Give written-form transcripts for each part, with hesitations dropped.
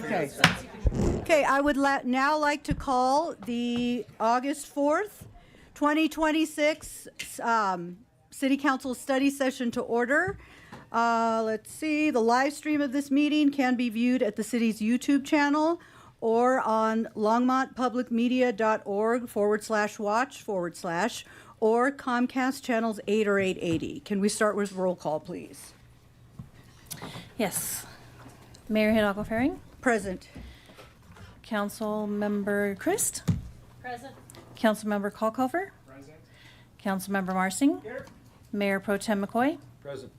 Okay. Okay, I would now like to call the August 4th, 2026 City Council study session to order. Let's see, the live stream of this meeting can be viewed at the city's YouTube channel or on longmontpublicmedia.org/watch/ or Comcast channels 8 or 880. Can we start with roll call, please? Yes. Mayor Hidalgo Ferring. Present. Council Member Christ. Present. Council Member Kalkofer. Present. Council Member Marsing. Here. Mayor Pro Tem McCoy. Present.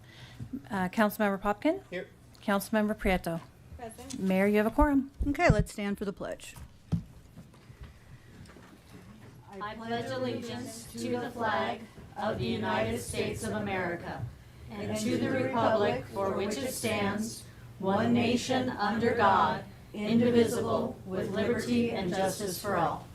Council Member Popkin. Here. Council Member Prieto. Present. Mayor, you have a quorum. Okay, let's stand for the pledge. I pledge allegiance to the flag of the United States of America and to the republic for which it stands, one nation under God, indivisible, with liberty and justice for all.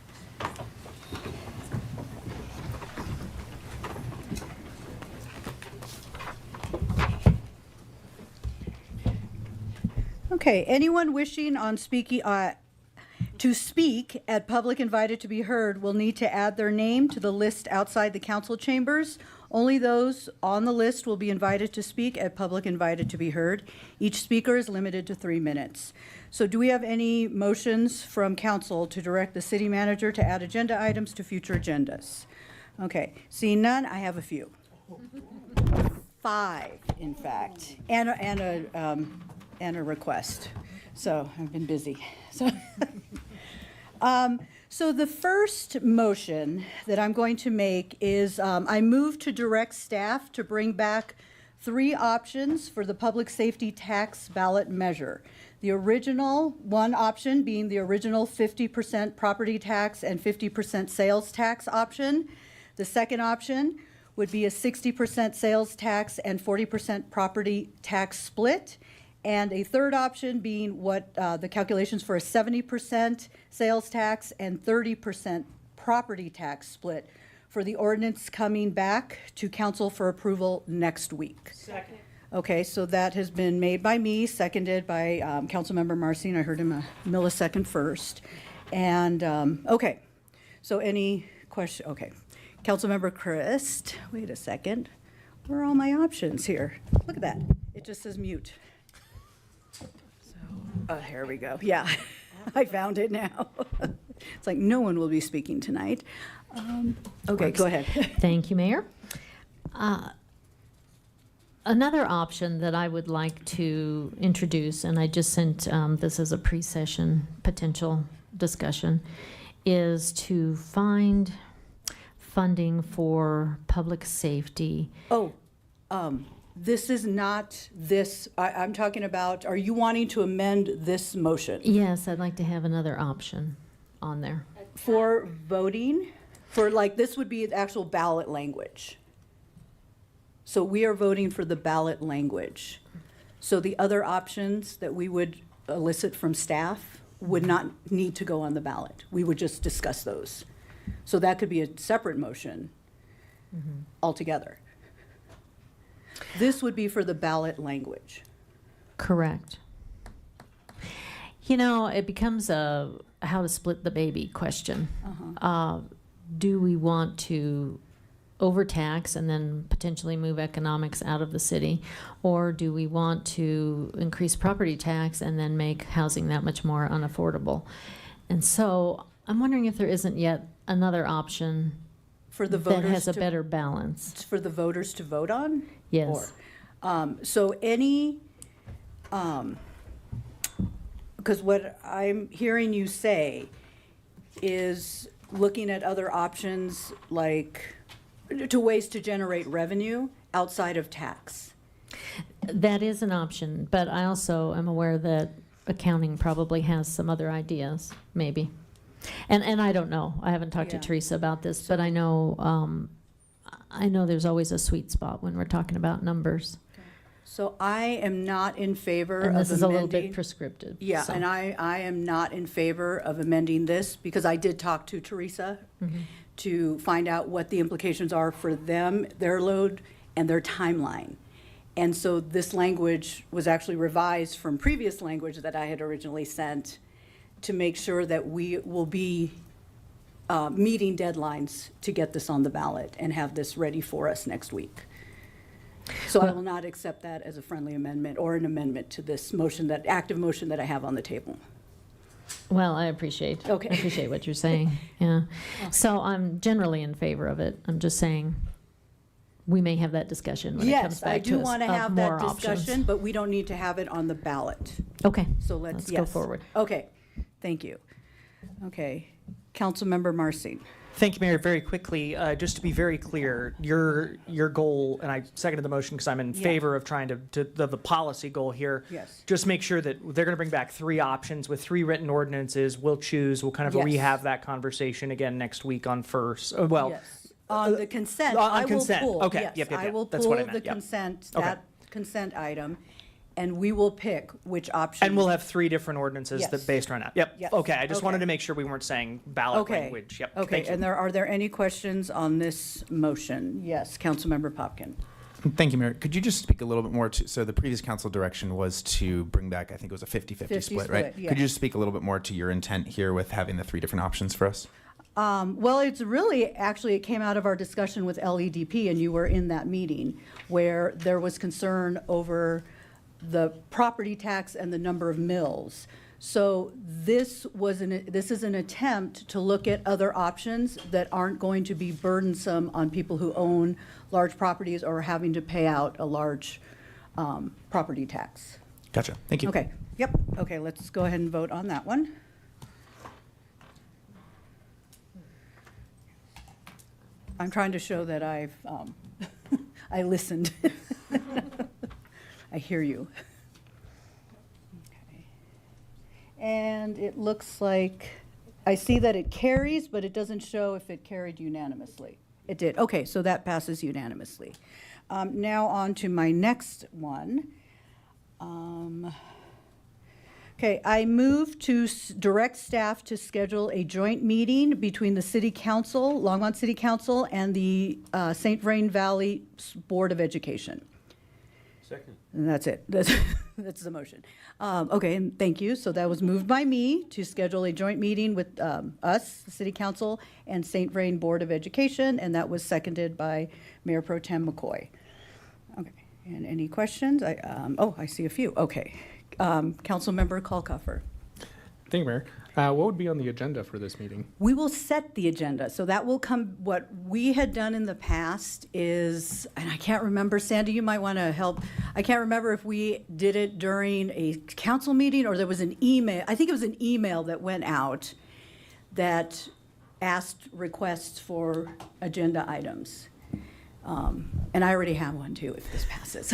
Okay, anyone wishing on speaking to speak at public invited to be heard will need to add their name to the list outside the council chambers. Only those on the list will be invited to speak at public invited to be heard. Each speaker is limited to 3 minutes. So do we have any motions from council to direct the city manager to add agenda items to future agendas? Okay, seeing none, I have a few. 5, in fact, and a request. So I've been busy. So the first motion that I'm going to make is I move to direct staff to bring back 3 options for the public safety tax ballot measure. The original, one option being the original 50% property tax and 50% sales tax option. The second option would be a 60% sales tax and 40% property tax split. And a third option being what the calculations for a 70% sales tax and 30% property tax split for the ordinance coming back to council for approval next week. Second. Okay, so that has been made by me, seconded by Councilmember Marcin. I heard him a millisecond first. And, okay, so any question? Okay. Councilmember Christ, wait a second. Where are all my options here? Look at that. It just says mute. Here we go. Yeah, I found it now. It's like no one will be speaking tonight. Okay, go ahead. Thank you, Mayor. Another option that I would like to introduce, and I just sent this as a pre-session potential discussion, is to find funding for public safety. Oh, this is not this, I'm talking about, are you wanting to amend this motion? Yes, I'd like to have another option on there. For voting? For like, this would be the actual ballot language. So we are voting for the ballot language. So the other options that we would elicit from staff would not need to go on the ballot. We would just discuss those. So that could be a separate motion altogether. This would be for the ballot language. Correct. You know, it becomes a how to split the baby question. Do we want to overtax and then potentially move economics out of the city? Or do we want to increase property tax and then make housing that much more unaffordable? And so I'm wondering if there isn't yet another option For the that voters has a better balance. for the voters to vote on? Yes. Or, so any, because what I'm hearing you say is looking at other options like to ways to generate revenue outside of tax. That is an option, but I also am aware that accounting probably has some other ideas, maybe. And I don't know. I haven't talked Yeah. to Teresa about this, but I know there's always a sweet spot when we're talking about numbers. So I am not in favor of And this is a little bit amending. prescriptive. Yeah, so. and I am not in favor of amending this because I did talk to Teresa to find out what the implications are for them, their load, and their timeline. And so this language was actually revised from previous language that I had originally sent to make sure that we will be meeting deadlines to get this on the ballot and have this ready for us next week. So I will not accept that as a friendly amendment or an amendment to this motion, that active motion that I have on the table. Well, I appreciate Okay. I appreciate what you're saying. Yeah. So I'm generally in favor of it. I'm just saying we may have that discussion when it comes Yes, back I to do us want to of have that more options. discussion, but we don't need to have it on the ballot. Okay. So let's, go yes. forward. Okay, thank you. Okay, Councilmember Marcy. Thank you, Mayor. Very quickly, just to be very clear, your goal, and I seconded the motion because I'm in Yeah. favor of trying to the policy goal here. Yes. Just make sure that they're going to bring back 3 options with 3 written ordinances. We'll choose. We'll kind of Yes. rehave that conversation again next week on first. Well, Yes. On the consent, on I will consent. pull. Okay, Yes, yep, yep, I yep. will That's what I pull the meant, yep. consent, Okay. that consent item, and we will pick which option. and we'll have 3 different ordinances Yes. that based around that. Yep. Yes. Okay. I just wanted Okay. to make sure we weren't saying ballot Okay. language. Yep. Okay, Thank you. and are there any questions on this motion? Yes, Councilmember Popkin. Thank you, Mayor. Could you just speak a little bit more to, so the previous council direction was to bring back, I think it was a 50-50 50 split, right? split, yeah. Could you just speak a little bit more to your intent here with having the 3 different options for us? Well, it's really, actually, it came out of our discussion with LEDP, and you were in that meeting, where there was concern over the property tax and the number of mills. So this is an attempt to look at other options that aren't going to be burdensome on people who own large properties or having to pay out a large property tax. Gotcha. Thank you. Okay, yep, okay, let's go ahead and vote on that one. I'm trying to show that I've, I listened. I hear you. Okay. And it looks like, I see that it carries, but it doesn't show if it carried unanimously. It did, okay, so that passes unanimously. Now on to my next one. Okay, I move to direct staff to schedule a joint meeting between the City Council, Longmont City Council, and the St. Vrain Valley Board of Education. Second. And that's it. That's the motion. Okay, and thank you. So that was moved by me to schedule a joint meeting with us, the City Council, and St. Vrain Board of Education, and that was seconded by Mayor Pro Tem McCoy. Okay, and any questions? I see a few. Okay. Councilmember Kalkoffer. Thank you, Mayor. What would be on the agenda for this meeting? We will set the agenda, so that will come, what we had done in the past is, and I can't remember, Sandy, you might want to help. I can't remember if we did it during a council meeting or there was an email, I think it was an email that went out that asked requests for agenda items. And I already have one too, if this passes.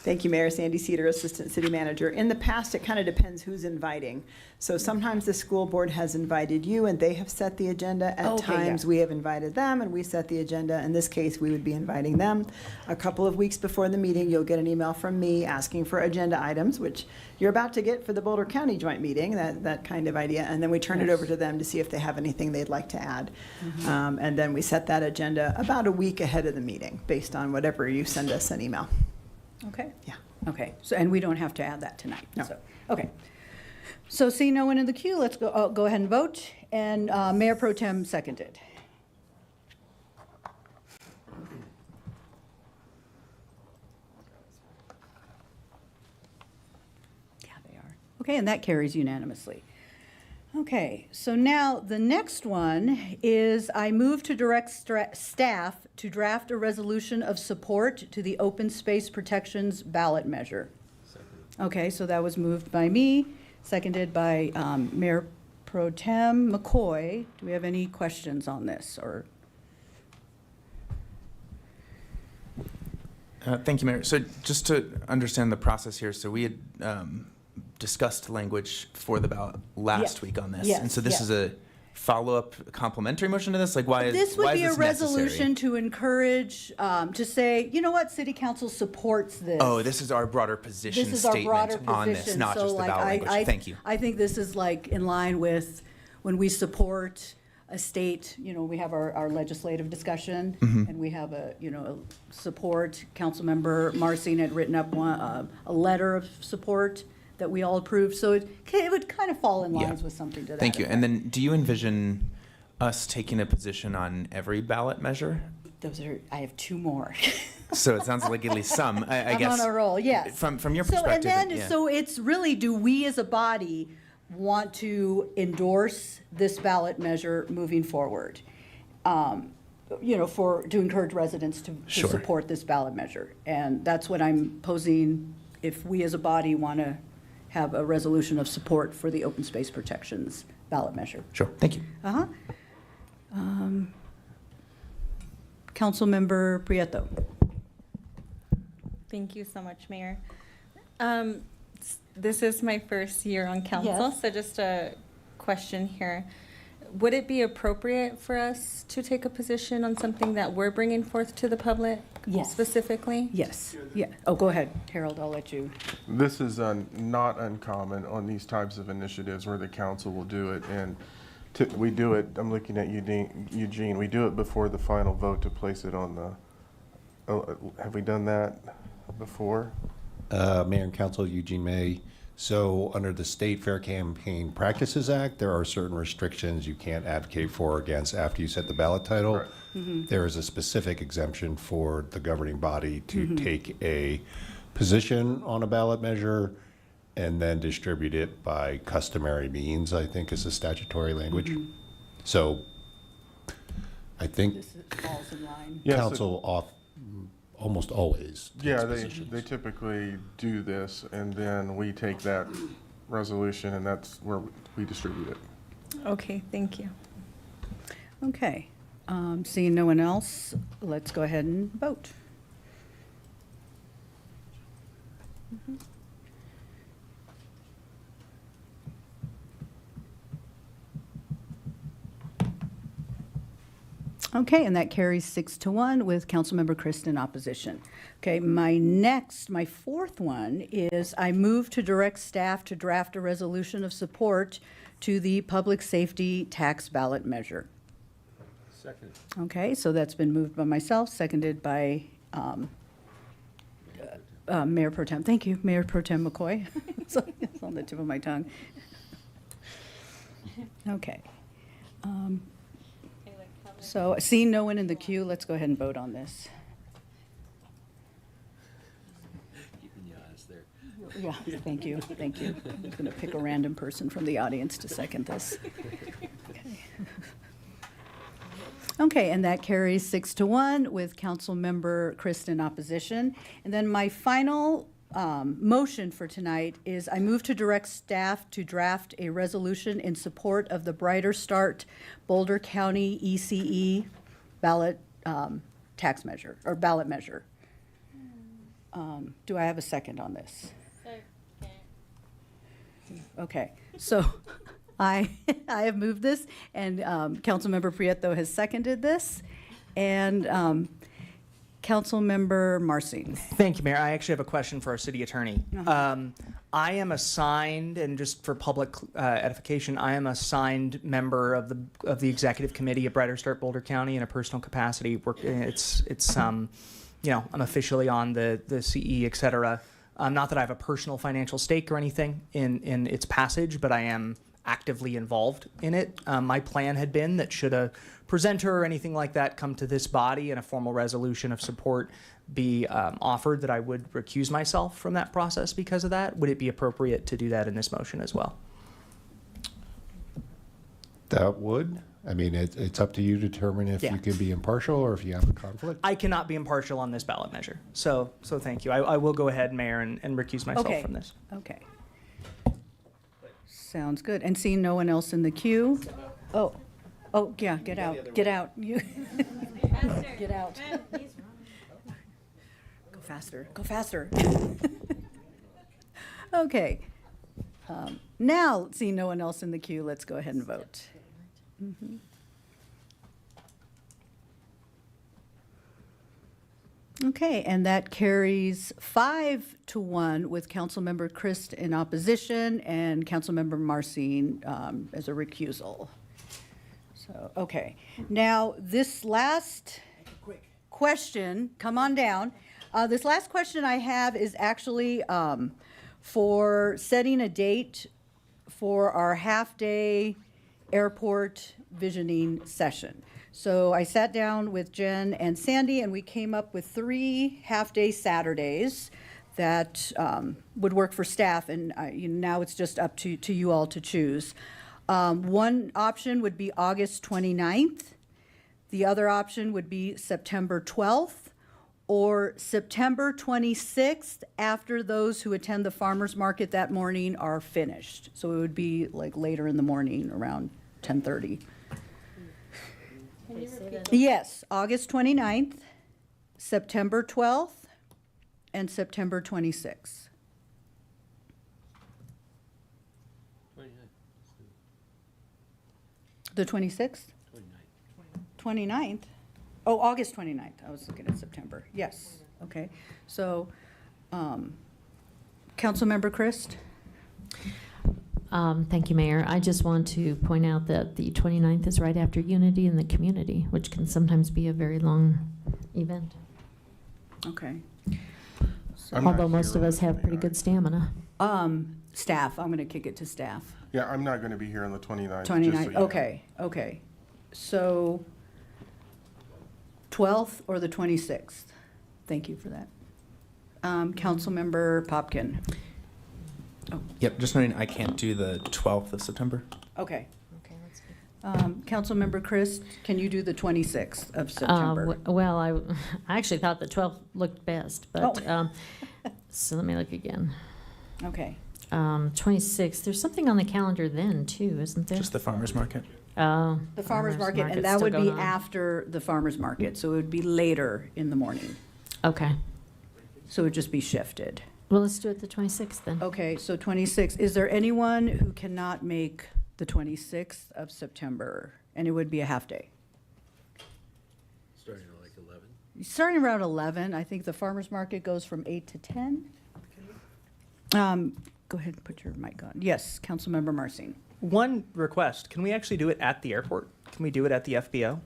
Thank you, Mayor. Sandy Cedar, Assistant City Manager. In the past, it kind of depends who's inviting. So sometimes the school board has invited you and they have set the agenda. At Okay, yeah. times, we have invited them and we set the agenda. In this case, we would be inviting them. A couple of weeks before the meeting, you'll get an email from me asking for agenda items, which you're about to get for the Boulder County joint meeting, that kind of idea. And then we turn it over to them to see if they have anything they'd like to add. And then we set that agenda about a week ahead of the meeting, based on whatever you send us an email. Okay? Yeah. Okay, so, and we don't have to add that tonight? No. So, okay. So seeing no one in the queue, let's go ahead and vote, and Mayor Pro Tem seconded. Yeah, they are. Okay, and that carries unanimously. Okay, so now the next one is I move to direct staff to draft a resolution of support to the open space protections ballot measure. Okay, so that was moved by me, seconded by Mayor Pro Tem McCoy. Do we have any questions on this, or? Thank you, Mayor. So just to understand the process here, so we had discussed language for the ballot last Yes. week on this. Yes, And so this yes. is a follow-up complementary motion to this? Like, why is This would why be is a this necessary? resolution to encourage, to say, you know what, City Council supports this. Oh, this is our broader position This is our broader statement on this, position, not so just the like ballot language. Thank you. I think this is like in line with when we support a state, we have our legislative discussion, and we have a support. Councilmember Marcin had written up a letter of support that we all approved, so it would kind of fall in lines with something to that Thank you. effect. And then do you envision us taking a position on every ballot measure? I have two more. So it sounds like at least some, I I'm guess. on a roll, yes. From your So, and perspective. then, yeah. so it's really, do we as a body want to endorse this ballot measure moving forward? To encourage residents to Sure. support this ballot measure. And that's what I'm posing, if we as a body want to have a resolution of support for the open space protections ballot measure. Sure, thank you. Uh-huh. Councilmember Prieto. Thank you so much, Mayor. This is my first year on council, Yes. so just a question here. Would it be appropriate for us to take a position on something that we're bringing forth to the public Yes. specifically? Yes, yeah. Oh, go ahead, Harold, I'll let you. This is not uncommon on these types of initiatives where the council will do it, and we do it, I'm looking at Eugene, we do it before the final vote to place it on the, have we done that before? Mayor and Council, Eugene May. So under the State Fair Campaign Practices Act, there are certain restrictions you can't advocate for or against after you set the ballot title. Right. There is a specific exemption for the governing body to take a position on a ballot measure and then distribute it by customary means, I think is the statutory language. So I think This falls in line. Yes, council almost always takes Yeah, positions. they typically do this, and then we take that resolution, and that's where we distribute it. Okay, thank you. Okay, seeing no one else, let's go ahead and vote. Okay, and that carries 6-1 with Councilmember Christ in opposition. Okay, my fourth one is I move to direct staff to draft a resolution of support to the public safety tax ballot measure. Second. Okay, so that's been moved by myself, seconded by Mayor Pro Tem. Thank you, Mayor Pro Tem McCoy. It's on the tip of my tongue. Okay. So seeing no one in the queue, let's go ahead and vote on this. Yeah, thank you, thank you. I'm just going to pick a random person from the audience to second this. Okay, and that carries 6-1 with Councilmember Christ in opposition. And then my final motion for tonight is I move to direct staff to draft a resolution in support of the Brighter Start Boulder County ECE ballot tax measure, or ballot measure. Do I have a second on this? Okay, so I have moved this, and Councilmember Prieto has seconded this, and Councilmember Marcin. Thank you, Mayor. I actually have a question for our city attorney. I am assigned, and just for public edification, I am assigned member of the executive committee at Brighter Start Boulder County in a personal capacity. I'm officially on the CE, et cetera. Not that I have a personal financial stake or anything in its passage, but I am actively involved in it. My plan had been that should a presenter or anything like that come to this body and a formal resolution of support be offered, that I would recuse myself from that process because of that. Would it be appropriate to do that in this motion as well? That would. I mean, it's up to you to determine if Yeah. you can be impartial or if you have a conflict. I cannot be impartial on this ballot measure. So thank you. I will go ahead, Mayor, and recuse myself Okay. from this. Okay. Sounds good. And seeing no one else in the queue? Oh, yeah, get out, get out. You Get out. Go faster, go faster. Okay. Now, seeing no one else in the queue, let's go ahead and vote. Okay, and that carries 5-1 with Councilmember Christ in opposition and Councilmember Marcin as a recusal. So, okay. Now, this last question, come on down. This last question I have is actually for setting a date for our half-day airport visioning session. So I sat down with Jen and Sandy, and we came up with 3 half-day Saturdays that would work for staff, and now it's just up to you all to choose. One option would be August 29th. The other option would be September 12th or September 26th after those who attend the farmer's market that morning are finished. So it would be like later in the morning, around 10:30. Yes, August 29th, September 12th, and September 26th. The 26th? 29th? Oh, August 29th. I was looking at September. Yes, okay. So, Councilmember Christ? Thank you, Mayor. I just want to point out that the 29th is right after Unity in the Community, which can sometimes be a very long event. Okay. I'm not Although most here of on us the have pretty 29th. good stamina. Staff, I'm going to kick it to staff. Yeah, I'm not going to be here on the 29th. just so 29th, you know. okay, okay. So 12th or the 26th? Thank you for that. Councilmember Popkin? Yep, just noting I can't do the 12th of September. Okay. Okay, let's Councilmember Christ, can you do the 26th of September? Well, I actually thought the 12th looked best, but, so let me look again. Okay. 26th, there's something on the calendar then too, isn't there? Just the farmer's market. Oh. The farmer's market, and market's that still would be going on. after the farmer's market, so it would be later in the morning. Okay. So it would just be shifted. Well, let's do it the 26th then. Okay, so 26. Is there anyone who cannot make the 26th of September? And it would be a half-day. Starting at like 11? Starting around 11. I think the farmer's market goes from 8 to 10. Go ahead and put your mic on. Yes, Councilmember Marsing. One request, can we actually do it at the airport? Can we do it at the FBO?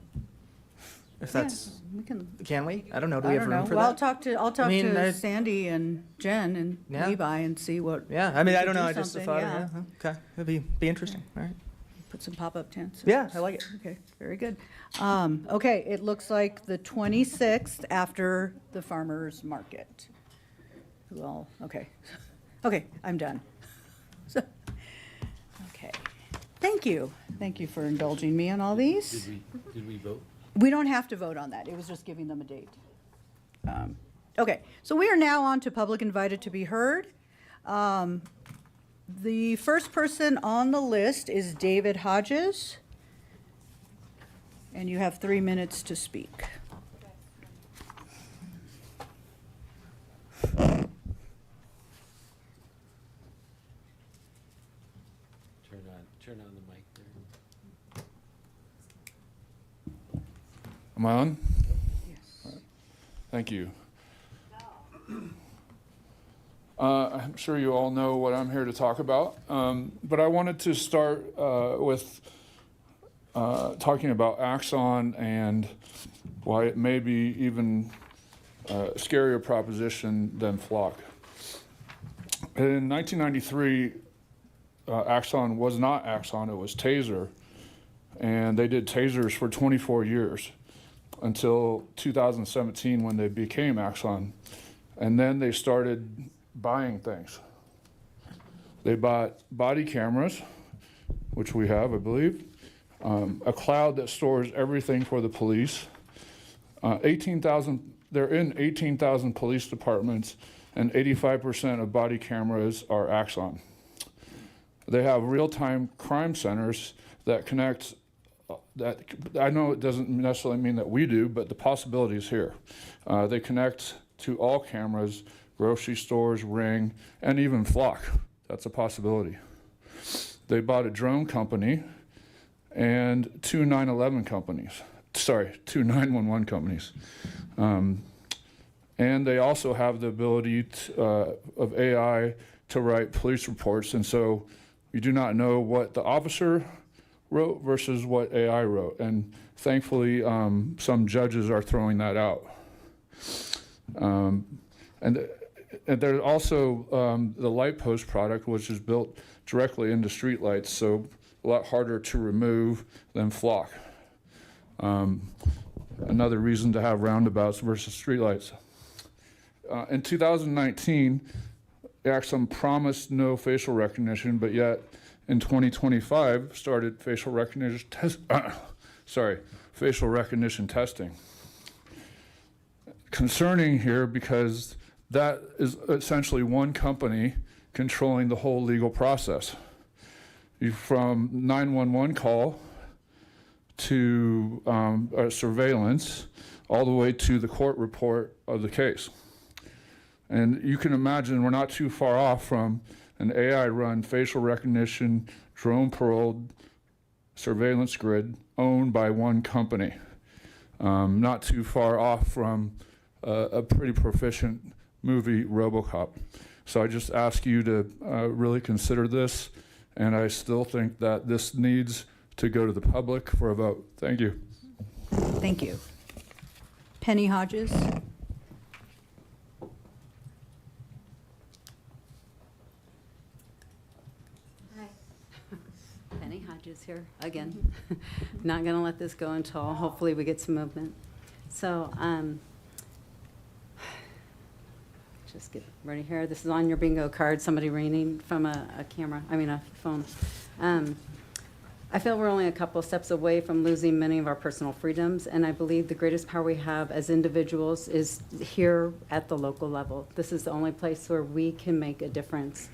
If that's, We can we? I don't know, do we I have don't room know. for Well, I'll that? talk to mean, I- Sandy and Jen and Yeah. Levi and see what. Yeah, I mean, we I could don't know, do I just something, thought, yeah. okay, it'd be interesting, all right. Put some pop-up tents. Yeah, I like it. Okay, very good. Okay, it looks like the 26th after the farmer's market. Well, okay. Okay, I'm done. So, okay. Thank you. Thank you for indulging me on all these. Did we vote? We don't have to vote on that. It was just giving them a date. Okay, so we are now on to public invited to be heard. The first person on the list is David Hodges. And you have 3 minutes to speak. Turn on the mic there. Am I on? Yes. Thank you. I'm sure you all know what I'm here to talk about, but I wanted to start with talking about Axon and why it may be even a scarier proposition than Flock. In 1993, Axon was not Axon, it was Taser, and they did tasers for 24 years until 2017 when they became Axon. And then they started buying things. They bought body cameras, which we have, I believe, a cloud that stores everything for the police. 18,000, they're in 18,000 police departments, and 85% of body cameras are Axon. They have real-time crime centers that connect, that I know it doesn't necessarily mean that we do, but the possibility is here. They connect to all cameras, grocery stores, Ring, and even Flock. That's a possibility. They bought a drone company and two 911 companies. Sorry, two 911 companies. And they also have the ability of AI to write police reports. And so you do not know what the officer wrote versus what AI wrote. And thankfully, some judges are throwing that out. And there's also the light post product, which is built directly into streetlights, so a lot harder to remove than flock. Another reason to have roundabouts versus streetlights. In 2019, Axon promised no facial recognition, but yet in 2025 started facial recognition facial recognition testing. Concerning here because that is essentially one company controlling the whole legal process. From 911 call to surveillance, all the way to the court report of the case. And you can imagine we're not too far off from an AI-run facial recognition, drone-paroled surveillance grid owned by one company. Not too far off from a pretty proficient movie, RoboCop. So I just ask you to really consider this, and I still think that this needs to go to the public for a vote. Thank you. Thank you. Penny Hodges? Penny Hodges here again. Not going to let this go until hopefully we get some movement. So just get ready here. This is on your bingo card. Somebody reading from a phone. I feel we're only a couple steps away from losing many of our personal freedoms, and I believe the greatest power we have as individuals is here at the local level. This is the only place where we can make a difference.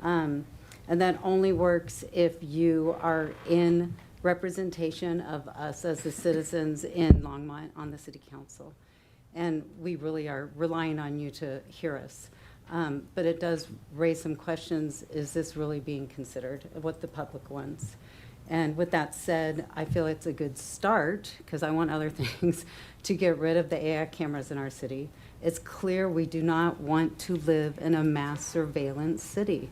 And that only works if you are in representation of us as the citizens in Longmont on the city council. And we really are relying on you to hear us. But it does raise some questions. Is this really being considered, what the public wants? And with that said, I feel it's a good start, because I want other things, to get rid of the AI cameras in our city. It's clear we do not want to live in a mass surveillance city.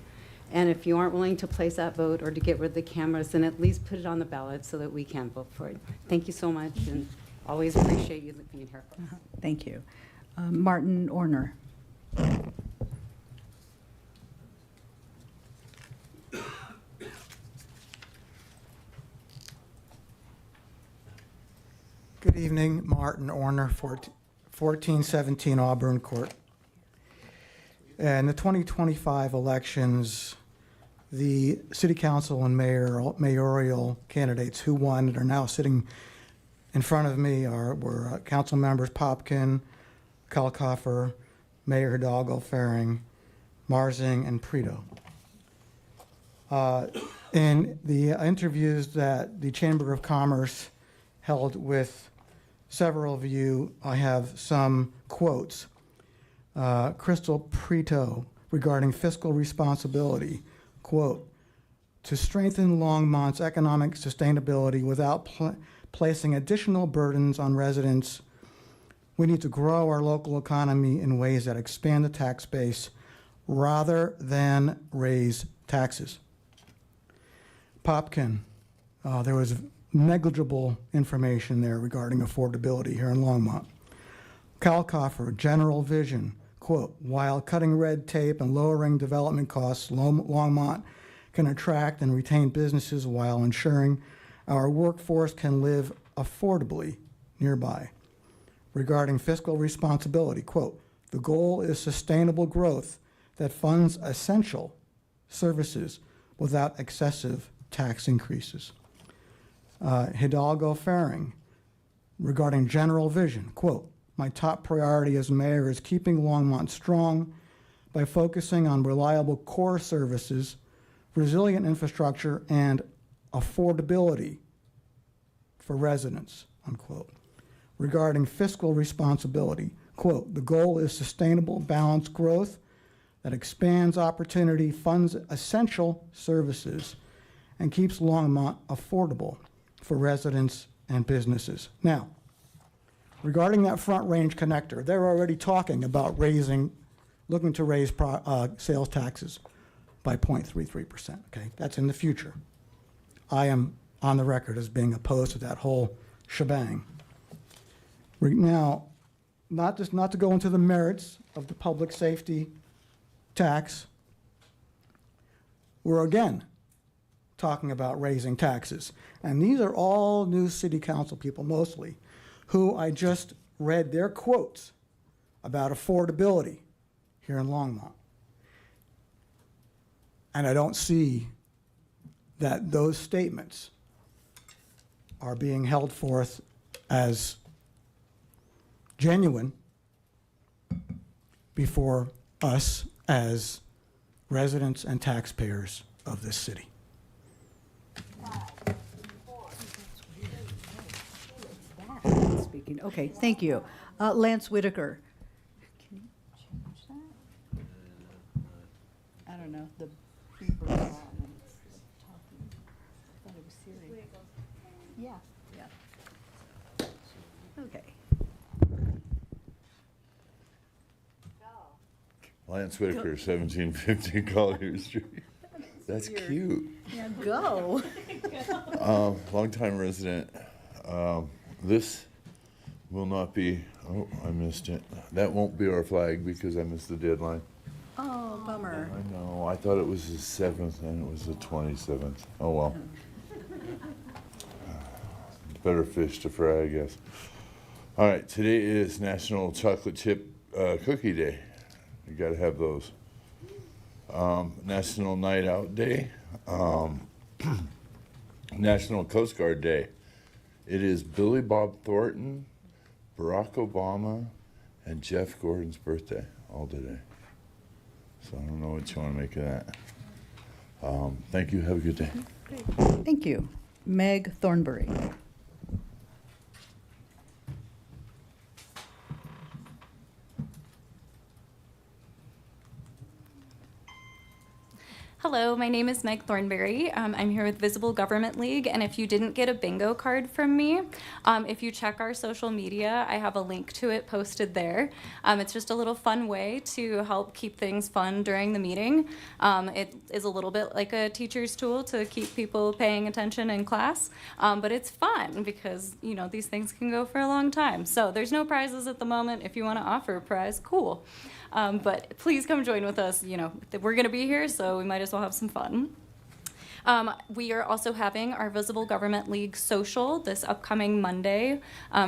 And if you aren't willing to place that vote or to get rid of the cameras, then at least put it on the ballot so that we can vote for it. Thank you so much, and always appreciate you being here. Thank you. Martin Orner. Good evening, Martin Orner, 1417 Auburn Court. In the 2025 elections, the city council and mayoral candidates who won and are now sitting in front of me were council members Popkin, Kalkoffer, Mayor Hidalgo Faring, Marzing, and Prito. In the interviews that the Chamber of Commerce held with several of you, I have some quotes. Crystal Prito regarding fiscal responsibility, quote, "To strengthen Longmont's economic sustainability without placing additional burdens on residents, we need to grow our local economy in ways that expand the tax base rather than raise taxes." Popkin, there was negligible information there regarding affordability here in Longmont. Kalkoffer, general vision, quote, "While cutting red tape and lowering development costs, Longmont can attract and retain businesses while ensuring our workforce can live affordably nearby." Regarding fiscal responsibility, quote, "The goal is sustainable growth that funds essential services without excessive tax increases." Hidalgo Faring, regarding general vision, quote, "My top priority as mayor is keeping Longmont strong by focusing on reliable core services, resilient infrastructure, and affordability for residents," unquote. Regarding fiscal responsibility, quote, "The goal is sustainable, balanced growth that expands opportunity, funds essential services, and keeps Longmont affordable for residents and businesses." Now, regarding that Front Range connector, they're already talking about looking to raise sales taxes by 0.33%, okay? That's in the future. I am on the record as being opposed to that whole shebang. Now, not to go into the merits of the public safety tax, we're again talking about raising taxes. And these are all new city council people mostly, who I just read their quotes about affordability here in Longmont. And I don't see that those statements are being held forth as genuine before us as residents and taxpayers of this city. Speaking, okay, thank you. Lance Whitaker. Can you change that? I don't know, the beeper's on and it's talking. I thought it was Siri. Yeah, yeah. Okay. Lance Whitaker, 1750 Collier Street. That's cute. Yeah, go. Longtime resident. This will not be, oh, I missed it. That won't be our flag because I missed the deadline. Oh, bummer. I know, I thought it was the 7th and it was the 27th. Oh, well. Better fish to fry, I guess. All right, today is National Chocolate Chip Cookie Day. You gotta have those. National Night Out Day. National Coast Guard Day. It is Billy Bob Thornton, Barack Obama, and Jeff Gordon's birthday all today. So I don't know what you want to make of that. Thank you. Have a good day. Thank you. Meg Thornbury. Hello, my name is Meg Thornberry. I'm here with Visible Government League, and if you didn't get a bingo card from me, if you check our social media, I have a link to it posted there. It's just a little fun way to help keep things fun during the meeting. It is a little bit like a teacher's tool to keep people paying attention in class, but it's fun because, you know, these things can go for a long time. So there's no prizes at the moment. If you want to offer a prize, cool. But please come join with us. You know, we're going to be here, so we might as well have some fun. We are also having our Visible Government League social this upcoming Monday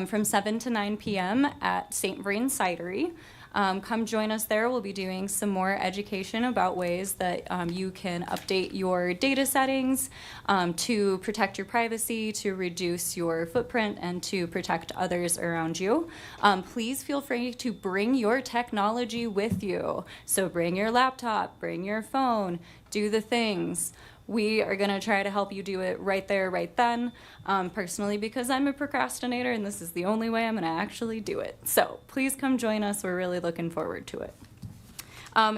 from 7 to 9 p.m. at St. Vrain Cidery. Come join us there. We'll be doing some more education about ways that you can update your data settings to protect your privacy, to reduce your footprint, and to protect others around you. Please feel free to bring your technology with you. So bring your laptop, bring your phone, do the things. We are going to try to help you do it right there, right then, personally, because I'm a procrastinator and this is the only way I'm going to actually do it. So please come join us. We're really looking forward to it.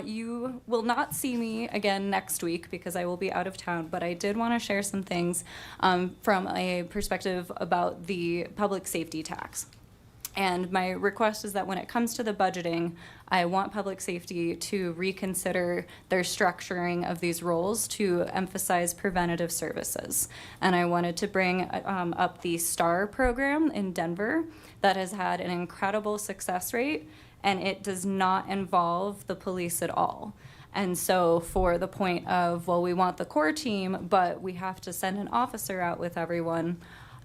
You will not see me again next week because I will be out of town, but I did want to share some things from a perspective about the public safety tax. And my request is that when it comes to the budgeting, I want public safety to reconsider their structuring of these roles to emphasize preventative services. And I wanted to bring up the STAR program in Denver that has had an incredible success rate, and it does not involve the police at all. And so for the point of, well, we want the core team, but we have to send an officer out with everyone,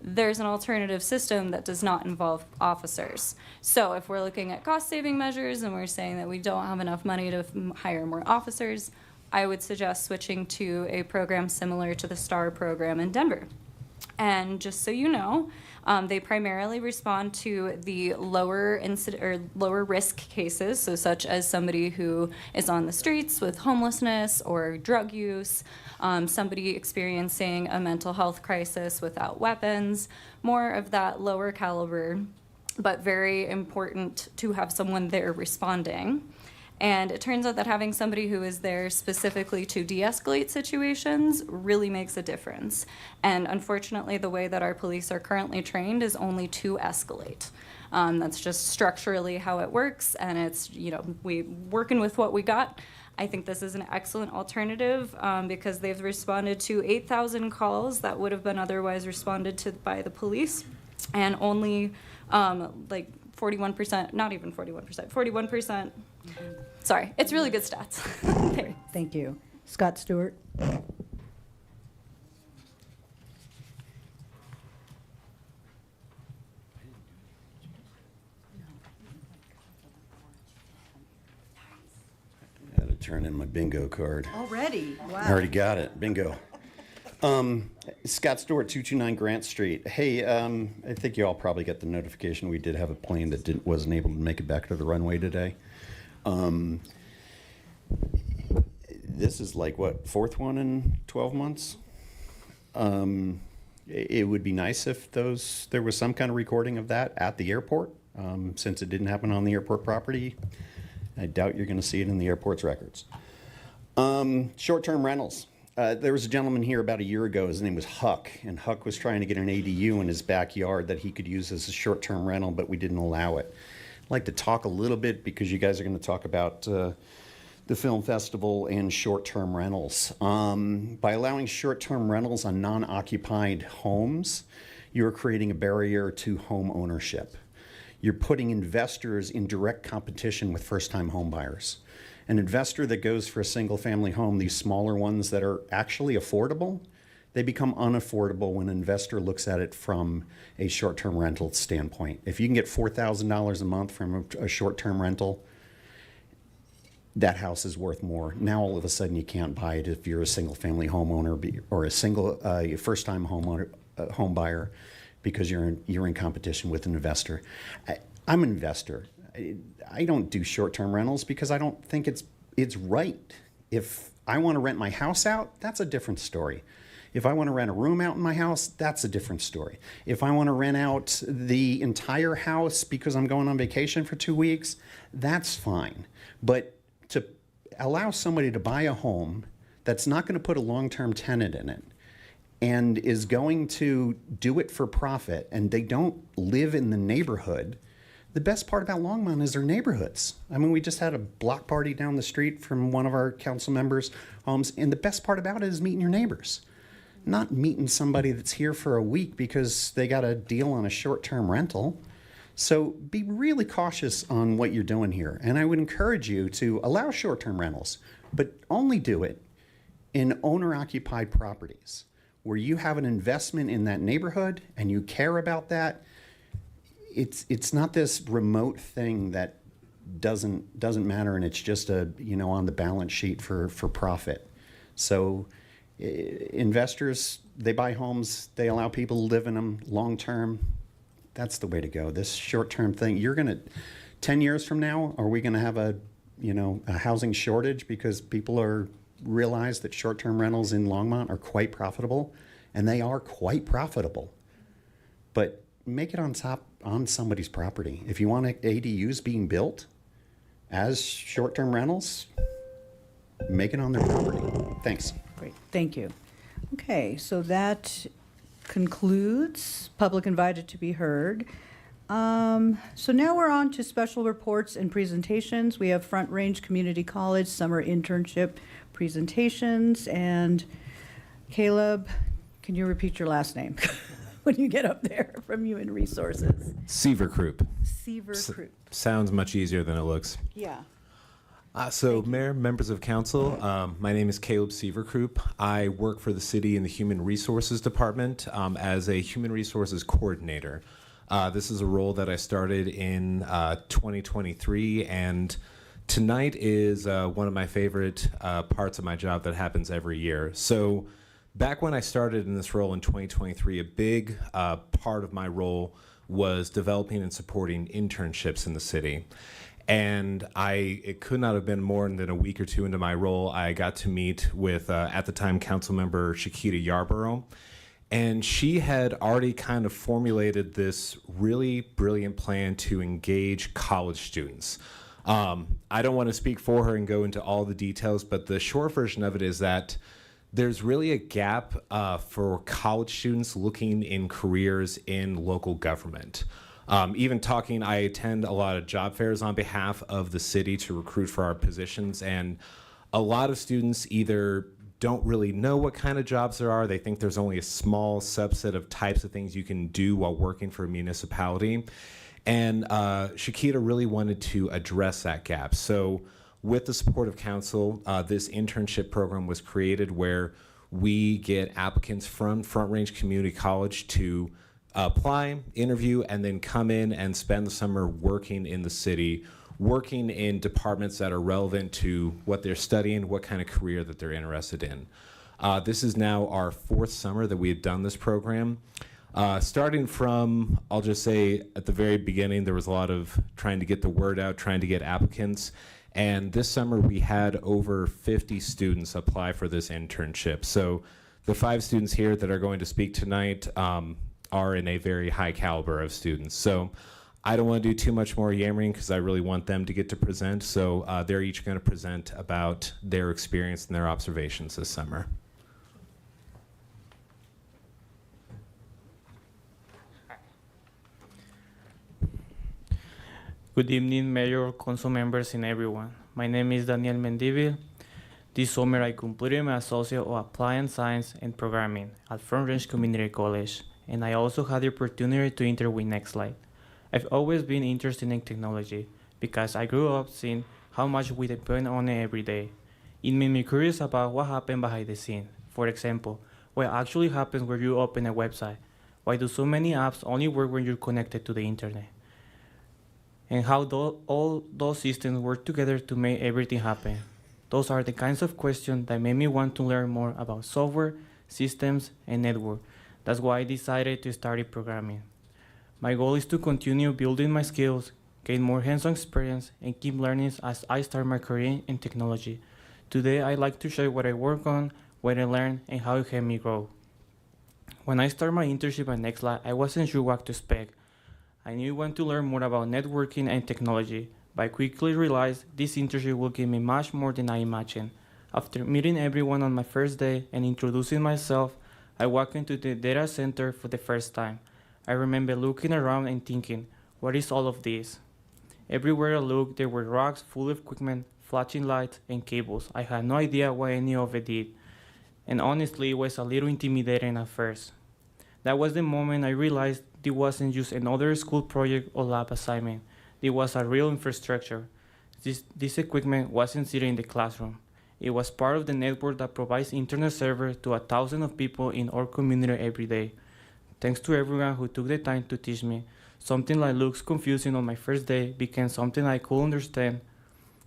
there's an alternative system that does not involve officers. So if we're looking at cost-saving measures and we're saying that we don't have enough money to hire more officers, I would suggest switching to a program similar to the STAR program in Denver. And just so you know, they primarily respond to the lower risk cases, so such as somebody who is on the streets with homelessness or drug use, somebody experiencing a mental health crisis without weapons, more of that lower caliber, but very important to have someone there responding. And it turns out that having somebody who is there specifically to de-escalate situations really makes a difference. And unfortunately, the way that our police are currently trained is only to escalate. That's just structurally how it works, and it's, you know, we working with what we got. I think this is an excellent alternative because they've responded to 8,000 calls that would have been otherwise responded to by the police, and only like 41%, not even 41%, 41%. Sorry, it's really good stats. Great, thank you. Scott Stewart? I had to turn in my bingo card. Already? Wow. I already got it. Bingo. Scott Stewart, 229 Grant Street. Hey, I think you all probably got the notification. We did have a plane that wasn't able to make it back to the runway today. This is like, what, fourth one in 12 months? It would be nice if there was some kind of recording of that at the airport, since it didn't happen on the airport property. I doubt you're going to see it in the airport's records. Short-term rentals. There was a gentleman here about a year ago. His name was Huck, and Huck was trying to get an ADU in his backyard that he could use as a short-term rental, but we didn't allow it. I'd like to talk a little bit, because you guys are going to talk about the film festival and short-term rentals. By allowing short-term rentals on non-occupied homes, you're creating a barrier to home ownership. You're putting investors in direct competition with first-time home buyers. An investor that goes for a single-family home, these smaller ones that are actually affordable, they become unaffordable when an investor looks at it from a short-term rental standpoint. If you can get $4,000 a month from a short-term rental, that house is worth more. Now all of a sudden you can't buy it if you're a single-family homeowner or a first-time homeowner, home buyer, because you're in competition with an investor. I'm an investor. I don't do short-term rentals because I don't think it's right. If I want to rent my house out, that's a different story. If I want to rent a room out in my house, that's a different story. If I want to rent out the entire house because I'm going on vacation for 2 weeks, that's fine. But to allow somebody to buy a home that's not going to put a long-term tenant in it and is going to do it for profit, and they don't live in the neighborhood, the best part about Longmont is their neighborhoods. I mean, we just had a block party down the street from one of our council members' homes, and the best part about it is meeting your neighbors. Not meeting somebody that's here for a week because they got a deal on a short-term rental. So be really cautious on what you're doing here. And I would encourage you to allow short-term rentals, but only do it in owner-occupied properties where you have an investment in that neighborhood and you care about that. It's not this remote thing that doesn't matter, and it's just on the balance sheet for profit. So investors, they buy homes, they allow people to live in them long term. That's the way to go. This short term thing, 10 years from now, are we going to have a housing shortage because people realize that short term rentals in Longmont are quite profitable, and they are quite profitable. But make it on somebody's property. If you want ADUs being built as short-term rentals, make it on their property. Thanks. Great, thank you. Okay, so that concludes public invited to be heard. So now we're on to special reports and presentations. We have Front Range Community College summer internship presentations. And Caleb, can you repeat your last name when you get up there from Human Resources? Seaverkroop. Seaverkroop. Sounds much easier than it looks. Yeah. So Mayor, members of council, my name is Caleb Seaverkroop. I work for the city in the Human Resources Department as a Human Resources Coordinator. This is a role that I started in 2023, and tonight is one of my favorite parts of my job that happens every year. So back when I started in this role in 2023, a big part of my role was developing and supporting internships in the city. And it could not have been more than a week or two into my role, I got to meet with, at the time, Councilmember Shakita Yarborough. And she had already kind of formulated this really brilliant plan to engage college students. I don't want to speak for her and go into all the details, but the short version of it is that there's really a gap for college students looking in careers in local government. I attend a lot of job fairs on behalf of the city to recruit for our positions, and a lot of students either don't really know what kind of jobs there are. They think there's only a small subset of types of things you can do while working for a municipality. And Shakita really wanted to address that gap. So with the support of council, this internship program was created where we get applicants from Front Range Community College to apply, interview, and then come in and spend the summer working in the city, working in departments that are relevant to what they're studying, what kind of career that they're interested in. This is now our 4th summer that we have done this program. Starting from, I'll just say at the very beginning, there was a lot of trying to get the word out, trying to get applicants. And this summer we had over 50 students apply for this internship. So the 5 students here that are going to speak tonight are in a very high caliber of students. So I don't want to do too much more yammering because I really want them to get to present. So they're each going to present about their experience and their observations this summer. Good evening, Mayor, Council members, and everyone. My name is Daniel Mendivil. This summer, I completed my Associate of Applied Science and Programming at Front Range Community College, and I also had the opportunity to intern with Nextlight. I've always been interested in technology because I grew up seeing how much we depend on it every day. It made me curious about what happened behind the scene. For example, what actually happens when you open a website? Why do so many apps only work when you're connected to the internet? And how all those systems work together to make everything happen. Those are the kinds of questions that made me want to learn more about software, systems, and network. That's why I decided to study programming. My goal is to continue building my skills, gain more hands-on experience, and keep learning as I start my career in technology. Today, I'd like to share what I work on, what I learned, and how it helped me grow. When I started my internship at Nextlight, I wasn't sure what to expect. I knew I wanted to learn more about networking and technology, but I quickly realized this internship would give me much more than I imagined. After meeting everyone on my first day and introducing myself, I walked into the data center for the first time. I remember looking around and thinking, what is all of this? Everywhere I looked, there were racks full of equipment, flashing lights, and cables. I had no idea what any of it did. And honestly, it was a little intimidating at first. That was the moment I realized it wasn't just another school project or lab assignment. It was a real infrastructure. This equipment wasn't sitting in the classroom. It was part of the network that provides internet servers to 1,000 of people in our community every day. Thanks to everyone who took the time to teach me, something that looks confusing on my first day became something I could understand.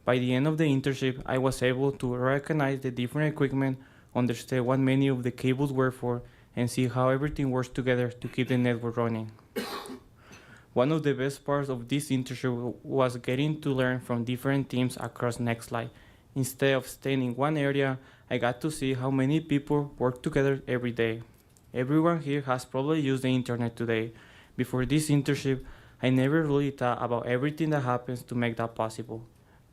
By the end of the internship, I was able to recognize the different equipment, understand what many of the cables were for, and see how everything works together to keep the network running. One of the best parts of this internship was getting to learn from different teams across Nextlight. Instead of staying in one area, I got to see how many people work together every day. Everyone here has probably used the internet today. Before this internship, I never really thought about everything that happens to make that possible.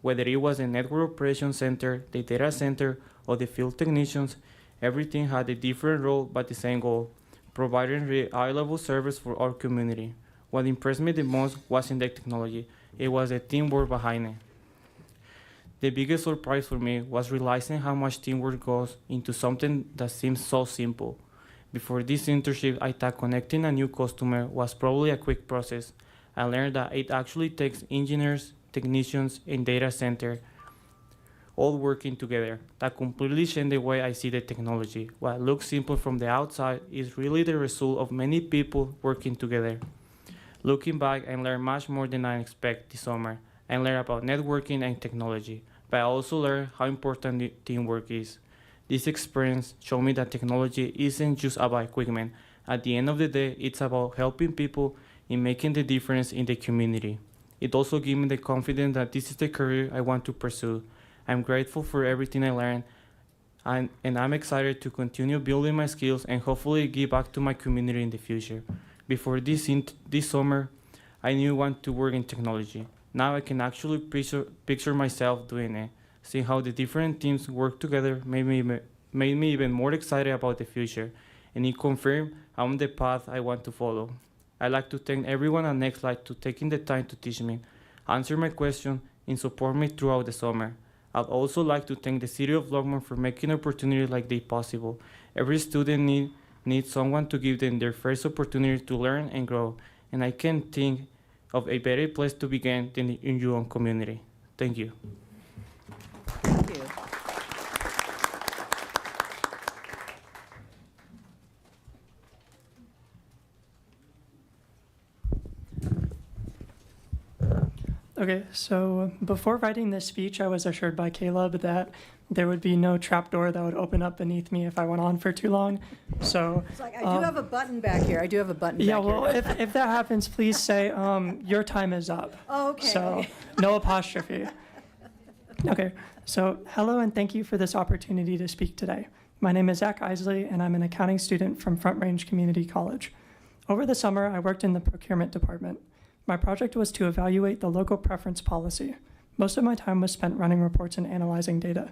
Whether it was the network operations center, the data center, or the field technicians, everything had a different role but the same goal, providing high-level service for our community. What impressed me the most wasn't the technology, it was the teamwork behind it. The biggest surprise for me was realizing how much teamwork goes into something that seems so simple. Before this internship, I thought connecting a new customer was probably a quick process. I learned that it actually takes engineers, technicians, and data center all working together. That completely changed the way I see the technology. What looks simple from the outside is really the result of many people working together. Looking back, I learned much more than I expected this summer. I learned about networking and technology, but I also learned how important teamwork is. This experience showed me that technology isn't just about equipment. At the end of the day, it's about helping people in making the difference in the community. It also gave me the confidence that this is the career I want to pursue. I'm grateful for everything I learned, and I'm excited to continue building my skills and hopefully give back to my community in the future. Before this summer, I knew I wanted to work in technology. Now I can actually picture myself doing it. Seeing how the different teams work together made me even more excited about the future, and it confirmed I'm on the path I want to follow. I'd like to thank everyone at Nextlight for taking the time to teach me, answer my questions, and support me throughout the summer. I'd also like to thank the City of Longmont for making opportunities like this possible. Every student needs someone to give them their first opportunity to learn and grow, and I can't think of a better place to begin than in your own community. Thank you. Thank you. Okay, so before writing this speech, I was assured by Caleb that there would be no trapdoor that would open up beneath me if I went on for too long. So It's like, I do have a button back here. I do have a button back yeah, here. well, if that happens, please say your time is up. Oh, okay. So no apostrophe. Okay, so hello and thank you for this opportunity to speak today. My name is Zach Isley, and I'm an accounting student from Front Range Community College. Over the summer, I worked in the procurement department. My project was to evaluate the local preference policy. Most of my time was spent running reports and analyzing data.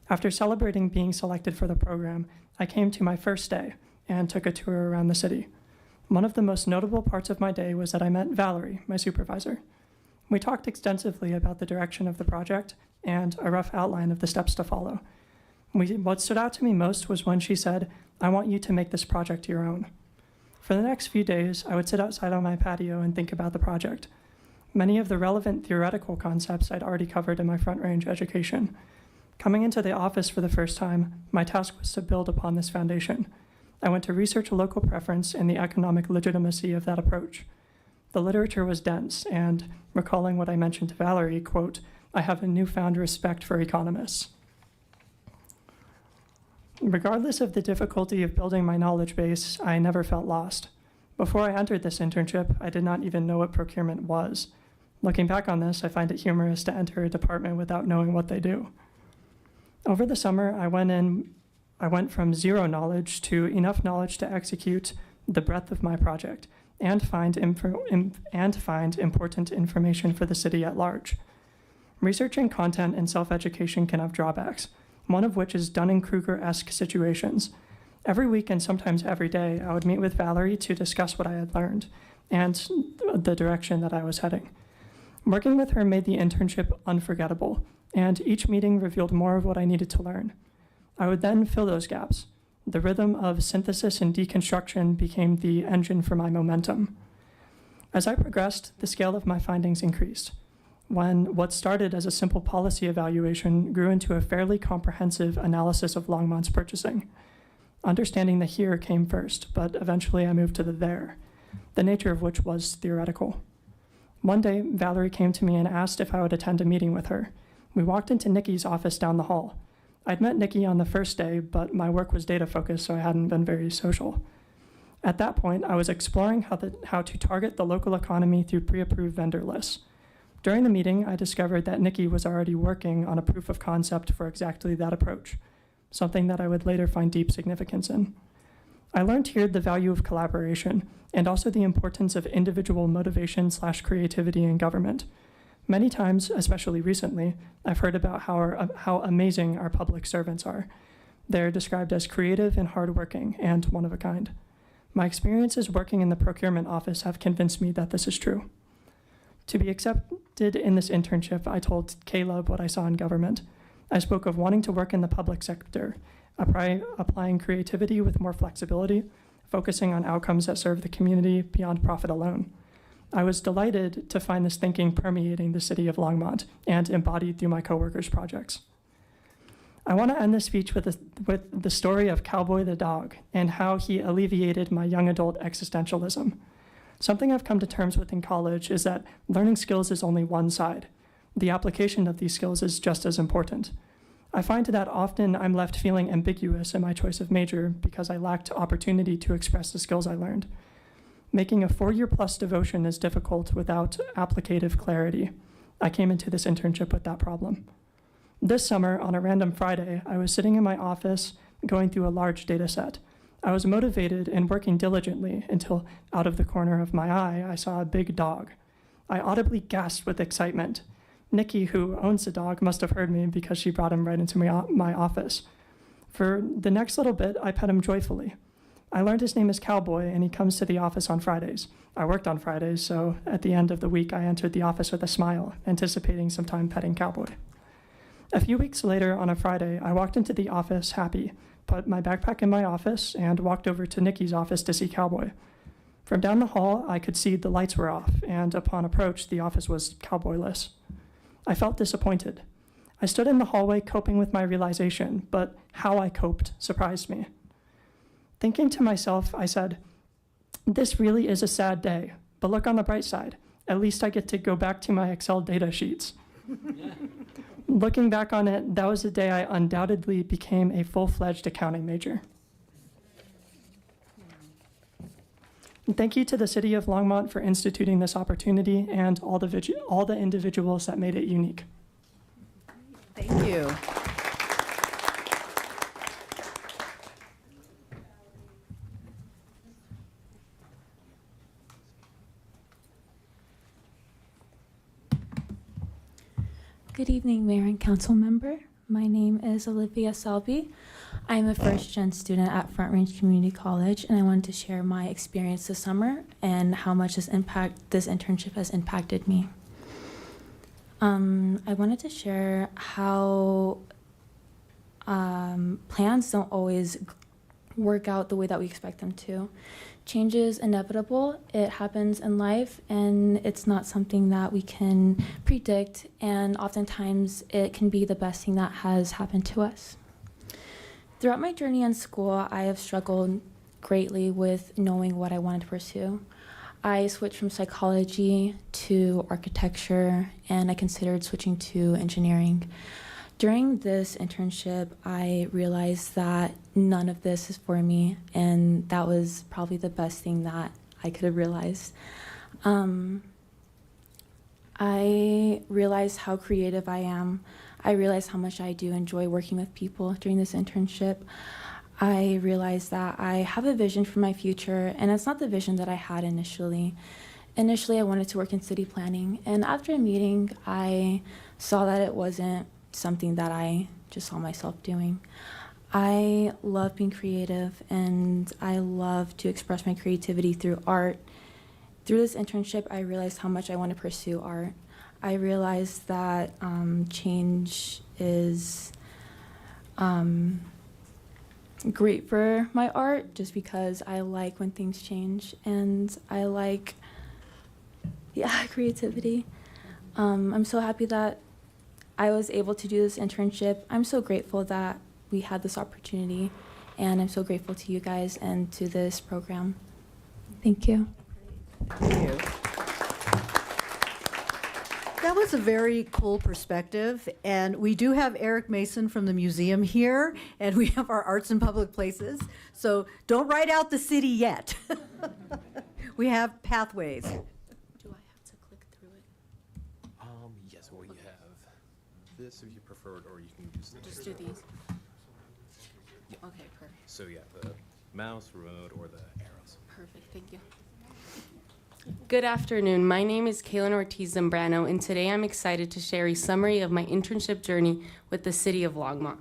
After celebrating being selected for the program, I came to my first day and took a tour around the city. One of the most notable parts of my day was that I met Valerie, my supervisor. We talked extensively about the direction of the project and a rough outline of the steps to follow. What stood out to me most was when she said, "I want you to make this project your own." For the next few days, I would sit outside on my patio and think about the project. Many of the relevant theoretical concepts I'd already covered in my Front Range education. Coming into the office for the first time, my task was to build upon this foundation. I went to research local preference and the economic legitimacy of that approach. The literature was dense, and recalling what I mentioned to Valerie, quote, "I have a newfound respect for economists." Regardless of the difficulty of building my knowledge base, I never felt lost. Before I entered this internship, I did not even know what procurement was. Looking back on this, I find it humorous to enter a department without knowing what they do. Over the summer, I went from zero knowledge to enough knowledge to execute the breadth of my project and find important information for the city at large. Researching content and self-education can have drawbacks, one of which is Dunning-Kruger-esque situations. Every week and sometimes every day, I would meet with Valerie to discuss what I had learned and the direction that I was heading. Working with her made the internship unforgettable, and each meeting revealed more of what I needed to learn. I would then fill those gaps. The rhythm of synthesis and deconstruction became the engine for my momentum. As I progressed, the scale of my findings increased. When what started as a simple policy evaluation grew into a fairly comprehensive analysis of Longmont's purchasing. Understanding the here came first, but eventually I moved to the there, the nature of which was theoretical. One day, Valerie came to me and asked if I would attend a meeting with her. We walked into Nikki's office down the hall. I'd met Nikki on the first day, but my work was data focused, so I hadn't been very social. At that point, I was exploring how to target the local economy through pre-approved vendor lists. During the meeting, I discovered that Nikki was already working on a proof of concept for exactly that approach, something that I would later find deep significance in. I learned here the value of collaboration and also the importance of individual motivation/creativity in government. Many times, especially recently, I've heard about how amazing our public servants are. They're described as creative and hardworking and one of a kind. My experiences working in the procurement office have convinced me that this is true. To be accepted in this internship, I told Caleb what I saw in government. I spoke of wanting to work in the public sector, applying creativity with more flexibility, focusing on outcomes that serve the community beyond profit alone. I was delighted to find this thinking permeating the city of Longmont and embodied through my coworkers' projects. I want to end this speech with the story of Cowboy the dog and how he alleviated my young adult existentialism. Something I've come to terms with in college is that learning skills is only one side. The application of these skills is just as important. I find that often I'm left feeling ambiguous in my choice of major because I lacked opportunity to express the skills I learned. Making a 4-year-plus devotion is difficult without applicative clarity. I came into this internship with that problem. This summer, on a random Friday, I was sitting in my office going through a large data set. I was motivated and working diligently until, out of the corner of my eye, I saw a big dog. I audibly gasped with excitement. Nikki, who owns the dog, must have heard me because she brought him right into my office. For the next little bit, I pet him joyfully. I learned his name is Cowboy, and he comes to the office on Fridays. I worked on Fridays, so at the end of the week, I entered the office with a smile, anticipating some time petting Cowboy. A few weeks later, on a Friday, I walked into the office happy, put my backpack in my office, and walked over to Nikki's office to see Cowboy. From down the hall, I could see the lights were off, and upon approach, the office was cowboyless. I felt disappointed. I stood in the hallway coping with my realization, but how I coped surprised me. Thinking to myself, I said, "This really is a sad day, but look on the bright side. At least I get to go back to my Excel data sheets." Looking back on it, that was the day I undoubtedly became a full-fledged accounting major. Thank you to the City of Longmont for instituting this opportunity and all the individuals that made it unique. Thank you. Good evening, Mayor and Council Member. My name is Olivia Selby. I'm a first-gen student at Front Range Community College, and I wanted to share my experience this summer and how much this internship has impacted me. I wanted to share how plans don't always work out the way that we expect them to. Change is inevitable. It happens in life, and it's not something that we can predict, and oftentimes it can be the best thing that has happened to us. Throughout my journey in school, I have struggled greatly with knowing what I wanted to pursue. I switched from psychology to architecture, and I considered switching to engineering. During this internship, I realized that none of this is for me, and that was probably the best thing that I could have realized. I realized how creative I am. I realized how much I do enjoy working with people during this internship. I realized that I have a vision for my future, and it's not the vision that I had initially. Initially, I wanted to work in city planning, and after a meeting, I saw that it wasn't something that I just saw myself doing. I love being creative, and I love to express my creativity through art. Through this internship, I realized how much I want to pursue art. I realized that change is great for my art, just because I like when things change, and I like, creativity. I'm so happy that I was able to do this internship. I'm so grateful that we had this opportunity, and I'm so grateful to you guys and to this program. Thank you. Thank you. That was a very cool perspective, and we do have Eric Mason from the museum here, and we have our Arts in Public Places, so don't write out the city yet. We have pathways. Yes, well, you have this if you prefer it, or you can use the Just do these. Yeah. Okay, perfect. So yeah, the mouse, remote, or the arrows. Perfect, thank you. Good afternoon. My name is Kaylin Ortiz Zambrano, and today I'm excited to share a summary of my internship journey with the City of Longmont.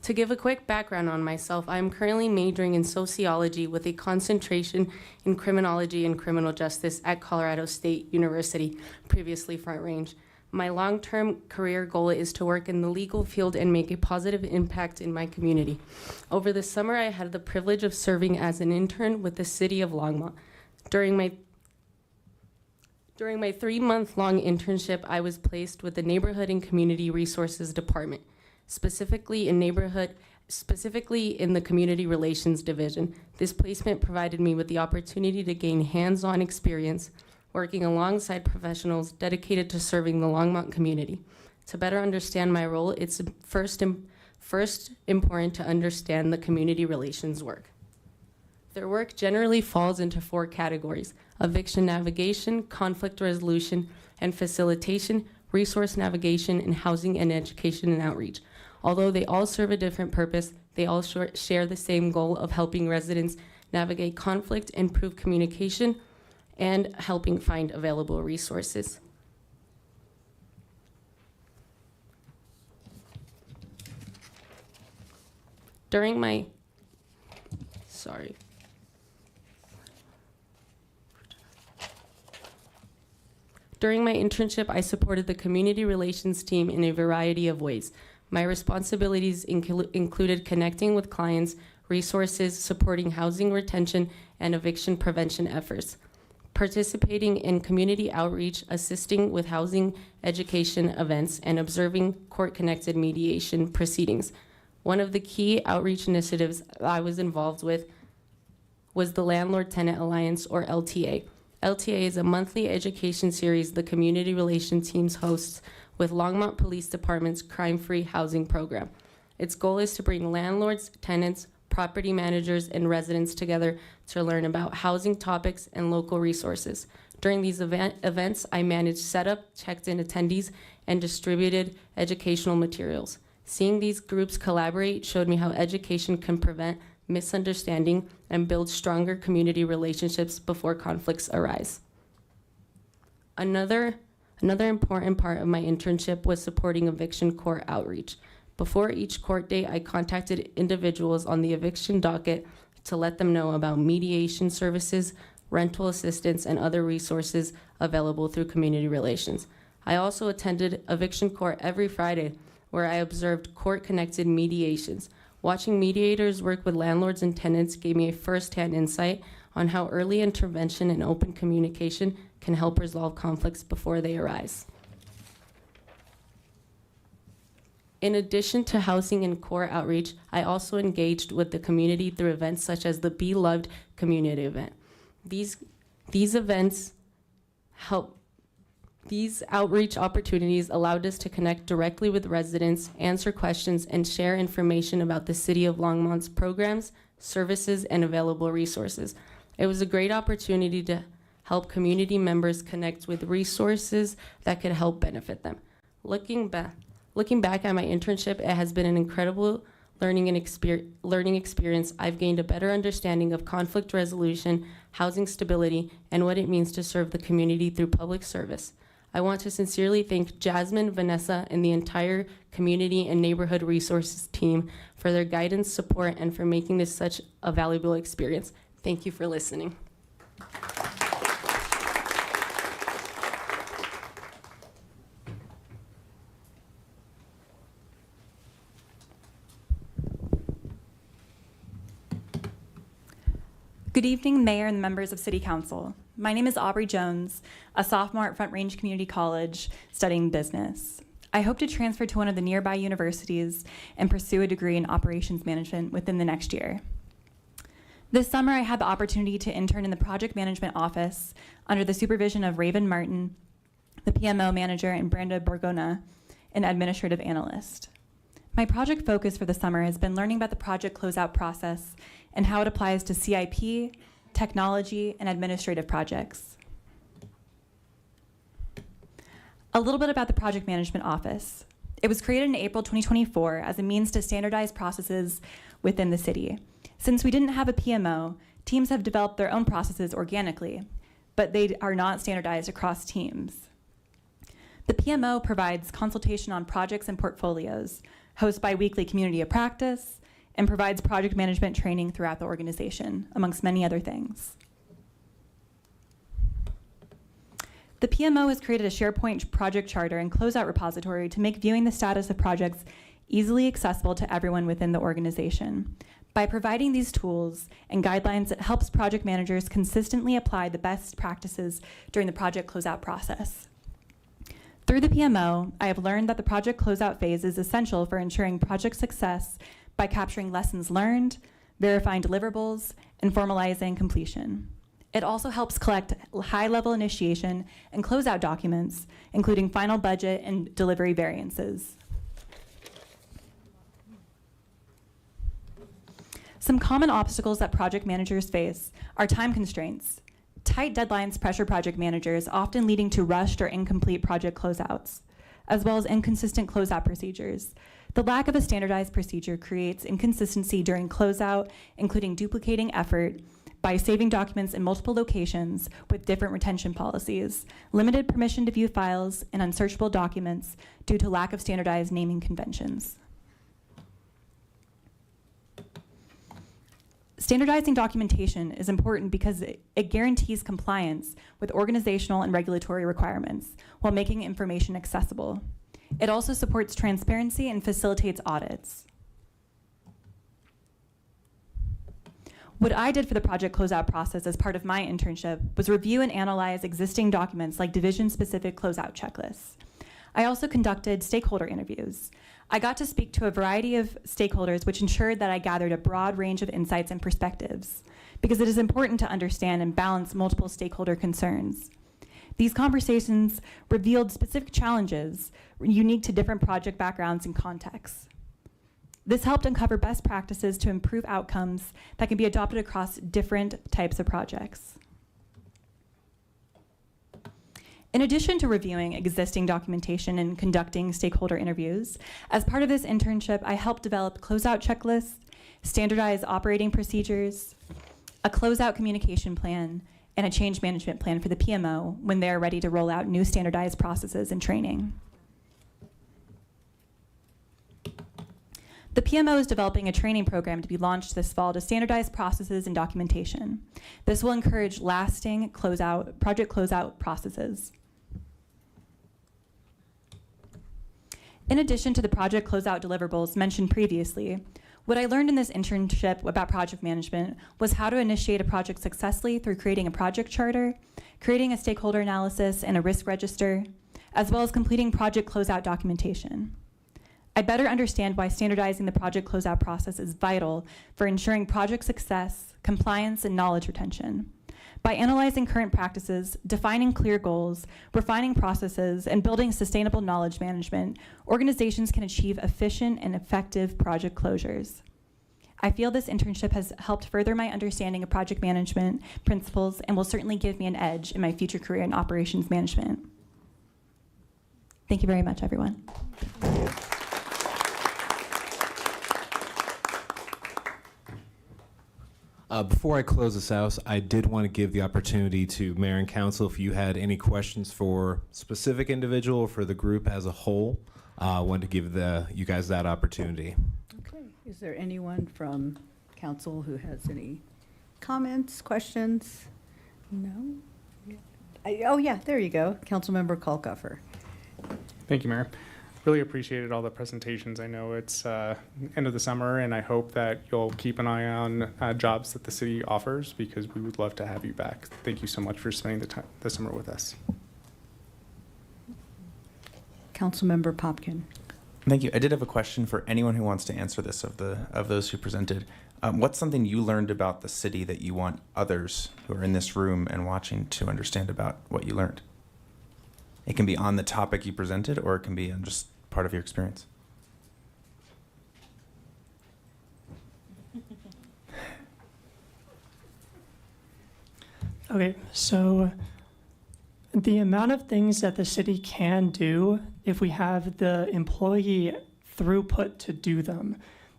To give a quick background on myself, I am currently majoring in sociology with a concentration in criminology and criminal justice at Colorado State University, previously Front Range. My long-term career goal is to work in the legal field and make a positive impact in my community. Over the summer, I had the privilege of serving as an intern with the City of Longmont. During my 3-month-long internship, I was placed with the Neighborhood and Community Resources Department, specifically in the Community Relations Division. This placement provided me with the opportunity to gain hands-on experience working alongside professionals dedicated to serving the Longmont community. To better understand my role, it's first important to understand the community relations work. Their work generally falls into 4 categories: eviction navigation, conflict resolution and facilitation, resource navigation, and housing and education and outreach. Although they all serve a different purpose, they all share the same goal of helping residents navigate conflict, improve communication, and helping find available resources. During my During my internship, I supported the community relations team in a variety of ways. My responsibilities included connecting with clients, resources, supporting housing retention and eviction prevention efforts, participating in community outreach, assisting with housing education events, and observing court-connected mediation proceedings. One of the key outreach initiatives I was involved with was the Landlord Tenant Alliance, or LTA. LTA is a monthly education series the community relations teams hosts with Longmont Police Department's crime-free housing program. Its goal is to bring landlords, tenants, property managers, and residents together to learn about housing topics and local resources. During these events, I managed setup, checked in attendees, and distributed educational materials. Seeing these groups collaborate showed me how education can prevent misunderstanding and build stronger community relationships before conflicts arise. Another important part of my internship was supporting eviction court outreach. Before each court date, I contacted individuals on the eviction docket to let them know about mediation services, rental assistance, and other resources available through community relations. I also attended eviction court every Friday, where I observed court-connected mediations. Watching mediators work with landlords and tenants gave me a first-hand insight on how early intervention and open communication can help resolve conflicts before they arise. In addition to housing and court outreach, I also engaged with the community through events such as the Be Loved community event. These outreach opportunities allowed us to connect directly with residents, answer questions, and share information about the City of Longmont's programs, services, and available resources. It was a great opportunity to help community members connect with resources that could help benefit them. Looking back at my internship, it has been an incredible learning experience. I've gained a better understanding of conflict resolution, housing stability, and what it means to serve the community through public service. I want to sincerely thank Jasmine, Vanessa, and the entire community and neighborhood resources team for their guidance, support, and for making this such a valuable experience. Thank you for listening. Good evening, Mayor and members of City Council. My name is Aubrey Jones, a sophomore at Front Range Community College studying business. I hope to transfer to one of the nearby universities and pursue a degree in operations management within the next year. This summer, I had the opportunity to intern in the project management office under the supervision of Raven Martin, the PMO manager, and Brenda Borgona, an administrative analyst. My project focus for the summer has been learning about the project closeout process and how it applies to CIP, technology, and administrative projects. A little bit about the Project Management Office. It was created in April 2024 as a means to standardize processes within the city. Since we didn't have a PMO, teams have developed their own processes organically, but they are not standardized across teams. The PMO provides consultation on projects and portfolios, hosts bi-weekly community of practice, and provides project management training throughout the organization, amongst many other things. The PMO has created a SharePoint project charter and closeout repository to make viewing the status of projects easily accessible to everyone within the organization. By providing these tools and guidelines, it helps project managers consistently apply the best practices during the project closeout process. Through the PMO, I have learned that the project closeout phase is essential for ensuring project success by capturing lessons learned, verifying deliverables, and formalizing completion. It also helps collect high-level initiation and closeout documents, including final budget and delivery variances. Some common obstacles that project managers face are time constraints. Tight deadlines pressure project managers, often leading to rushed or incomplete project closeouts, as well as inconsistent closeout procedures. The lack of a standardized procedure creates inconsistency during closeout, including duplicating effort by saving documents in multiple locations with different retention policies, limited permission to view files, and unsearchable documents due to lack of standardized naming conventions. Standardizing documentation is important because it guarantees compliance with organizational and regulatory requirements while making information accessible. It also supports transparency and facilitates audits. What I did for the project closeout process as part of my internship was review and analyze existing documents like division-specific closeout checklists. I also conducted stakeholder interviews. I got to speak to a variety of stakeholders, which ensured that I gathered a broad range of insights and perspectives, because it is important to understand and balance multiple stakeholder concerns. These conversations revealed specific challenges unique to different project backgrounds and contexts. This helped uncover best practices to improve outcomes that can be adopted across different types of projects. In addition to reviewing existing documentation and conducting stakeholder interviews, as part of this internship, I helped develop closeout checklists, standardized operating procedures, a closeout communication plan, and a change management plan for the PMO when they're ready to roll out new standardized processes and training. The PMO is developing a training program to be launched this fall to standardize processes and documentation. This will encourage lasting project closeout processes. In addition to the project closeout deliverables mentioned previously, what I learned in this internship about project management was how to initiate a project successfully through creating a project charter, creating a stakeholder analysis and a risk register, as well as completing project closeout documentation. I better understand why standardizing the project closeout process is vital for ensuring project success, compliance, and knowledge retention. By analyzing current practices, defining clear goals, refining processes, and building sustainable knowledge management, organizations can achieve efficient and effective project closures. I feel this internship has helped further my understanding of project management principles and will certainly give me an edge in my future career in operations management. Thank you very much, everyone. Before I close this out, I did want to give the opportunity to Mayor and Council if you had any questions for specific individual or for the group as a whole. I wanted to give you guys that opportunity. Okay. Is there anyone from council who has any comments, questions? No? Oh, yeah, there you go. Councilmember Kalkofer. Thank you, Mayor. Really appreciated all the presentations. I know it's end of the summer, and I hope that you'll keep an eye on jobs that the city offers, because we would love to have you back. Thank you so much for spending the summer with us. Councilmember Popkin. Thank you. I did have a question for anyone who wants to answer this of those who presented. What's something you learned about the city that you want others who are in this room and watching to understand about what you learned? It can be on the topic you presented, or it can be on just part of your experience. Okay, so the amount of things that the city can do if we have the employee throughput to do them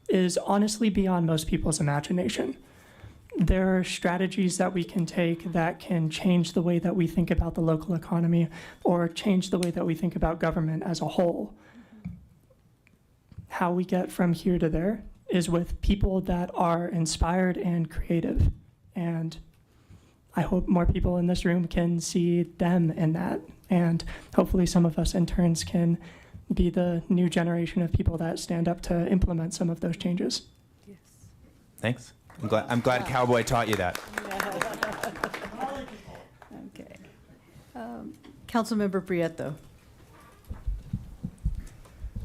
is honestly beyond most people's imagination. There are strategies that we can take that can change the way that we think about the local economy or change the way that we think about government as a whole. How we get from here to there is with people that are inspired and creative. And I hope more people in this room can see them in that. And hopefully some of us interns can be the new generation of people that stand up to implement some of those changes. Yes. Thanks. I'm glad Cowboy taught you that. Okay. Councilmember Prieto.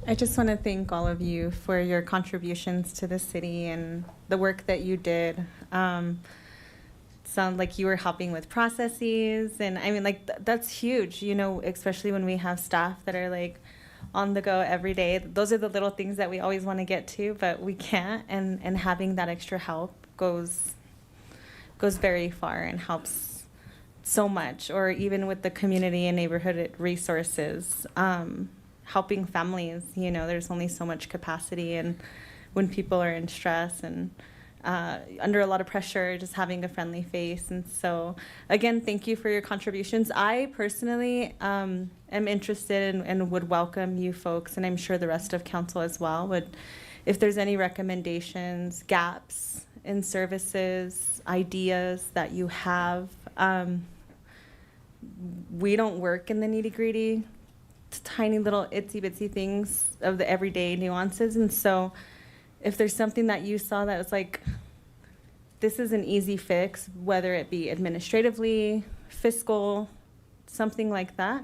I just want to thank all of you for your contributions to the city and the work that you did. Sound like you were helping with processes, and I mean, like, that's huge, you know, especially when we have staff that are like on the go every day. Those are the little things that we always want to get to, but we can't, and having that extra help goes very far and helps so much. Or even with the community and neighborhood resources, helping families, you know, there's only so much capacity, and when people are in stress and under a lot of pressure, just having a friendly face. And so again, thank you for your contributions. I personally am interested in, and would welcome you folks, and I'm sure the rest of council as well, would, if there's any recommendations, gaps and services, ideas that you have. We don't work in the nitty-gritty, tiny little itsy-bitsy things of the everyday nuances. And so if there's something that you saw that was like, this is an easy fix, whether it be administratively, fiscal, something like that,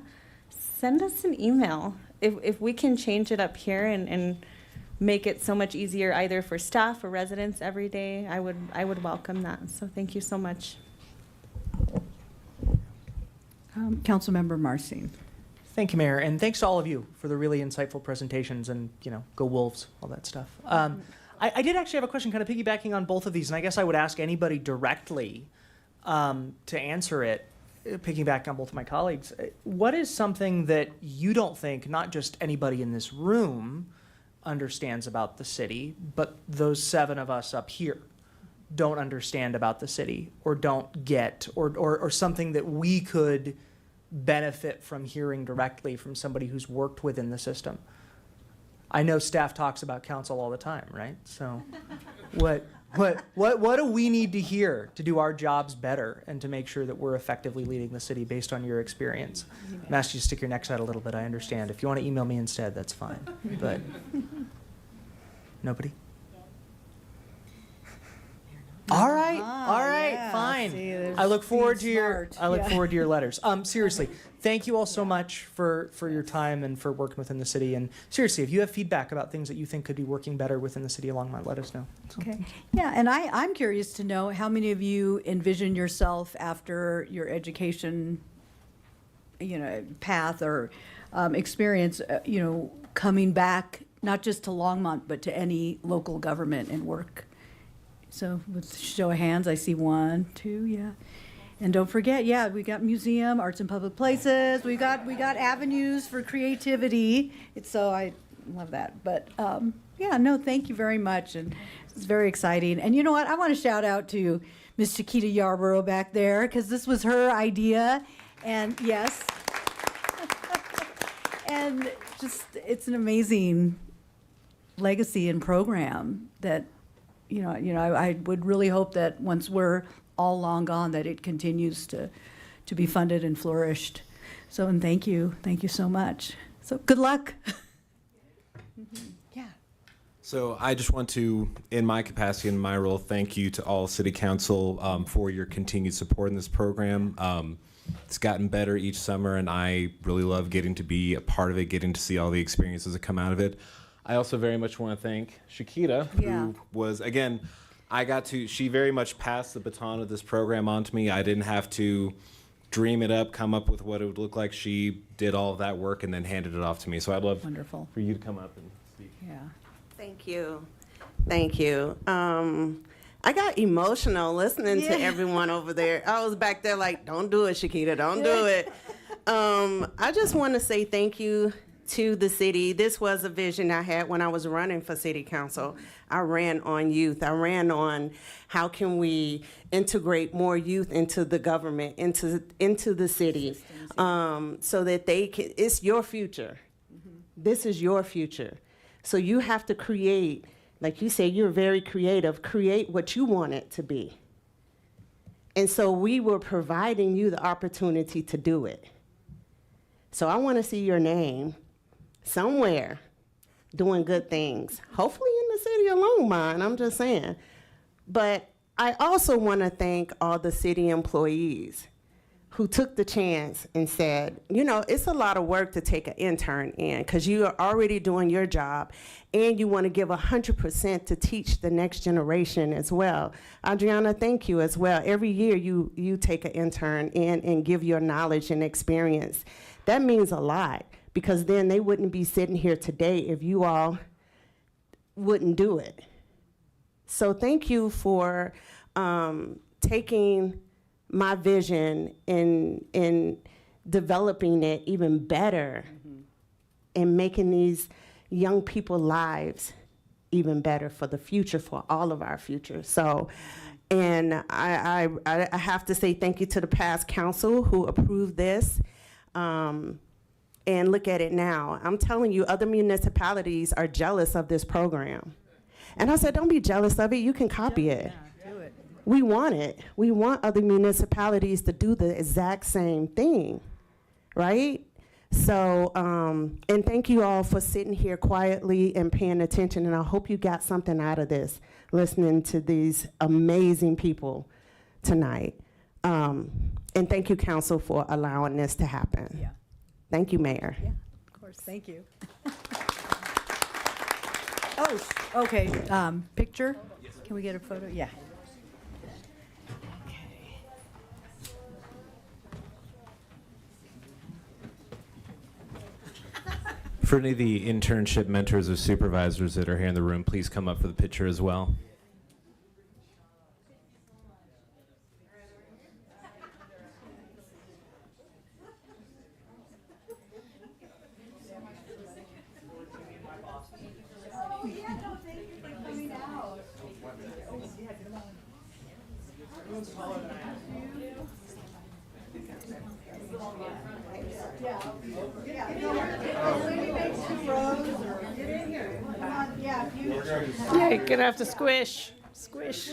send us an email. If we can change it up here and make it so much easier either for staff or residents every day, I would welcome that. So thank you so much. Councilmember Marcin. Thank you, Mayor, and thanks to all of you for the really insightful presentations and, go Wolves, all that stuff. I did actually have a question kind of piggybacking on both of these, and I guess I would ask anybody directly to answer it, piggybacking on both of my colleagues. What is something that you don't think, not just anybody in this room understands about the city, but those 7 of us up here don't understand about the city or don't get, or something that we could benefit from hearing directly from somebody who's worked within the system? I know staff talks about council all the time, right? So what do we need to hear to do our jobs better and to make sure that we're effectively leading the city based on your experience? I'm asking you to stick your necks out a little bit, I understand. If you want to email me instead, that's fine. But nobody? All right, yeah. fine. See, there's I look forward to being your smart. Yeah. letters. Seriously, thank you all so much for your time and for working within the city. And seriously, if you have feedback about things that you think could be working better within the city of Longmont, let us know. So, Okay. Yeah, and I'm curious to know how many of you envision yourself after your education, path or experience, coming back, not just to Longmont, but to any local government and work. So with show of hands, I see 1, 2, yeah. And don't forget, we got museum, arts and public places. We got avenues for creativity. So I love that. But thank you very much. And it's very exciting. And you know what? I want to shout out to Miss Chiquita Yarborough back there, because this was her idea. And yes. And just, it's an amazing legacy and program that, I would really hope that once we're all long gone, that it continues to be funded and flourished. So, and thank you so much. So good luck. Yeah. So I just want to, in my capacity, in my role, thank you to all City Council for your continued support in this program. It's gotten better each summer, and I really love getting to be a part of it, getting to see all the experiences that come out of it. I also very much want to thank Chiquita, who was, again, she very much passed the baton of this program on to me. I didn't have to dream it up, come up with what it would look like. She did all of that work and then handed it off to me. So I'd love for you to come up and speak. Yeah. Thank you. Thank you. I got emotional listening to everyone over there. I was back there like, don't do it, Chiquita, don't do it. I just want to say thank you to the city. This was a vision I had when I was running for city council. I ran on youth. I ran on how can we integrate more youth into the government, into the city, so that they can, it's your future. This is your future. So you have to create, like you say, you're very creative, create what you want it to be. And so we were providing you the opportunity to do it. So I want to see your name somewhere doing good things, hopefully in the city of Longmont, I'm just saying. But I also want to thank all the city employees who took the chance and said, it's a lot of work to take an intern in because you are already doing your job and you want to give 100% to teach the next generation as well. Adriana, thank you as well. Every year you take an intern in and give your knowledge and experience. That means a lot, because then they wouldn't be sitting here today if you all wouldn't do it. So thank you for taking my vision and developing it even better and making these young people's lives even better for the future, for all of our future. So, and I have to say thank you to the past council who approved this. And look at it now. I'm telling you, other municipalities are jealous of this program. And I said, don't be jealous of it. You can copy it. Do it. We want it. We want other municipalities to do the exact same thing, right? So, and thank you all for sitting here quietly and paying attention. And I hope you got something out of this, listening to these amazing people tonight. And thank you, council, for allowing this to happen. Yeah. Thank you, Mayor. Yeah, of course. Thank you. Oh, okay. Picture? Can we get a photo? Yeah. For any of the internship mentors or supervisors that are here in the room, please come up for the picture as well. Yeah, you're gonna have to squish. Squish.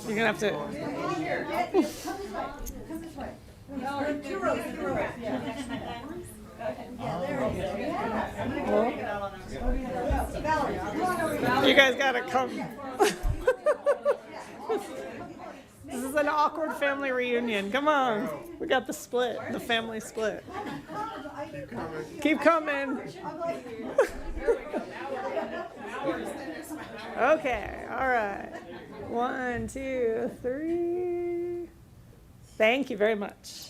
You're gonna have to. You guys gotta come. This is an awkward family reunion. Come on. We got the split, the family split. Keep coming. Okay, all right. 1, 2, 3. Thank you very much.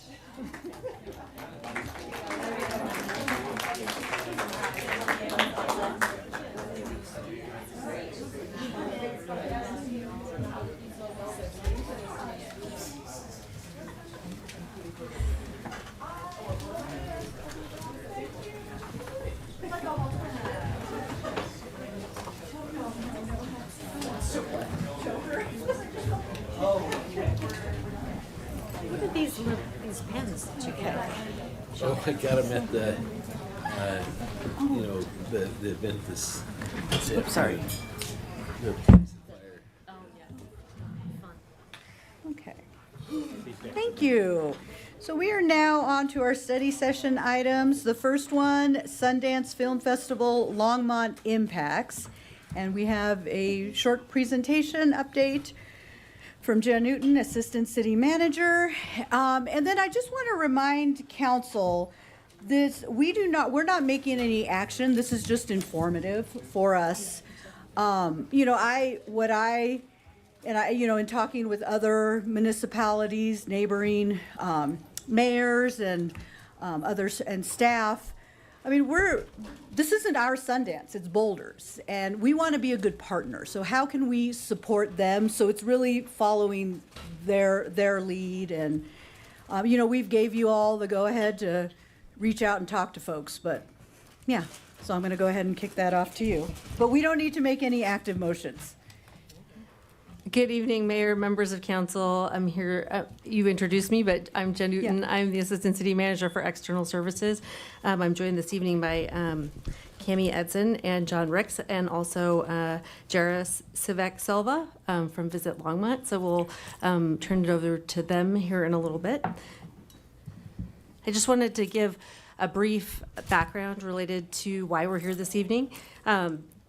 What are these pens that you get? Oh, I got them at the, the event this. Oops, sorry. Okay. Thank you. So we are now on to our study session items. The first one, Sundance Film Festival Longmont Impacts. And we have a short presentation update from Jen Newton, Assistant City Manager. And then I just want to remind council this, we're not making any action. This is just informative for us. In talking with other municipalities, neighboring mayors and others and staff, I mean, this isn't our Sundance, it's Boulder's, and we want to be a good partner. So how can we support them? So it's really following their lead, and we've gave you all the go-ahead to reach out and talk to folks, but yeah. So I'm going to go ahead and kick that off to you. But we don't need to make any active motions. Good evening, Mayor, members of council. I'm here, you introduced me, but I'm Jen Newton. Yeah. I'm the Assistant City Manager for External Services. I'm joined this evening by Cami Edson and John Ricks, and also Jara Sivek Silva from Visit Longmont. So we'll turn it over to them here in a little bit. I just wanted to give a brief background related to why we're here this evening.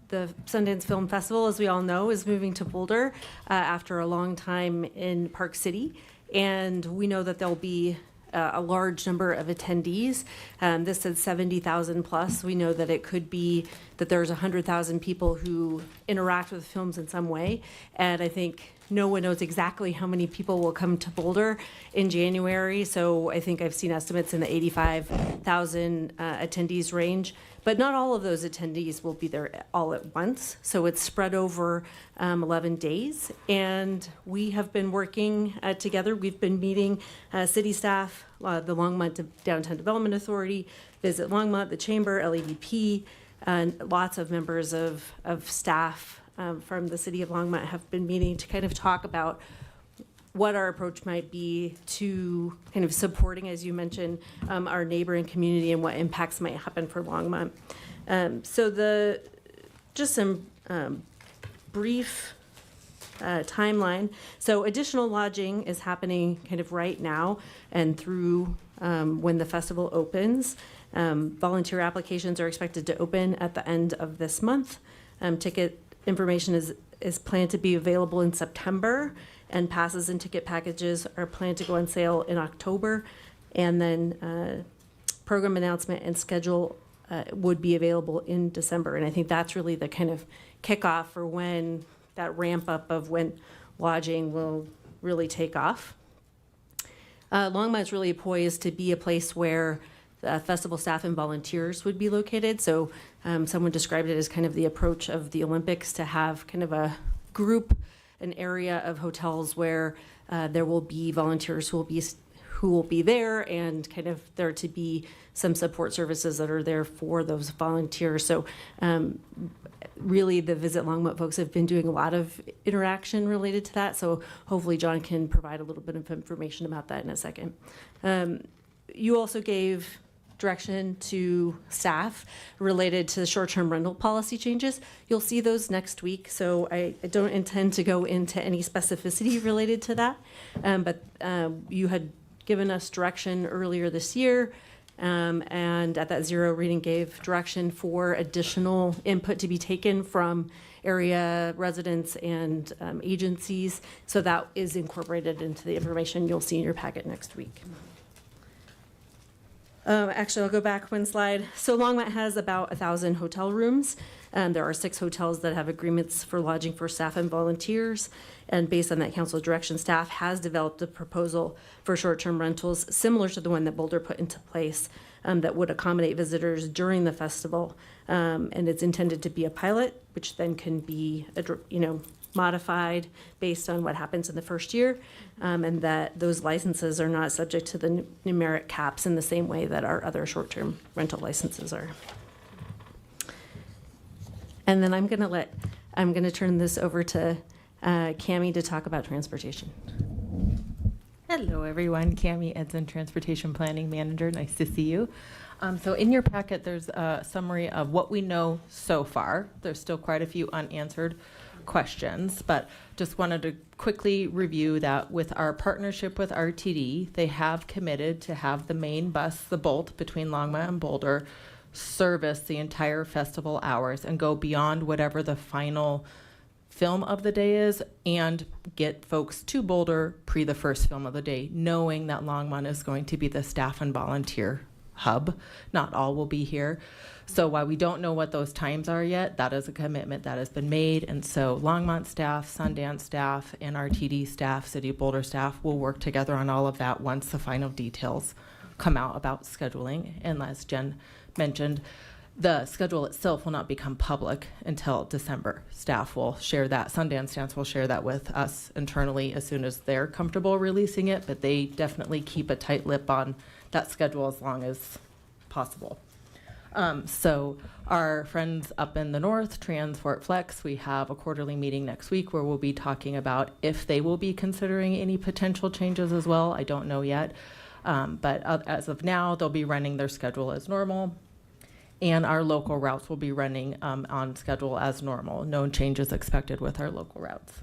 The Sundance Film Festival, as we all know, is moving to Boulder after a long time in Park City. And we know that there'll be a large number of attendees. This says 70,000 plus. We know that it could be that there's 100,000 people who interact with films in some way. And I think no one knows exactly how many people will come to Boulder in January. So I think I've seen estimates in the 85,000 attendees range. But not all of those attendees will be there all at once. So it's spread over 11 days. And we have been working together. We've been meeting city staff, the Longmont Downtown Development Authority, Visit Longmont, the Chamber, LEVP, and lots of members of staff from the city of Longmont have been meeting to kind of talk about what our approach might be to kind of supporting, as you mentioned, our neighboring community and what impacts might happen for Longmont. So just some brief timeline. So additional lodging is happening kind of right now and through when the festival opens. Volunteer applications are expected to open at the end of this month. Ticket information is planned to be available in September, and passes and ticket packages are planned to go on sale in October. And then program announcement and schedule would be available in December. And I think that's really the kind of kickoff for when that ramp up of when lodging will really take off. Longmont's really poised to be a place where festival staff and volunteers would be located. So someone described it as kind of the approach of the Olympics, to have kind of a group, an area of hotels where there will be volunteers who will be there, and kind of there to be some support services that are there for those volunteers. So really the Visit Longmont folks have been doing a lot of interaction related to that. So hopefully John can provide a little bit of information about that in a second. You also gave direction to staff related to short-term rental policy changes. You'll see those next week, so I don't intend to go into any specificity related to that. But you had given us direction earlier this year, and at that zero reading gave direction for additional input to be taken from area residents and agencies. So that is incorporated into the information you'll see in your packet next week. Actually, I'll go back one slide. So Longmont has about 1,000 hotel rooms. There are 6 hotels that have agreements for lodging for staff and volunteers. And based on that council direction, staff has developed a proposal for short-term rentals similar to the one that Boulder put into place, that would accommodate visitors during the festival. And it's intended to be a pilot, which then can be, modified based on what happens in the first year, and that those licenses are not subject to the numeric caps in the same way that our other short-term rental licenses are. And then I'm going to turn this over to Cammie to talk about transportation. Hello, everyone. Cammie Edson, Transportation Planning Manager. Nice to see you. So in your packet, there's a summary of what we know so far. There's still quite a few unanswered questions, but just wanted to quickly review that with our partnership with RTD, they have committed to have the main bus, the Bolt, between Longmont and Boulder, service the entire festival hours and go beyond whatever the final film of the day is, and get folks to Boulder pre the first film of the day, knowing that Longmont is going to be the staff and volunteer hub. Not all will be here. So while we don't know what those times are yet, that is a commitment that has been made. And so Longmont staff, Sundance staff, and RTD staff, City of Boulder staff will work together on all of that once the final details come out about scheduling. And as Jen mentioned, the schedule itself will not become public until December. Staff will share that. Sundance staff will share that with us internally as soon as they're comfortable releasing it, but they definitely keep a tight lip on that schedule as long as possible. So our friends up in the north, Transport Flex, we have a quarterly meeting next week where we'll be talking about if they will be considering any potential changes as well. I don't know yet, but as of now, they'll be running their schedule as normal. And our local routes will be running on schedule as normal. No changes expected with our local routes.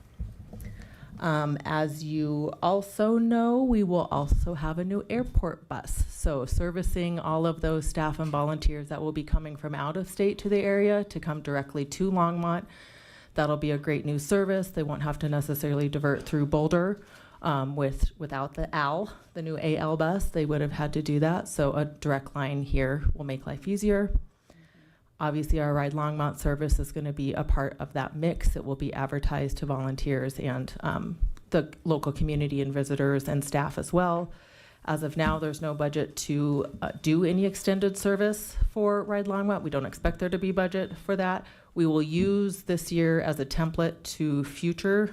As you also know, we will also have a new airport bus. So servicing all of those staff and volunteers that will be coming from out of state to the area to come directly to Longmont. That'll be a great new service. They won't have to necessarily divert through Boulder without the AL, the new AL bus. They would have had to do that. So a direct line here will make life easier. Obviously, our Ride Longmont service is going to be a part of that mix. It will be advertised to volunteers and the local community and visitors and staff as well. As of now, there's no budget to do any extended service for Ride Longmont. We don't expect there to be budget for that. We will use this year as a template to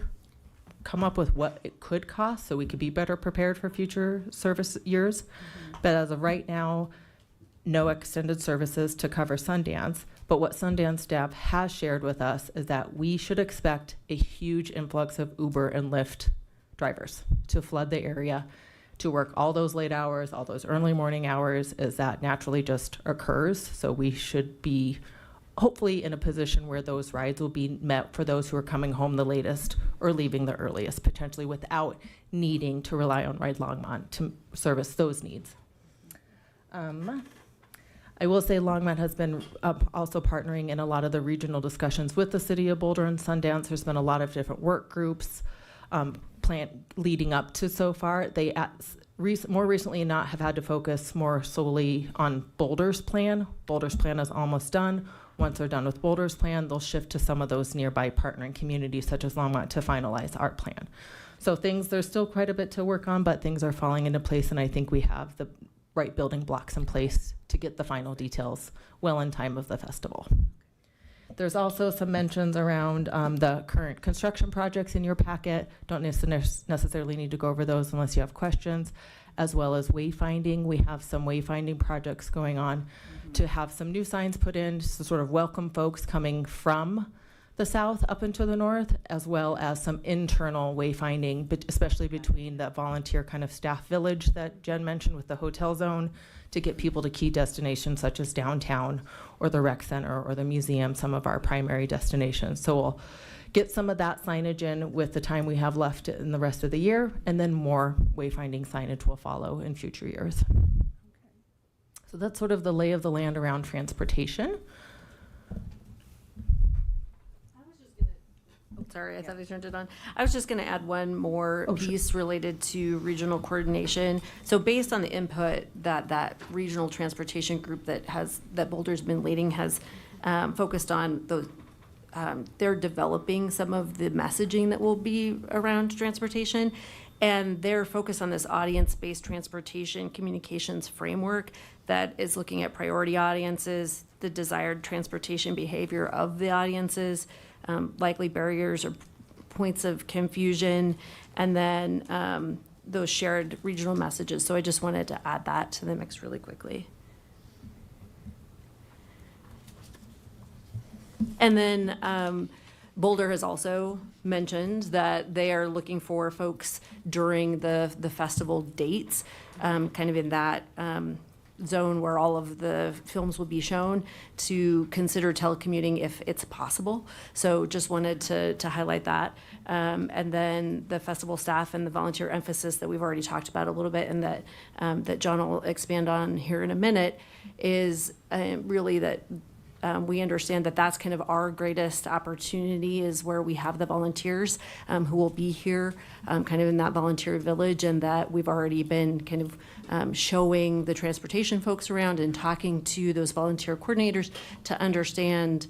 come up with what it could cost so we could be better prepared for future service years. But as of right now, no extended services to cover Sundance, but what Sundance staff has shared with us is that we should expect a huge influx of Uber and Lyft drivers to flood the area, to work all those late hours, all those early morning hours, as that naturally just occurs. So we should be hopefully in a position where those rides will be met for those who are coming home the latest or leaving the earliest, potentially without needing to rely on Ride Longmont to service those needs. I will say Longmont has been also partnering in a lot of the regional discussions with the City of Boulder and Sundance. There's been a lot of different work groups leading up to so far. They more recently not have had to focus more solely on Boulder's plan. Boulder's plan is almost done. Once they're done with Boulder's plan, they'll shift to some of those nearby partnering communities such as Longmont to finalize our plan. So there's still quite a bit to work on, but things are falling into place, and I think we have the right building blocks in place to get the final details well in time of the festival. There's also some mentions around the current construction projects in your packet. Don't necessarily need to go over those unless you have questions, as well as wayfinding. We have some wayfinding projects going on to have some new signs put in to sort of welcome folks coming from the south up into the north, as well as some internal wayfinding, but especially between the volunteer kind of staff village that Jen mentioned with the hotel zone, to get people to key destinations such as downtown or the rec center or the museum, some of our primary destinations. So we'll get some of that signage in with the time we have left in the rest of the year, and then more wayfinding signage will follow in future years. So that's sort of the lay of the land around transportation. Sorry, I thought I turned it on. I was just going to add one more piece related to regional coordination. So based on the input that regional transportation group that Boulder's been leading has focused on, they're developing some of the messaging that will be around transportation. And they're focused on this audience-based transportation communications framework that is looking at priority audiences, the desired transportation behavior of the audiences, likely barriers or points of confusion, and then those shared regional messages. So I just wanted to add that to the mix really quickly. And then Boulder has also mentioned that they are looking for folks during the festival dates, kind of in that zone where all of the films will be shown, to consider telecommuting if it's possible. So just wanted to highlight that. And then the festival staff and the volunteer emphasis that we've already talked about a little bit, and that John will expand on here in a minute, is really that we understand that that's kind of our greatest opportunity, is where we have the volunteers who will be here kind of in that volunteer village, and that we've already been kind of showing the transportation folks around and talking to those volunteer coordinators to understand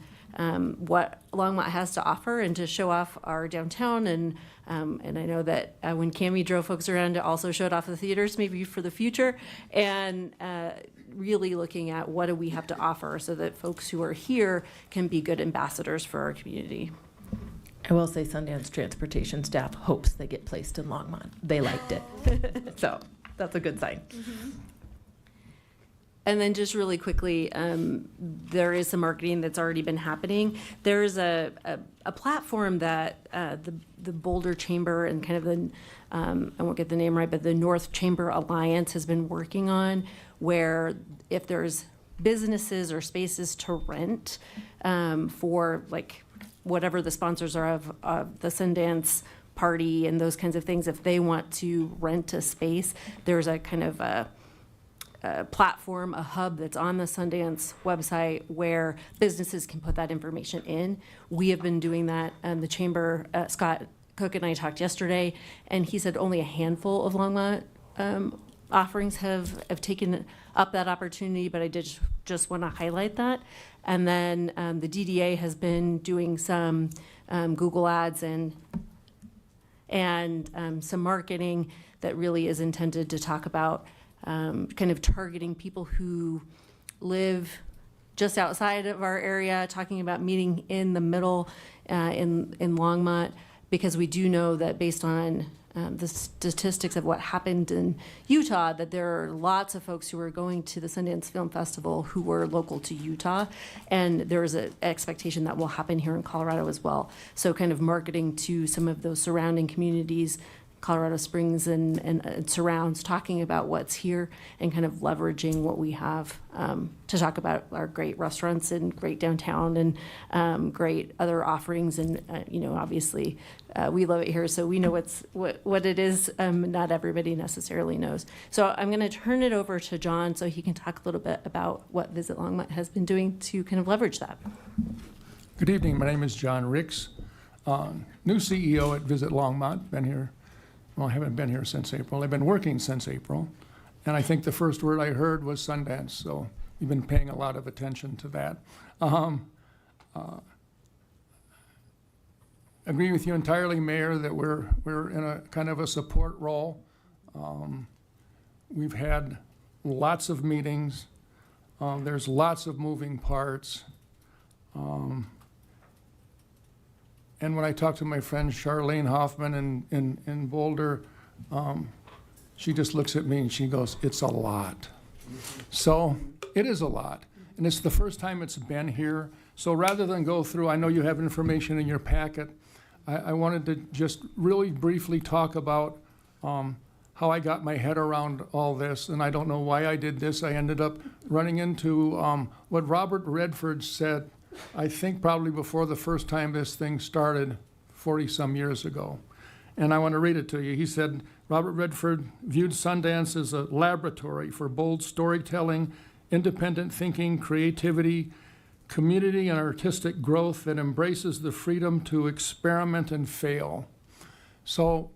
what Longmont has to offer and to show off our downtown. And I know that when Cammie drove folks around, it also showed off the theaters, maybe for the future, and really looking at what do we have to offer so that folks who are here can be good ambassadors for our community. I will say Sundance transportation staff hopes they get placed in Longmont. They liked it. So that's a good sign. Mm-hmm. And then just really quickly, there is some marketing that's already been happening. There's a platform that the Boulder Chamber and kind of the, I won't get the name right, but the North Chamber Alliance has been working on, where if there's businesses or spaces to rent for like whatever the sponsors are of the Sundance party and those kinds of things, if they want to rent a space, there's a kind of a platform, a hub that's on the Sundance website where businesses can put that information in. We have been doing that, and the chamber, Scott Cook and I talked yesterday, and he said only a handful of Longmont offerings have taken up that opportunity, but I did just want to highlight that. And then the DDA has been doing some Google ads and some marketing that really is intended to talk about kind of targeting people who live just outside of our area, talking about meeting in the middle in Longmont, because we do know that based on the statistics of what happened in Utah, that there are lots of folks who are going to the Sundance Film Festival who were local to Utah, and there is an expectation that will happen here in Colorado as well. So kind of marketing to some of those surrounding communities Colorado Springs and surrounds, talking about what's here and kind of leveraging what we have to talk about our great restaurants and great downtown and great other offerings. And, obviously we love it here, so we know what it is. Not everybody necessarily knows. So I'm going to turn it over to John so he can talk a little bit about what Visit Longmont has been doing to kind of leverage that. Good evening. My name is John Ricks, new CEO at Visit Longmont. Been here, well, I haven't been here since April. I've been working since April. And I think the first word I heard was Sundance, so we've been paying a lot of attention to that. Agree with you entirely, Mayor, that we're in a kind of a support role. We've had lots of meetings. There's lots of moving parts. And when I talked to my friend Charlene Hoffman in Boulder, she just looks at me and she goes, "It's a lot." So it is a lot. And it's the first time it's been here. So rather than go through, I know you have information in your packet, I wanted to just really briefly talk about how I got my head around all this. And I don't know why I did this. I ended up running into what Robert Redford said, I think probably before the first time this thing started 40-some years ago. And I want to read it to you. He said, Robert Redford viewed Sundance as a laboratory for bold storytelling, independent thinking, creativity, community, and artistic growth that embraces the freedom to experiment and fail. So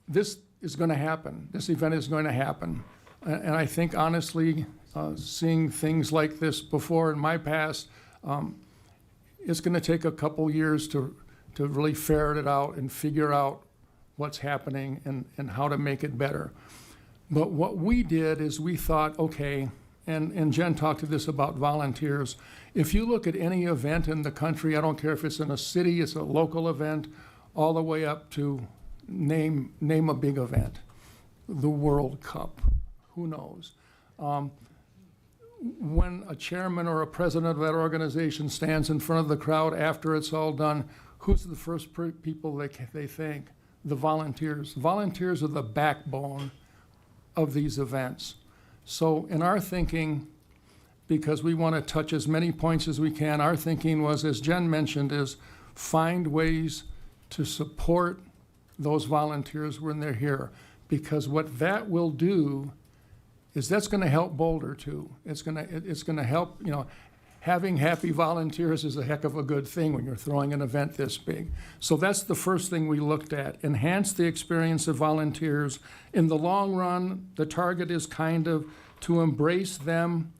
this is going to happen. This event is going to happen. And I think, honestly, seeing things like this before in my past, it's going to take a couple years to really ferret it out and figure out what's happening and how to make it better. But what we did is we thought, okay, and Jen talked to this about volunteers. If you look at any event in the country, I don't care if it's in a city, it's a local event, all the way up to name a big event, the World Cup, who knows? When a chairman or a president of that organization stands in front of the crowd after it's all done, who's the first people they think? The volunteers. Volunteers are the backbone of these events. So in our thinking, because we want to touch as many points as we can, our thinking was, as Jen mentioned, is find ways to support those volunteers when they're here. Because what that will do is that's going to help Boulder too. It's going to help, having happy volunteers is a heck of a good thing when you're throwing an event this big. So that's the first thing we looked at, enhance the experience of volunteers. In the long run, the target is kind of to embrace them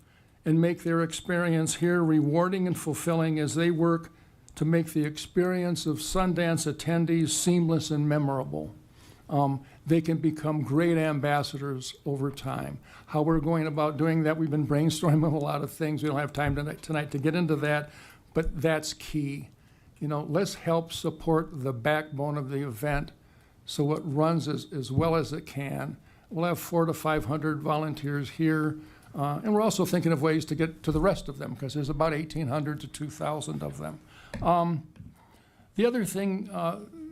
and make their experience here rewarding and fulfilling as they work to make the experience of Sundance attendees seamless and memorable. They can become great ambassadors over time. How we're going about doing that, we've been brainstorming a lot of things. We don't have time tonight to get into that, but that's key. Let's help support the backbone of the event so it runs as well as it can. We'll have 400 to 500 volunteers here, and we're also thinking of ways to get to the rest of them because there's about 1,800 to 2,000 of them. The other thing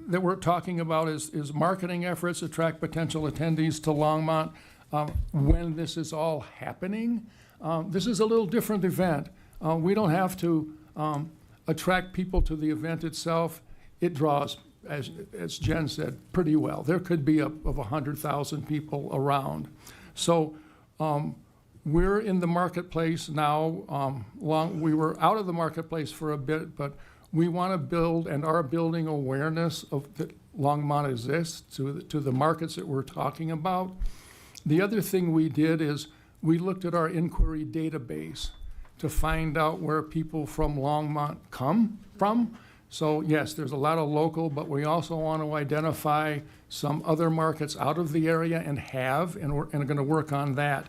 that we're talking about is marketing efforts, attract potential attendees to Longmont when this is all happening. This is a little different event. We don't have to attract people to the event itself. It draws, as Jen said, pretty well. There could be of 100,000 people around. So we're in the marketplace now. We were out of the marketplace for a bit, but we want to build and are building awareness of that Longmont exists to the markets that we're talking about. The other thing we did is we looked at our inquiry database to find out where people from Longmont come from. So yes, there's a lot of local, but we also want to identify some other markets out of the area and we're going to work on that.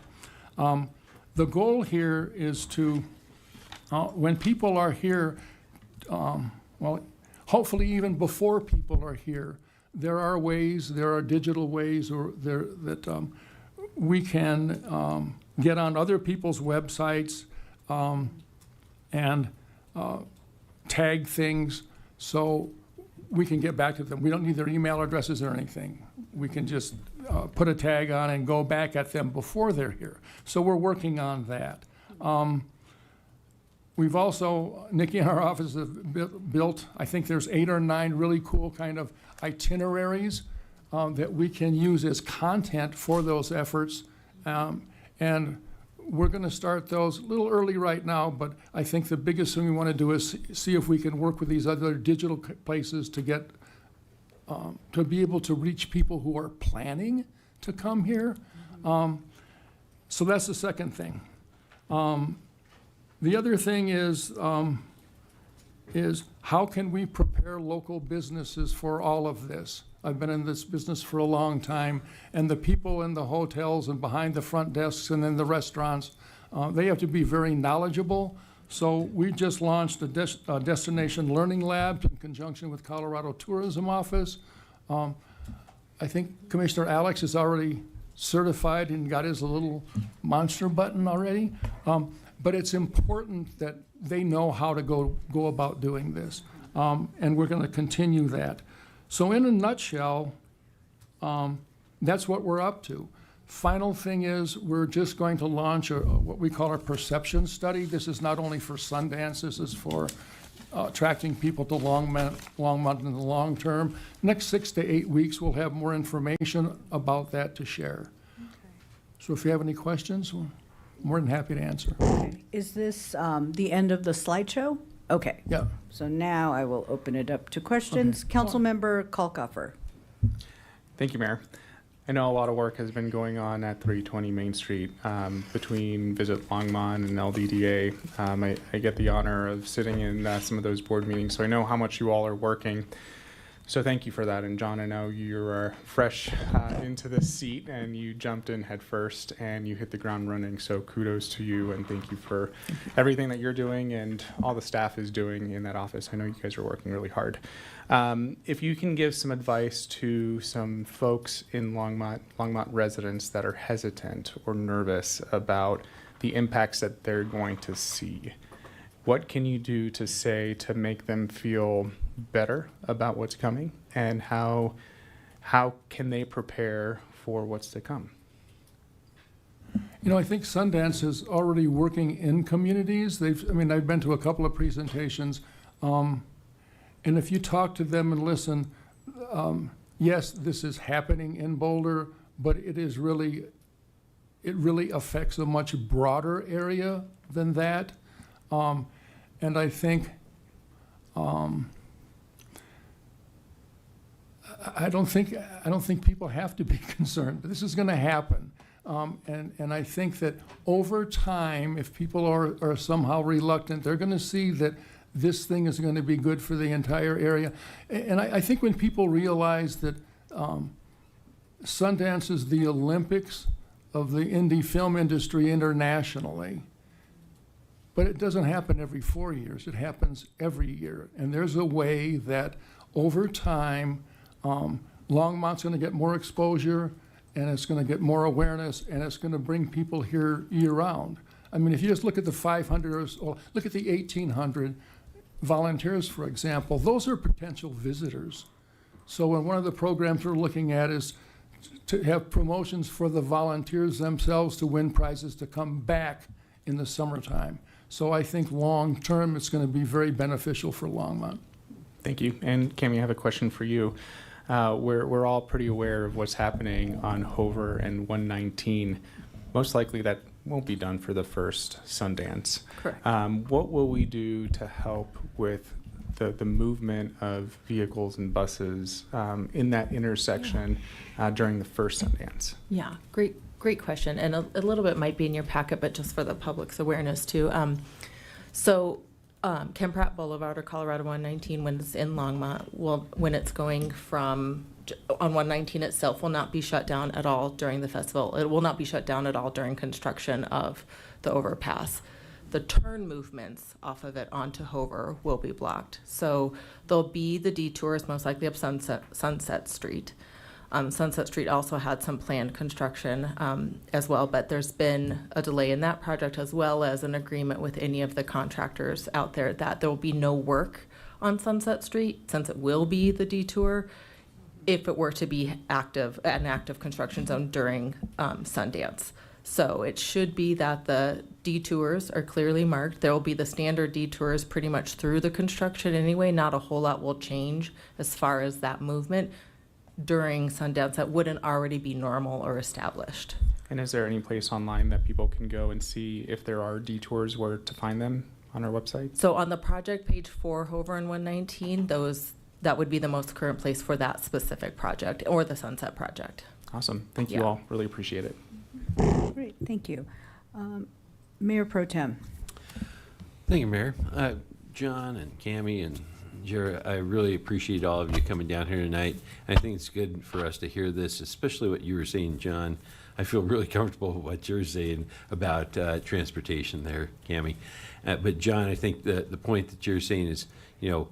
The goal here is to, when people are here, hopefully even before people are here, there are digital ways that we can get on other people's websites and tag things. So we can get back to them. We don't need their email addresses or anything. We can just put a tag on and go back at them before they're here. So we're working on that. We've also, Nikki and our office have built, I think there's 8 or 9 really cool kind of itineraries that we can use as content for those efforts. And we're going to start those a little early right now, but I think the biggest thing we want to do is see if we can work with these other digital places to get, to be able to reach people who are planning to come here. So that's the second thing. The other thing is how can we prepare local businesses for all of this? I've been in this business for a long time, and the people in the hotels and behind the front desks and in the restaurants, they have to be very knowledgeable. So we just launched a destination learning lab in conjunction with Colorado Tourism Office. I think Commissioner Alex is already certified and got his little monster button already. But it's important that they know how to go about doing this. And we're going to continue that. So in a nutshell, that's what we're up to. Final thing is we're just going to launch what we call a perception study. This is not only for Sundance, this is for attracting people to Longmont in the long term. Next 6 to 8 weeks, we'll have more information about that to share. Okay. So if you have any questions, we're more than happy to answer. Okay. Is this the end of the slideshow? Okay. Yeah. So now I will open it up to questions. Okay. Councilmember Kalkoffer. Thank you, Mayor. I know a lot of work has been going on at 320 Main Street between Visit Longmont and LDDA. I get the honor of sitting in some of those board meetings, so I know how much you all are working. So thank you for that. And John, I know you are fresh into this seat and you jumped in head first and you hit the ground running. So kudos to you and thank you for everything that you're doing and all the staff is doing in that office. I know you guys are working really hard. If you can give some advice to some folks in Longmont residents that are hesitant or nervous about the impacts that they're going to see, what can you do to say to make them feel better about what's coming, and how can they prepare for what's to come? You know, I think Sundance is already working in communities. I've been to a couple of presentations, and if you talk to them and listen, yes, this is happening in Boulder, but it really affects a much broader area than that. And I think I don't think people have to be concerned. This is going to happen, and I think that over time, if people are somehow reluctant, they're going to see that this thing is going to be good for the entire area. And I think when people realize that Sundance is the Olympics of the indie film industry internationally, but it doesn't happen every 4 years. It happens every year. And there's a way that over time, Longmont's going to get more exposure, and it's going to get more awareness, and it's going to bring people here year-round. I mean, if you just look at the 500 or look at the 1,800 volunteers, for example, those are potential visitors. So one of the programs we're looking at is to have promotions for the volunteers themselves to win prizes to come back in the summertime. So I think long-term, it's going to be very beneficial for Longmont. Thank you. And Cami, I have a question for you. We're all pretty aware of what's happening on Hover and 119. Most likely that won't be done for the first Sundance. Correct. What will we do to help with the movement of vehicles and buses in that intersection during the first Sundance? Yeah, great question. And a little bit might be in your packet, but just for the public's awareness too. Ken Pratt Boulevard or Colorado 119, when it's in Longmont, when it's going from on 119 itself, will not be shut down at all during the festival. It will not be shut down at all during construction of the overpass. The turn movements off of it onto Hover will be blocked. So there'll be the detours, most likely up Sunset Street. Sunset Street also had some planned construction as well, but there's been a delay in that project, as well as an agreement with any of the contractors out there that there will be no work on Sunset Street, since it will be the detour, if it were to be an active construction zone during Sundance. So it should be that the detours are clearly marked. There will be the standard detours pretty much through the construction anyway. Not a whole lot will change as far as that movement during Sundance that wouldn't already be normal or established. And is there any place online that people can go and see if there are detours, where to find them on our website? So on the project page for Hover and 119, that would be the most current place for that specific project or the Sunset project. Awesome. Thank you Yeah. all. Really appreciate it. Great, thank you. Mayor Pro Tem. Thank you, Mayor. John and Cammie and Jared, I really appreciate all of you coming down here tonight. I think it's good for us to hear this, especially what you were saying, John. I feel really comfortable with what you're saying about transportation there, Cammie. But John, I think the point that you're saying is, you know,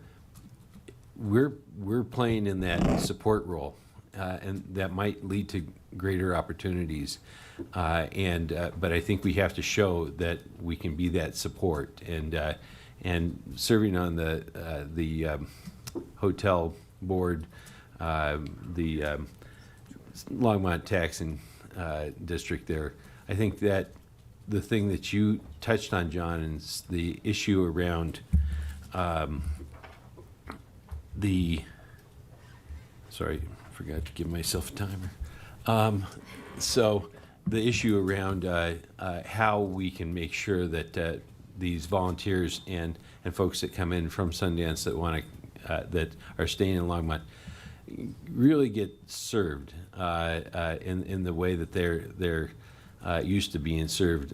we're playing in that support role, and that might lead to greater opportunities. But I think we have to show that we can be that support, and serving on the hotel board, the Longmont taxing district there. I think that the thing that you touched on, John, is the issue around sorry, forgot to give myself a timer. So the issue around how we can make sure that these volunteers and folks that come in from Sundance that want to that are staying in Longmont really get served in the way that they're used to being served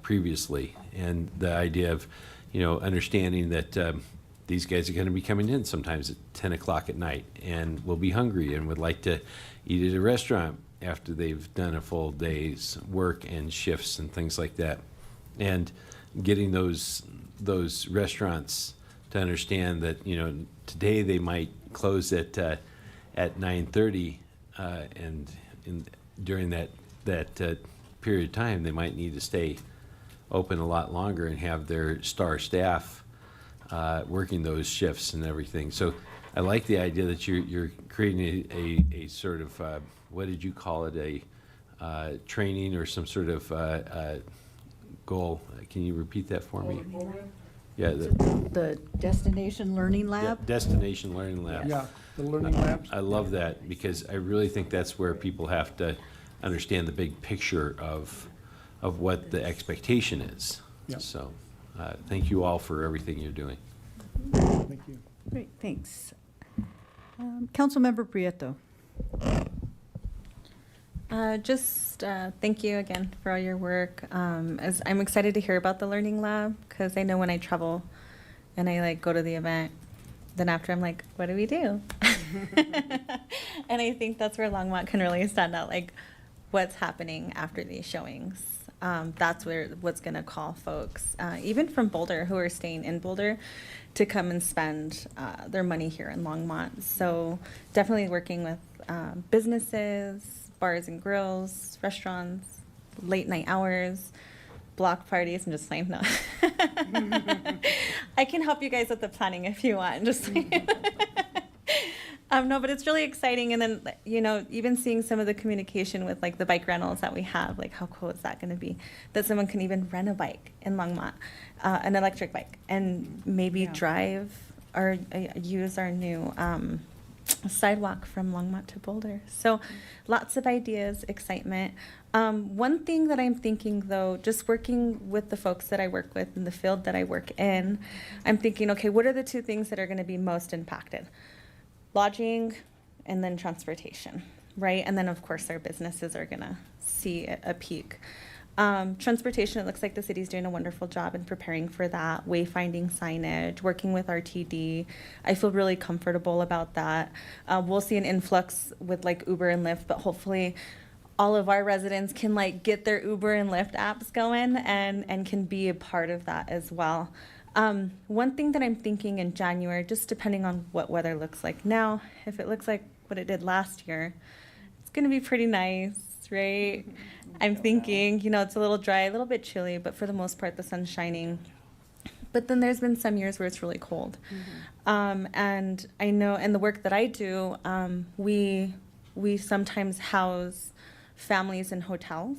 previously, and the idea of, you know, understanding that these guys are going to be coming in sometimes at 10 o'clock at night and will be hungry and would like to eat at a restaurant after they've done a full day's work and shifts and things like that, and getting those restaurants to understand that, you know, today they might close at 9:30, and during that period of time they might need to stay open a lot longer and have their star staff working those shifts and everything. So I like the idea that you're creating a sort of what did you call it, a training or some sort of goal. Can you repeat that for me? Yeah, The Destination Learning Lab? Destination Learning Lab. Yeah, the learning labs. I love that, because I really think that's where people have to understand the big picture of what the expectation is. Yeah. So thank you all for everything you're doing. Thank you. Great, thanks. Councilmember Prieto. Thank you again for all your work. As I'm excited to hear about the Learning Lab, because I know when I travel and I like go to the event, then after I'm like, what do we do? And I think that's where Longmont can really stand out, like what's happening after these showings. That's what's going to call folks, even from Boulder, who are staying in Boulder, to come and spend their money here in Longmont. So definitely working with businesses, bars and grills, restaurants, late night hours, block parties. I'm just playing. No. I can help you guys with the planning if you want. Just no, but it's really exciting. And then, you know, even seeing some of the communication with like the bike rentals that we have, like how cool is that going to be? That someone can even rent a bike in Longmont, an electric bike, and maybe drive or use our new sidewalk from Longmont to Boulder. So lots of ideas, excitement. One thing that I'm thinking, though, just working with the folks that I work with in the field that I work in, I'm thinking, okay, what are the two things that are going to be most impacted? Lodging and then transportation, right? And then, of course, our businesses are going to see a peak. Transportation, it looks like the city's doing a wonderful job in preparing for that, wayfinding signage, working with RTD. I feel really comfortable about that. We'll see an influx with like Uber and Lyft, but hopefully all of our residents can like get their Uber and Lyft apps going and can be a part of that as well. One thing that I'm thinking in January, just depending on what weather looks like now, if it looks like what it did last year, it's going to be pretty nice, right? I'm thinking, you know, it's a little dry, a little bit chilly, but for the most part, the sun's shining. But then there's been some years where it's really cold. And I know in the work that I do, we sometimes house families in hotels.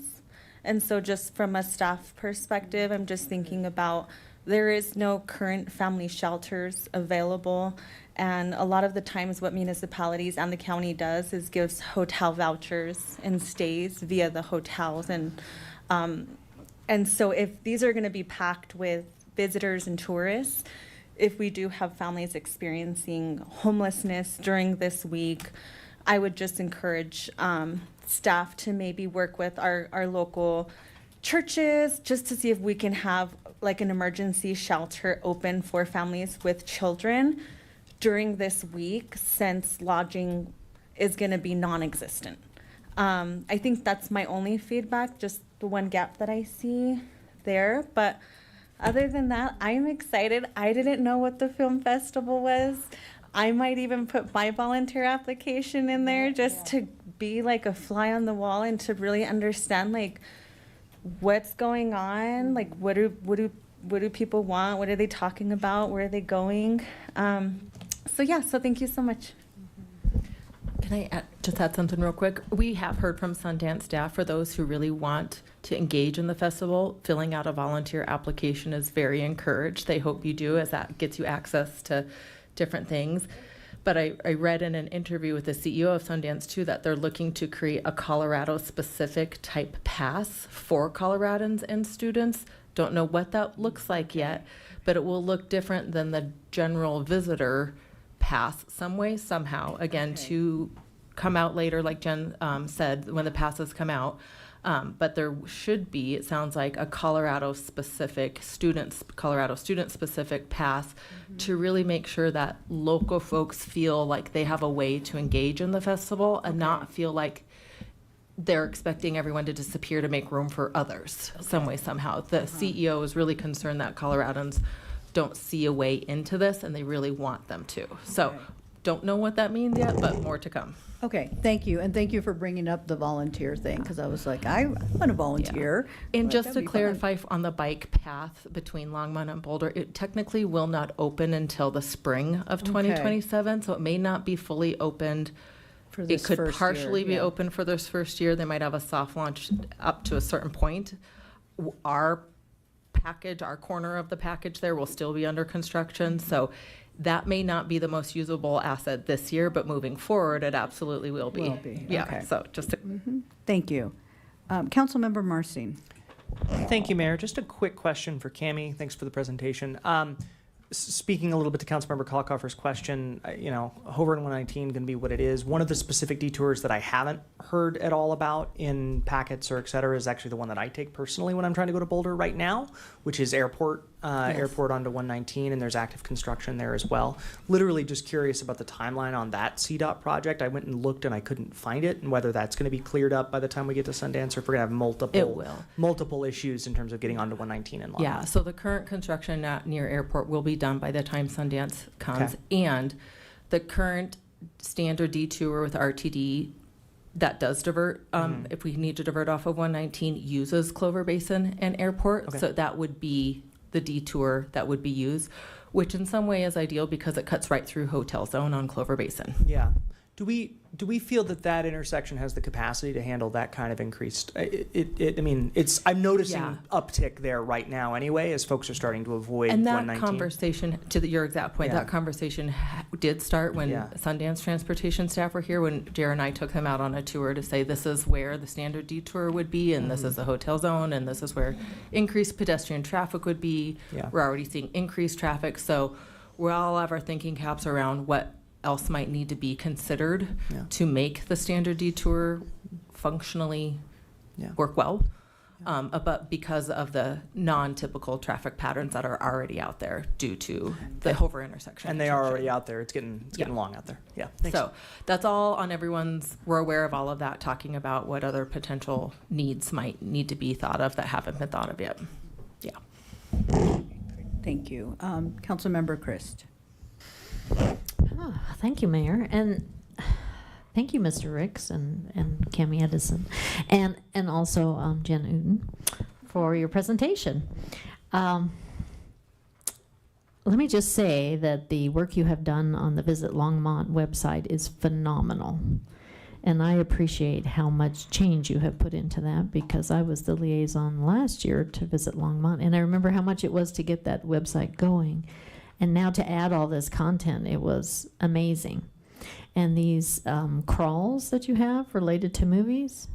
And so just from a staff perspective, I'm just thinking about there is no current family shelters available. And a lot of the times what municipalities and the county does is gives hotel vouchers and stays via the hotels. And so if these are gonna be packed with visitors and tourists, if we do have families experiencing homelessness during this week, I would just encourage staff to maybe work with our local churches just to see if we can have like an emergency shelter open for families with children during this week, since lodging is going to be non-existent. I think that's my only feedback, just the one gap that I see there. But other than that, I'm excited. I didn't know what the film festival was. I might even put my volunteer application in there just to be like a fly on the wall and to really understand like what's going on, like what do people want, what are they talking about, where are they going. So thank you so much. Can I just add something real quick? We have heard from Sundance staff, for those who really want to engage in the festival, filling out a volunteer application is very encouraged. They hope you do, as that gets you access to different things. But I read in an interview with the CEO of Sundance too that they're looking to create a Colorado-specific type pass for Coloradans and students. Don't know what that looks like yet, but it will look different than the general visitor pass some way, somehow, again, to come out later, like Jen said, when the passes come out. But there should be, it sounds like, a Colorado student-specific pass to really make sure that local folks feel like they have a way to engage in the festival and not feel like they're expecting everyone to disappear to make room for others some way, somehow. The CEO is really concerned that Coloradans don't see a way into this, and they really want them to. So don't know what that means yet, but more to come. Okay, thank you, and thank you for bringing up the volunteer thing, because I was like, I want to volunteer. And Like, just that'd to be fun. clarify on the bike path between Longmont and Boulder, it technically will not open until the spring of 2027, so it may not be fully opened. For It this could first partially year, be yeah. open for this first year. They might have a soft launch up to a certain point. Our package, our corner of the package there will still be under construction, so that may not be the most usable asset this year, but moving forward, it absolutely will be. Will be, Yeah, okay. so just to Thank you. Councilmember Marcin. Thank you, Mayor. Just a quick question for Cammie. Thanks for the presentation. Speaking a little bit to Councilmember Kalkoffer's question, Hover and 119 going to be what it is. One of the specific detours that I haven't heard at all about in packets or et cetera is actually the one that I take personally when I'm trying to go to Boulder right now, which is airport onto 119, and there's active construction there as well. Literally just curious about the timeline on that CDOT project. I went and looked and I couldn't find it, and whether that's going to be cleared up by the time we get to Sundance, or if we're going to have multiple issues in terms of getting onto 119 and Longmont. Yeah, so the current construction near airport will be done by the time Sundance comes. And the current standard detour with RTD that does divert, if we need to divert off of 119, uses Clover Basin and airport. So that would be the detour that would be used, which in some way is ideal because it cuts right through Hotel Zone on Clover Basin. Yeah. Do we feel that intersection has the capacity to handle that kind of increased? I'm noticing uptick there right now anyway, as folks are starting to avoid 119. And that conversation, to your exact point, that conversation did start when Sundance transportation staff were here, when Jared and I took them out on a tour to say this is where the standard detour would be, and this is the Hotel Zone, and this is where increased pedestrian traffic would be. We're already seeing increased traffic, so we all have our thinking caps around what else might need to be considered to make the standard detour functionally work well. But because of the non-typical traffic patterns that are already out there due to the Hover intersection. And they are already out there. It's getting long out there. Yeah. Thanks. So that's all on everyone's, we're aware of all of that, talking about what other potential needs might need to be thought of that haven't been thought of yet. Yeah. Thank you. Councilmember Christ. Thank you, Mayor, and thank you, Mr. Ricks and Cammie Edison, and also Jen Uden for your presentation. let me just say that the work you have done on the Visit Longmont website is phenomenal. And I appreciate how much change you have put into that, because I was the liaison last year to Visit Longmont, and I remember how much it was to get that website going. And now to add all this content, it was amazing. And these crawls that you have related to movies,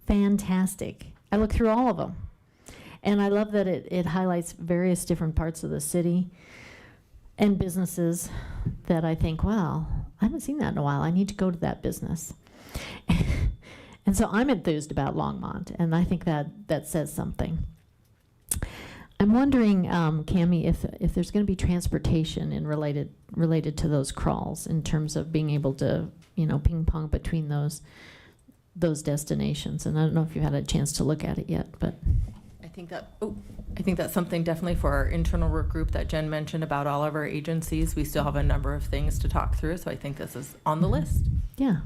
fantastic. I look through all of them. And I love that it highlights various different parts of the city and businesses that I think, wow, I haven't seen that in a while. I need to go to that business. And so I'm enthused about Longmont, and I think that says something. I'm wondering, Cammie, if there's going to be transportation in related to those crawls in terms of being able to, ping pong between those destinations. And I don't know if you had a chance to look at it yet, but I think that's something definitely for our internal work group that Jen mentioned about all of our agencies. We still have a number of things to talk through, so I think this is on the list. Yeah.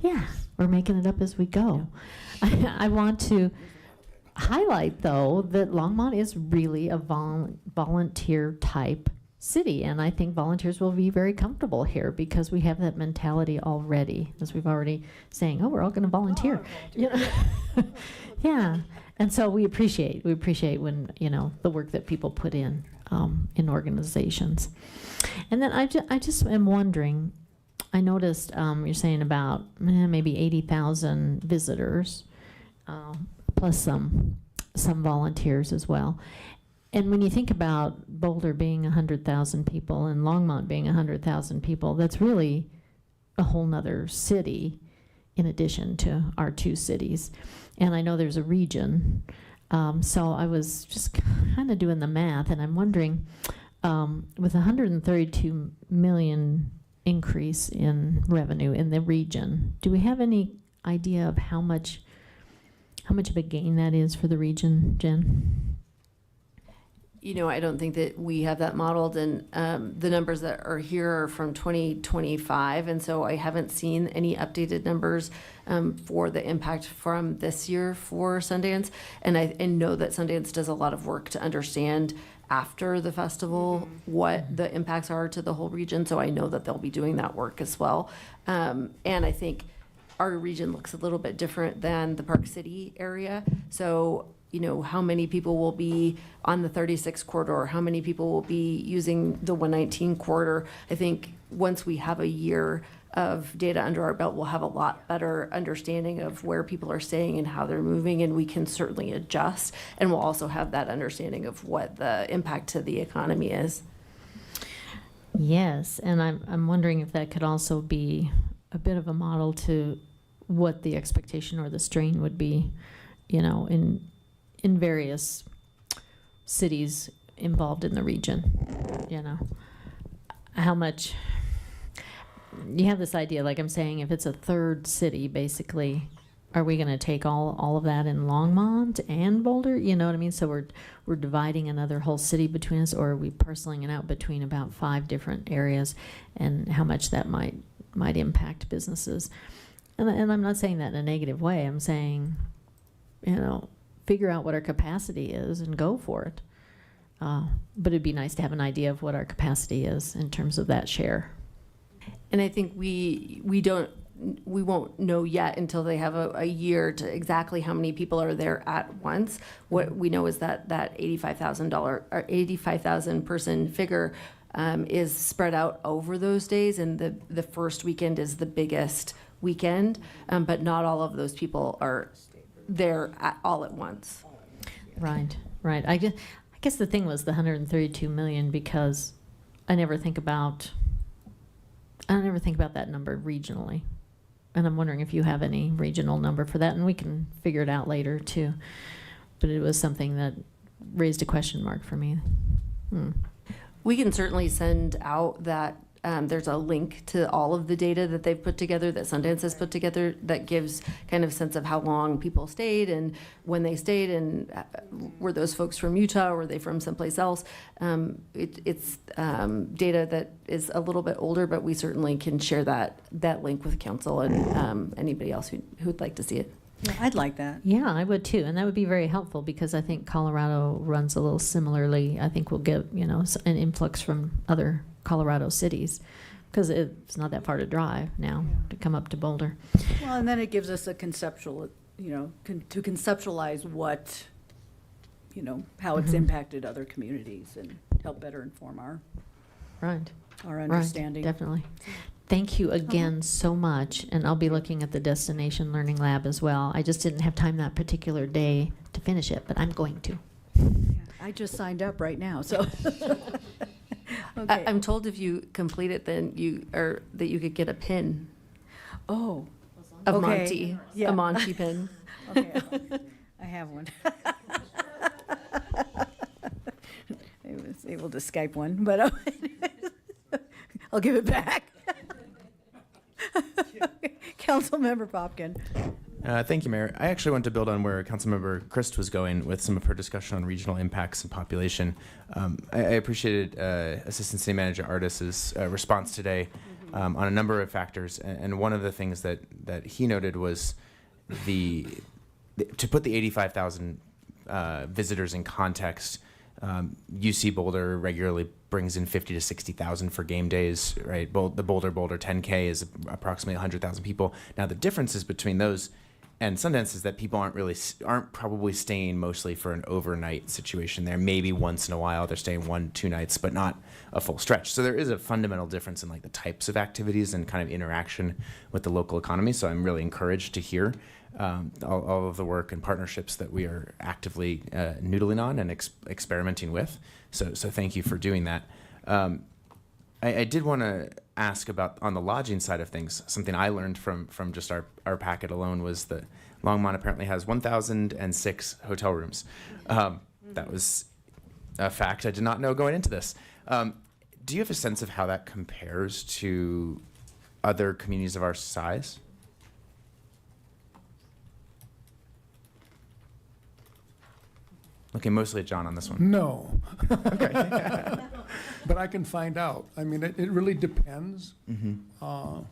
Yeah, we're making it up as we go. I want to highlight, though, that Longmont is really a volunteer type city, and I think volunteers will be very comfortable here because we have that mentality already, as we've already saying, oh, we're all going to volunteer. Yeah, and so we appreciate when the work that people put in organizations. And then I just am wondering, I noticed you're saying about maybe 80,000 visitors, plus some volunteers as well. And when you think about Boulder being 100,000 people and Longmont being 100,000 people, that's really a whole nother city in addition to our two cities. And I know there's a region. So I was just kind of doing the math, and I'm wondering, with 132 million increase in revenue in the region, do we have any idea of how much of a gain that is for the region, Jen? I don't think that we have that modeled, and the numbers that are here are from 2025, and so I haven't seen any updated numbers for the impact from this year for Sundance. And I know that Sundance does a lot of work to understand after the festival what the impacts are to the whole region, so I know that they'll be doing that work as well. And I think our region looks a little bit different than the Park City area. So, how many people will be on the 36 corridor? How many people will be using the 119 corridor? I think once we have a year of data under our belt, we'll have a lot better understanding of where people are staying and how they're moving, and we can certainly adjust. And we'll also have that understanding of what the impact to the economy is. Yes, and I'm wondering if that could also be a bit of a model to what the expectation or the strain would be, in various cities involved in the region. How much you have this idea, like I'm saying, if it's a third city, basically, are we going to take all of that in Longmont and Boulder? You know what I mean? So we're dividing another whole city between us, or are we parceling it out between about 5 different areas, and how much that might impact businesses? And I'm not saying that in a negative way. I'm saying, figure out what our capacity is and go for it. But it'd be nice to have an idea of what our capacity is in terms of that share. And I think we won't know yet until they have a year to exactly how many people are there at once. What we know is that $85,000 person figure is spread out over those days, and the first weekend is the biggest weekend, but not all of those people are there all at once. Right. I guess the thing was the 132 million, because I never think about that number regionally. And I'm wondering if you have any regional number for that, and we can figure it out later too. But it was something that raised a question mark for me. We can certainly send out that. There's a link to all of the data that they've put together, that Sundance has put together, that gives kind of sense of how long people stayed and when they stayed, and were those folks from Utah or were they from someplace else? It's data that is a little bit older, but we certainly can share that link with council and anybody else who'd like to see it. Yeah, I'd like that. Yeah, I would too, and that would be very helpful because I think Colorado runs a little similarly. I think we'll get, an influx from other Colorado cities because it's not that far to drive now to come up to Boulder. Well, and then it gives us a conceptual, to conceptualize what, how it's impacted other communities and help better inform our understanding. Right, definitely. Thank you again so much, and I'll be looking at the Destination Learning Lab as well. I just didn't have time that particular day to finish it, but I'm going to. Yeah, I just signed up right now, so. Okay. I'm told if you complete it, then that you could get a pin. Oh. Of Okay. Monty. Yeah. A Monty pin. Okay, I have one. I was able to Skype one, but I'll give it back. Councilmember Popkin. Thank you, Mayor. I actually want to build on where Councilmember Christ was going with some of her discussion on regional impacts and population. I appreciated Assistant City Manager Artis's response today on a number of factors, and one of the things that he noted was to put the 85,000 visitors in context. UC Boulder regularly brings in 50 to 60,000 for game days, right? The Boulder 10K is approximately 100,000 people. Now the differences between those and Sundance is that people aren't probably staying mostly for an overnight situation there. Maybe once in a while they're staying 1-2 nights, but not a full stretch. So there is a fundamental difference in like the types of activities and kind of interaction with the local economy. So I'm really encouraged to hear all of the work and partnerships that we are actively noodling on and experimenting with. So thank you for doing that. I did want to ask about on the lodging side of things. Something I learned from just our packet alone was that Longmont apparently has 1,006 hotel rooms. That was a fact I did not know going into this. Do you have a sense of how that compares to other communities of our size? Looking mostly at John on this one. No. Okay. But I can find out. I mean, it really depends. Mm-hmm.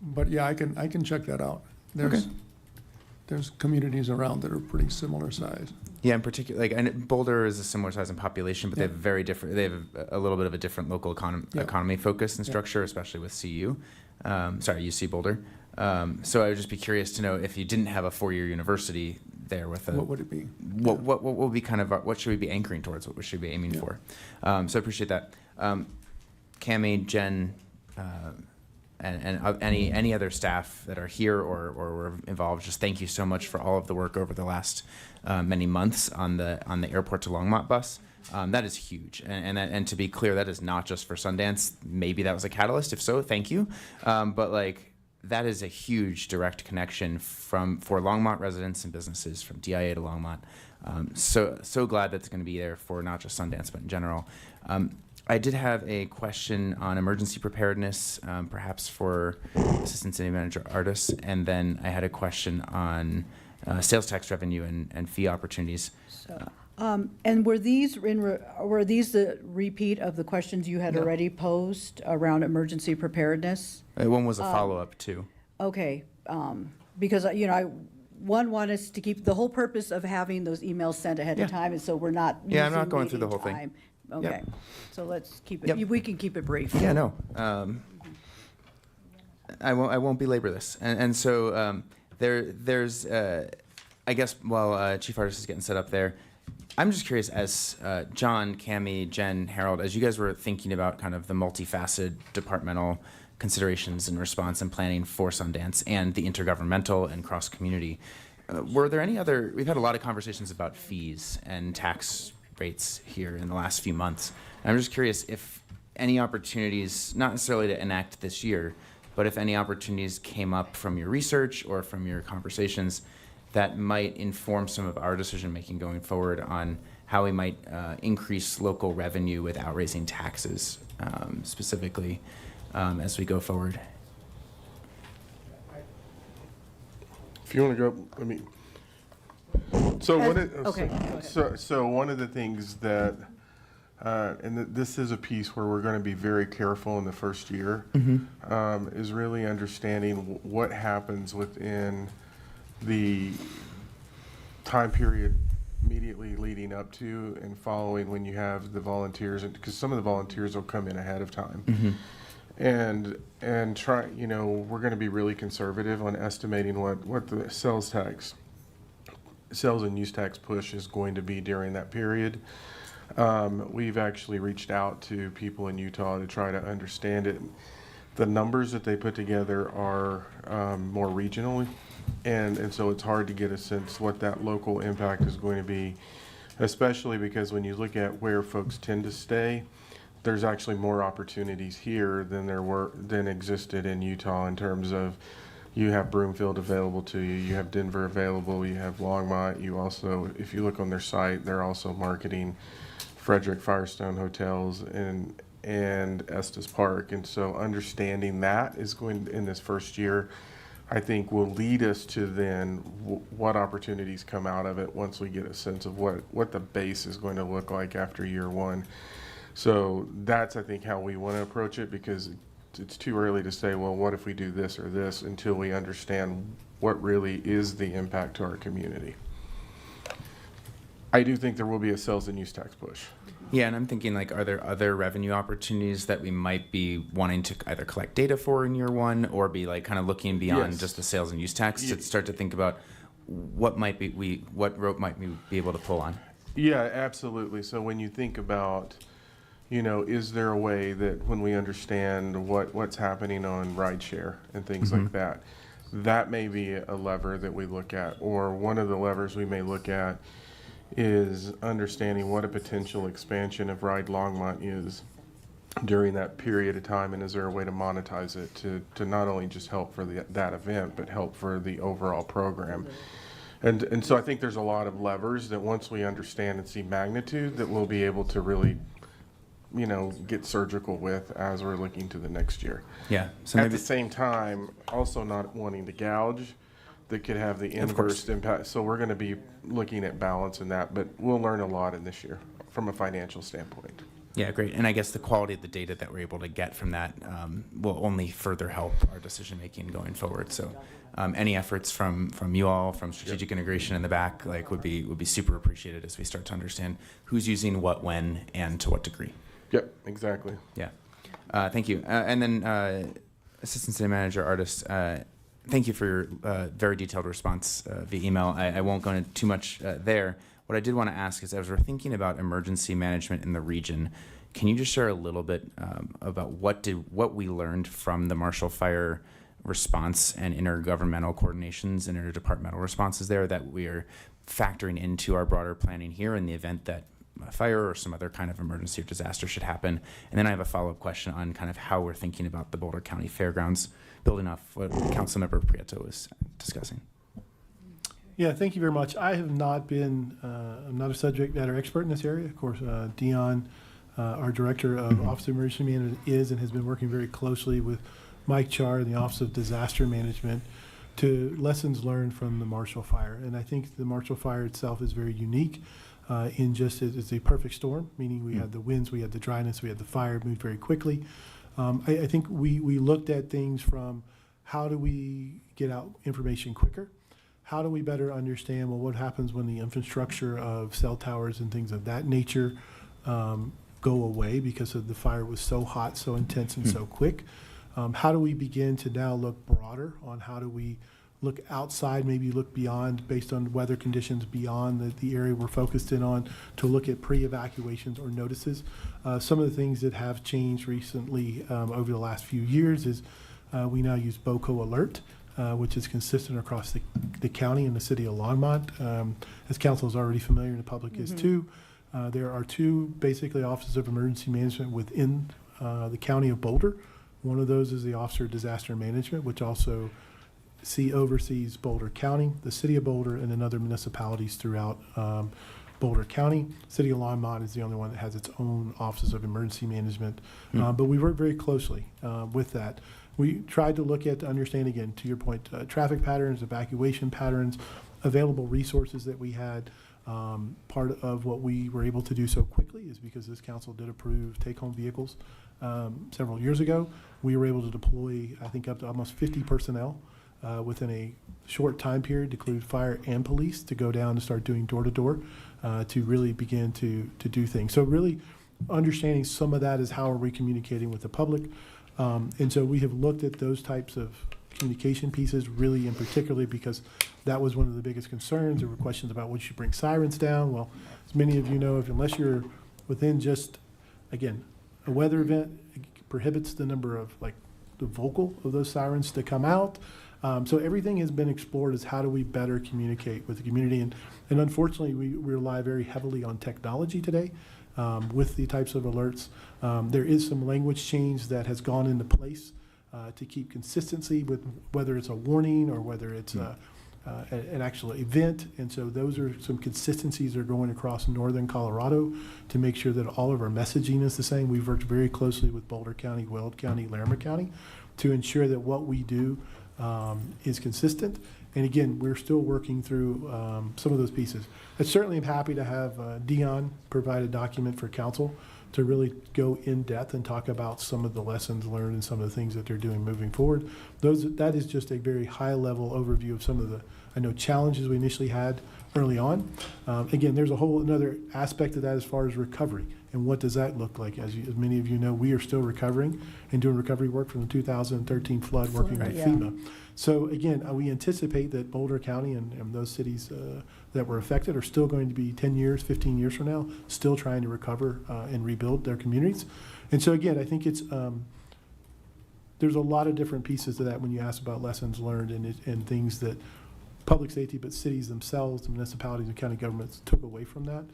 But yeah, I can check that out. There's communities around that are pretty similar size. Yeah, in particular, and Boulder is a similar size in population, but they have very different. They have a little bit of a different local economy focus and structure, especially with UC Boulder. So I would just be curious to know if you didn't have a 4-year university there with a. What would it be? What would be kind of what should we be anchoring towards? What should we be aiming for? So I appreciate that. Cammie, Jen, and any other staff that are here or were involved, just thank you so much for all of the work over the last many months on the airport to Longmont bus. That is huge, and to be clear, that is not just for Sundance. Maybe that was a catalyst. If so, thank you. But that is a huge direct connection for Longmont residents and businesses from DIA to Longmont. So glad that's going to be there for not just Sundance but in general. I did have a question on emergency preparedness, perhaps for Assistant City Manager Artis, and then I had a question on sales tax revenue and fee opportunities. And were these the repeat of the questions you had already posed around emergency preparedness? One was a follow-up too. Okay, because want us to keep the whole purpose of having those emails sent ahead of time, and so we're not. Yeah, I'm not going through the meeting whole time. thing. Okay, Yep. so let's keep it. Yep. We can keep it brief. Yeah, no. I won't belabor this, and so there's I guess while Chief Artist is getting set up there, I'm just curious as John, Cammie, Jen, Harold, as you guys were thinking about kind of the multifaceted departmental considerations and response and planning for Sundance and the intergovernmental and cross community, were there any other? We've had a lot of conversations about fees and tax rates here in the last few months. And I'm just curious if any opportunities, not necessarily to enact this year, but if any opportunities came up from your research or from your conversations that might inform some of our decision making going forward on how we might increase local revenue without raising taxes, specifically as we go forward. If you want to go, let me. So one of the things that this is a piece where we're going to be very careful in the first year, is really understanding what happens within the time period immediately leading up to and following when you have the volunteers, because some of the volunteers will come in ahead of time. And try, we're going to be really conservative on estimating what the sales and use tax push is going to be during that period. We've actually reached out to people in Utah to try to understand it. The numbers that they put together are more regional, and so it's hard to get a sense what that local impact is going to be, especially because when you look at where folks tend to stay, there's actually more opportunities here than existed in Utah in terms of you have Broomfield available to you, you have Denver available, you have Longmont. You also, if you look on their site, they're also marketing Frederick Firestone hotels and Estes Park. And so understanding that is going in this first year, I think will lead us to then what opportunities come out of it once we get a sense of what the base is going to look like after year one. So that's, I think, how we want to approach it, because it's too early to say, well, what if we do this or this, until we understand what really is the impact to our community. I do think there will be a sales and use tax push. Yeah, and I'm thinking, like, are there other revenue opportunities that we might be wanting to either collect data for in year one, or be like kind of looking beyond just the sales and use tax to start to think about what rope might we be able to pull on? Yeah, absolutely. So when you think about, is there a way that when we understand what's happening on rideshare and things like that, that may be a lever that we look at. Or one of the levers we may look at is understanding what a potential expansion of Ride Longmont is during that period of time, and is there a way to monetize it to not only just help for that event, but help for the overall program. And so I think there's a lot of levers that once we understand and see magnitude, that we'll be able to really get surgical with as we're looking to the next year. Yeah. So at the same time, also not wanting to gouge that could have the inverse impact. So we're going to be looking at balance in that, but we'll learn a lot in this year from a financial standpoint. Yeah, great. And I guess the quality of the data that we're able to get from that will only further help our decision making going forward. So any efforts from you all, from strategic integration in the back, would be super appreciated as we start to understand who's using what, when, and to what degree. Yep, exactly. Yeah. Thank you. And then Assistant City Manager Artist, thank you for your very detailed response via email. I won't go into too much there. What I did want to ask is, as we're thinking about emergency management in the region, can you just share a little bit about what we learned from the Marshall Fire response and intergovernmental coordinations and interdepartmental responses there that we are factoring into our broader planning here in the event that a fire or some other kind of emergency or disaster should happen? And then I have a follow-up question on kind of how we're thinking about the Boulder County Fairgrounds, building off what Councilmember Prieto was discussing. Yeah, thank you very much. I have not been, I'm not a subject matter expert in this area. Of course, Dion, our Director of Office of Emergency Management, is and has been working very closely with Mike Char and the Office of Disaster Management to lessons learned from the Marshall Fire. And I think the Marshall Fire itself is very unique in just it's a perfect storm, meaning we had the winds, we had the dryness, we had the fire, moved very quickly. I think we looked at things from how do we get out information quicker? How do we better understand, well, what happens when the infrastructure of cell towers and things of that nature go away because of the fire was so hot, so intense, and so quick? How do we begin to now look broader on how do we look outside, maybe look beyond based on weather conditions beyond the area we're focused in on, to look at pre-evacuations or notices. Some of the things that have changed recently over the last few years is we now use BOCO Alert, which is consistent across the county and the city of Longmont. As council is already familiar and the public is too, there are two basically offices of emergency management within the county of Boulder. One of those is the Officer of Disaster Management, which also oversees Boulder County, the city of Boulder, and then other municipalities throughout Boulder County. City of Longmont is the only one that has its own offices of emergency management. But we work very closely with that. We tried to look at, to understand, again, to your point, traffic patterns, evacuation patterns, available resources that we had, Part of what we were able to do so quickly is because this council did approve take-home vehicles several years ago. We were able to deploy, I think, up to almost 50 personnel within a short time period to include fire and police to go down and start doing door-to-door to really begin to do things. So really understanding some of that is how are we communicating with the public. And so we have looked at those types of communication pieces really in particular because that was one of the biggest concerns. There were questions about would you bring sirens down? Well, as many of you know, unless you're within just, again, a weather event, it prohibits the number of the vocal of those sirens to come out. So everything has been explored as how do we better communicate with the community. And unfortunately, we rely very heavily on technology today with the types of alerts. There is some language change that has gone into place to keep consistency with whether it's a warning or whether it's an actual event. And so those are some consistencies that are going across northern Colorado to make sure that all of our messaging is the same. We've worked very closely with Boulder County, Weld County, Larimer County to ensure that what we do is consistent. And again, we're still working through some of those pieces. I certainly am happy to have Dion provide a document for council to really go in depth and talk about some of the lessons learned and some of the things that they're doing moving forward. That is just a very high level overview of some of the, challenges we initially had early on. Again, there's a whole another aspect of that as far as recovery and what does that look like. As many of you know, we are still recovering and doing recovery work from the 2013 flood working with FEMA. So again, we anticipate that Boulder County and those cities that were affected are still going to be 10 years, 15 years from now, still trying to recover and rebuild their communities. And so again, I think it's there's a lot of different pieces to that when you ask about lessons learned and things that public safety, but cities themselves, the municipalities and county governments took away from that.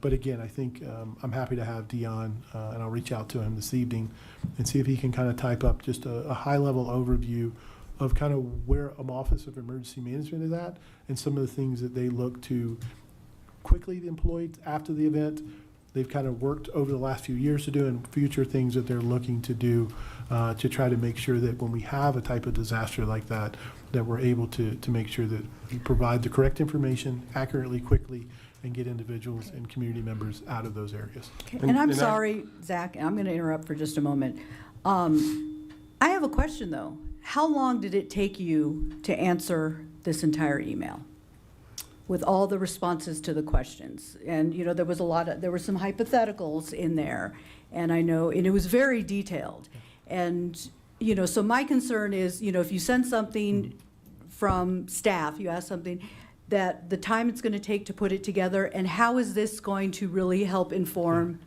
But again, I think I'm happy to have Dion, and I'll reach out to him this evening and see if he can kind of type up just a high-level overview of kind of where an Office of Emergency Management is at and some of the things that they look to quickly employ after the event. They've kind of worked over the last few years to do and future things that they're looking to do to try to make sure that when we have a type of disaster like that, that we're able to make sure that we provide the correct information accurately, quickly, and get individuals and community members out of those areas. Okay. And I'm sorry, Zach, I'm going to interrupt for just a moment. I have a question, though. How long did it take you to answer this entire email with all the responses to the questions? And, there was there were some hypotheticals in there, and I know, and it was very detailed. And, so my concern is, if you send something from staff, you ask something, that the time it's going to take to put it together, and how is this going to really help inform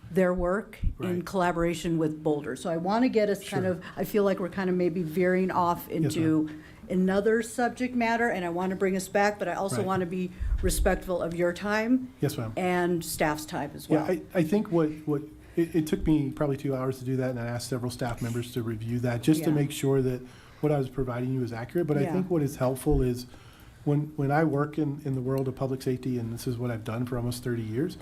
their work in collaboration with Boulder? So I want to get us I feel like we're kind of maybe veering off into another subject matter, and I want to bring us back, but I also want to be respectful of your time. Yes, ma'am. And staff's time as well. Yeah, I think it took me probably 2 hours to do that, and I asked several staff members to review that just to make sure that what I was providing you is accurate. But I think what is helpful is when I work in the world of public safety, and this is what I've done for almost 30 years,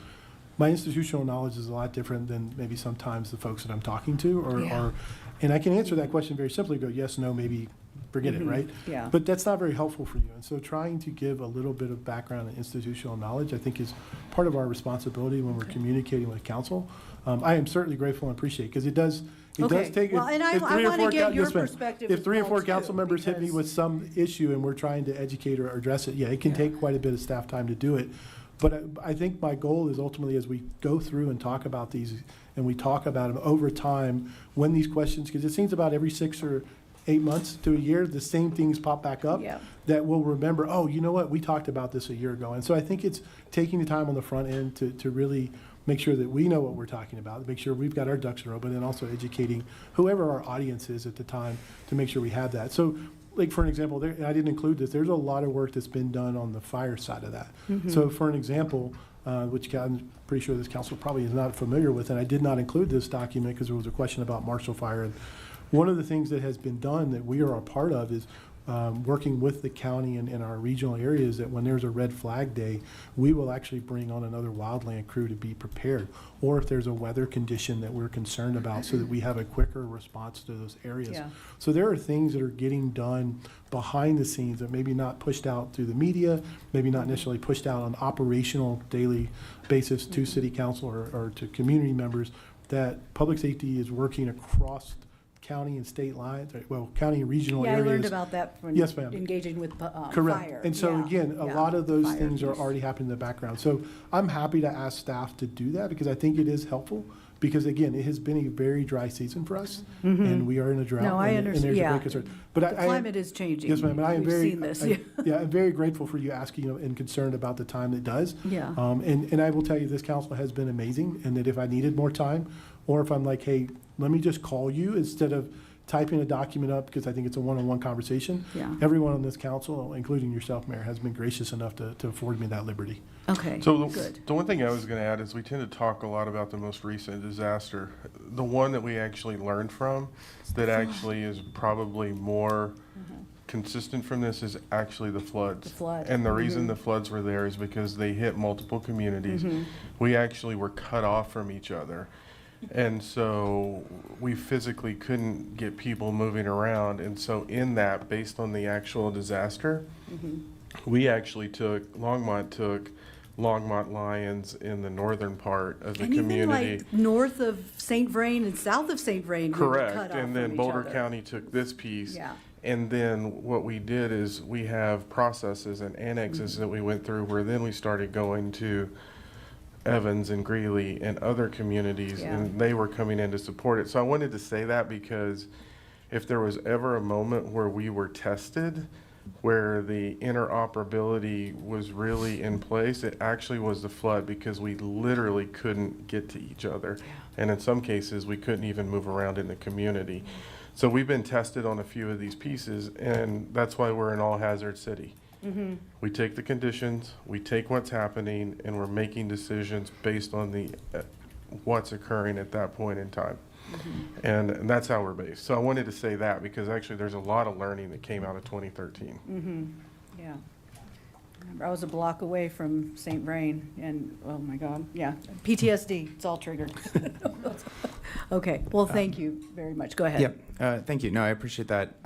my institutional knowledge is a lot different than maybe sometimes the folks that I'm talking to, and I can answer that question very simply, go yes, no, maybe, forget it, right? Yeah. But that's not very helpful for you. And so trying to give a little bit of background and institutional knowledge, I think, is part of our responsibility when we're communicating with council. I am certainly grateful and appreciate, because it does take. Well, and I want to get your perspective. If 3 or 4 council too, members hit me with some issue and we're trying to educate or address it, it can take quite a bit of staff time to do it. But I think my goal is ultimately, as we go through and talk about these, and we talk about them over time, when these questions, because it seems about every 6 or 8 months to a year, the same things pop back up that we'll remember, oh, you know what, we talked about this a year ago. And so I think it's taking the time on the front end to really make sure that we know what we're talking about, make sure we've got our ducks in a row, but then also educating whoever our audience is at the time to make sure we have that. So, like, for an example, I didn't include this, there's a lot of work that's been done on the fire side of that. So for an example, which I'm pretty sure this council probably is not familiar with, and I did not include this document because there was a question about Marshall Fire. And one of the things that has been done that we are a part of is working with the county and our regional areas, that when there's a red flag day, we will actually bring on another wildland crew to be prepared. Or if there's a weather condition that we're concerned about, so that we have a quicker response to those areas. Yeah. So there are things that are getting done behind the scenes that maybe not pushed out through the media, maybe not necessarily pushed out on operational daily basis to city council or to community members, that public safety is working across county and state lines, well, county and regional Yeah, areas. I learned about that from Yes, ma'am. engaging with Correct. fire. And so Yeah, again, a yeah, lot of those fire things are piece. already happening in the background. So I'm happy to ask staff to do that, because I think it is helpful. Because again, it has been a very dry season for us, Mhm. and we are in a drought. No, I and understand, there's a yeah. great concern. But The climate is changing. Yes, ma'am. And I am We've very, seen this, yeah, I'm very grateful for you asking and concerned about the time it does. Yeah. And I will tell you, this council has been amazing, and that if I needed more time, or if I'm like, hey, let me just call you instead of typing a document up, because I think it's a one-on-one conversation. Yeah. Everyone on this council, including yourself, Mayor, has been gracious enough to afford me that liberty. Okay, So good. the one thing I was going to add is we tend to talk a lot about the most recent disaster. The one that we actually learned from that actually is probably more consistent from this is actually the floods. The flood. And the reason Mhm. the floods were there is because they hit multiple communities. Mhm. We actually were cut off from each other. And so we physically couldn't get people moving around. And so in that, based on the actual disaster, we actually Longmont took Longmont Lions in the northern part of the And community. even like north of St. Vrain and south of St. Vrain, we were cut Correct, off and from then each Boulder other. County took this piece. Yeah. And then what we did is we have processes and annexes that we went through, where then we started going to Evans and Greeley and other communities, Yeah. and they were coming in to support it. So I wanted to say that, because if there was ever a moment where we were tested, where the interoperability was really in place, it actually was the flood, because we literally couldn't get to each other. And in some cases, we couldn't even move around in the community. So we've been tested on a few of these pieces, and that's why we're an all-hazard city. Mhm. We take the conditions, we take what's happening, and we're making decisions based on what's occurring at that point in time. And that's how we're based. So I wanted to say that, because actually there's a lot of learning that came out of 2013. Yeah. Remember, I was a block away from St. Vrain, and, oh my God, yeah, PTSD, it's all triggered. Okay, well, thank you very much. Go ahead. Thank you. No, I appreciate that.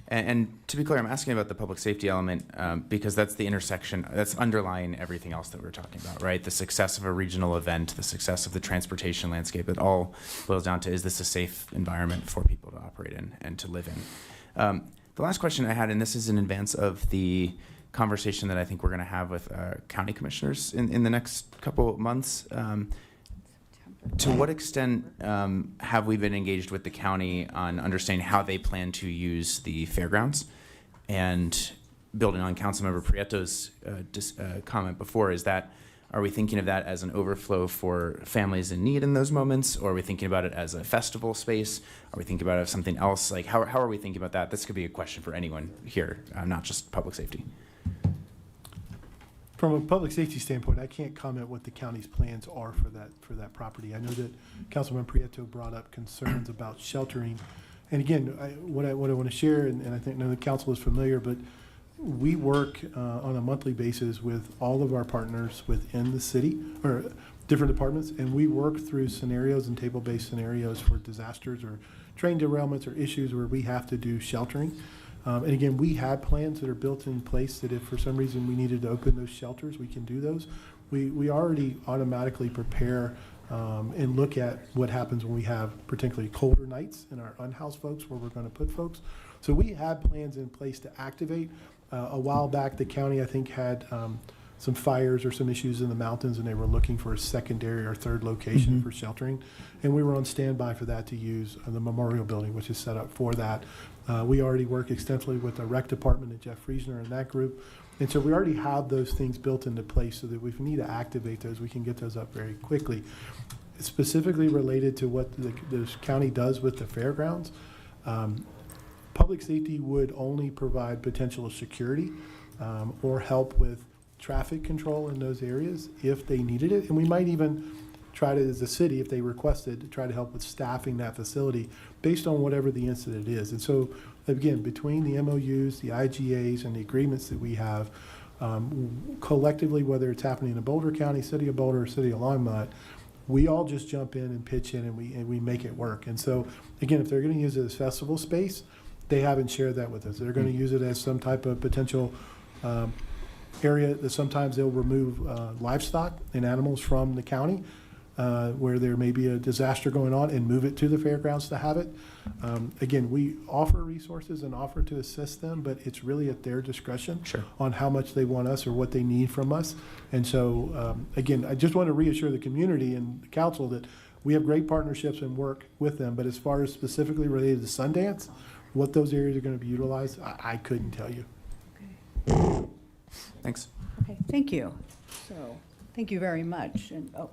And to be clear, I'm asking about the public safety element because that's the intersection, that's underlying everything else that we're talking about, right? The success of a regional event, the success of the transportation landscape, it all boils down to, is this a safe environment for people to operate in and to live in? The last question I had, and this is in advance of the conversation that I think we're going to have with county commissioners in the next couple of months. To what extent have we been engaged with the county on understanding how they plan to use the fairgrounds? And building on Councilmember Prieto's comment before, are we thinking of that as an overflow for families in need in those moments? Or are we thinking about it as a festival space? Are we thinking about it as something else? Like, how are we thinking about that? This could be a question for anyone here, not just public safety. From a public safety standpoint, I can't comment what the county's plans are for that property. I know that Councilman Prieto brought up concerns about sheltering. And again, what I want to share, and I think the council is familiar, but we work on a monthly basis with all of our partners within the city, or different departments, and we work through scenarios and table-based scenarios for disasters or train derailments or issues where we have to do sheltering. And again, we have plans that are built in place that if for some reason we needed to open those shelters, we can do those. We already automatically prepare and look at what happens when we have particularly colder nights and our unhoused folks, where we're going to put folks. So we have plans in place to activate. A while back, the county, I think, had some fires or some issues in the mountains, and they were looking for a secondary or third location for sheltering. And we were on standby for that to use the memorial building, which is set up for that. We already work extensively with the rec department and Jeff Friesner and that group. And so we already have those things built into place so that if we need to activate those, we can get those up very quickly. Specifically related to what the county does with the fairgrounds, public safety would only provide potential security or help with traffic control in those areas if they needed it. And we might even try to, as a city, if they requested, to try to help with staffing that facility based on whatever the incident is. And so, again, between the MOUs, the IGAs, and the agreements that we have, collectively, whether it's happening in Boulder County, City of Boulder, or City of Longmont, we all just jump in and pitch in, and we make it work. And so, again, if they're going to use it as festival space, they haven't shared that with us. They're going to use it as some type of potential area that sometimes they'll remove livestock and animals from the county where there may be a disaster going on and move it to the fairgrounds to have it. Again, we offer resources and offer to assist them, but it's really at their discretion on how much they want us or what they need from us. And so, again, I just want to reassure the community and the council that we have great partnerships and work with them. But as far as specifically related to Sundance, what those areas are going to be utilized, I couldn't tell you. Thanks. Okay, thank you. So, thank you very much. And, oh,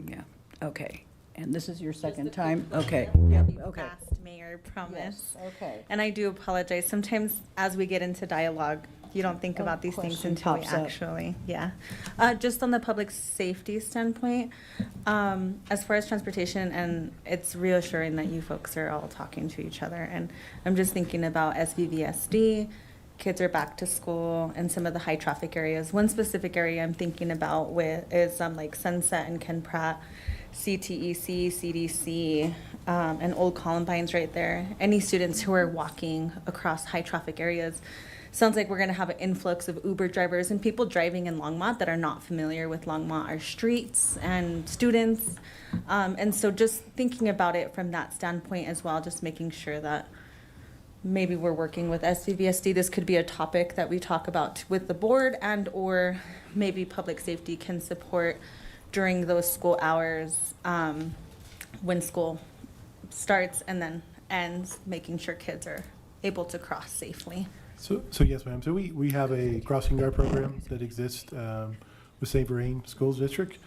yeah, okay. And this is your second time? Okay, yep, okay. Fast, Mayor, promise. Yes, okay. And I do apologize. Sometimes as we get into dialogue, you don't think about these things question until we pops up. actually, yeah. Just on the public safety standpoint, as far as transportation, and it's reassuring that you folks are all talking to each other. And I'm just thinking about SVVSD, kids are back to school, and some of the high traffic areas. One specific area I'm thinking about is like Sunset and Ken Pratt, CTEC, CDC, and Old Columbine's right there. Any students who are walking across high traffic areas, sounds like we're going to have an influx of Uber drivers and people driving in Longmont that are not familiar with Longmont, our streets and students. And so just thinking about it from that standpoint as well, just making sure that maybe we're working with SVVSD. This could be a topic that we talk about with the board, and or maybe public safety can support during those school hours when school starts and then ends, making sure kids are able to cross safely. So yes, ma'am. So we have a crossing guard program that exists with St. Verlaine Schools District.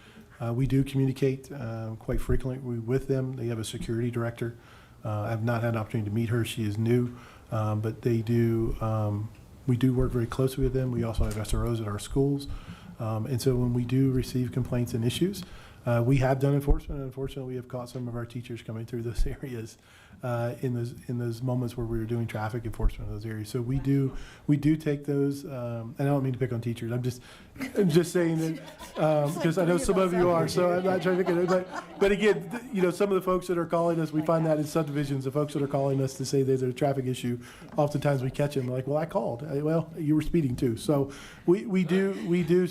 We do communicate quite frequently with them. They have a security director. I have not had an opportunity to meet her. She is new, but they do. We do work very closely with them. We also have SROs at our schools, and so when we do receive complaints and issues, we have done enforcement. And unfortunately, we have caught some of our teachers coming through those areas in those moments where we were doing traffic enforcement in those areas. So we do take those. And I don't mean to pick on teachers. I'm just saying that because I know some of you are. So I'm not trying to pick on it. But again, some of the folks that are calling us, we find that in subdivisions, the folks that are calling us to say there's a traffic issue, oftentimes we catch them like, well, I called. Well, you were speeding too. So we do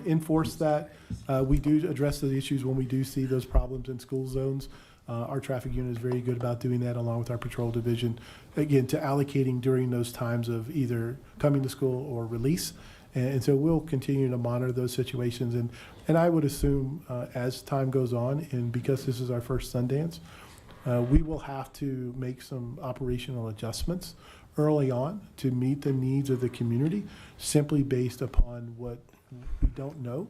enforce that. We do address the issues when we do see those problems in school zones. Our traffic unit is very good about doing that, along with our patrol division, again, to allocating during those times of either coming to school or release. And so we'll continue to monitor those situations. And I would assume as time goes on, and because this is our first Sundance, we will have to make some operational adjustments early on to meet the needs of the community, simply based upon what we don't know.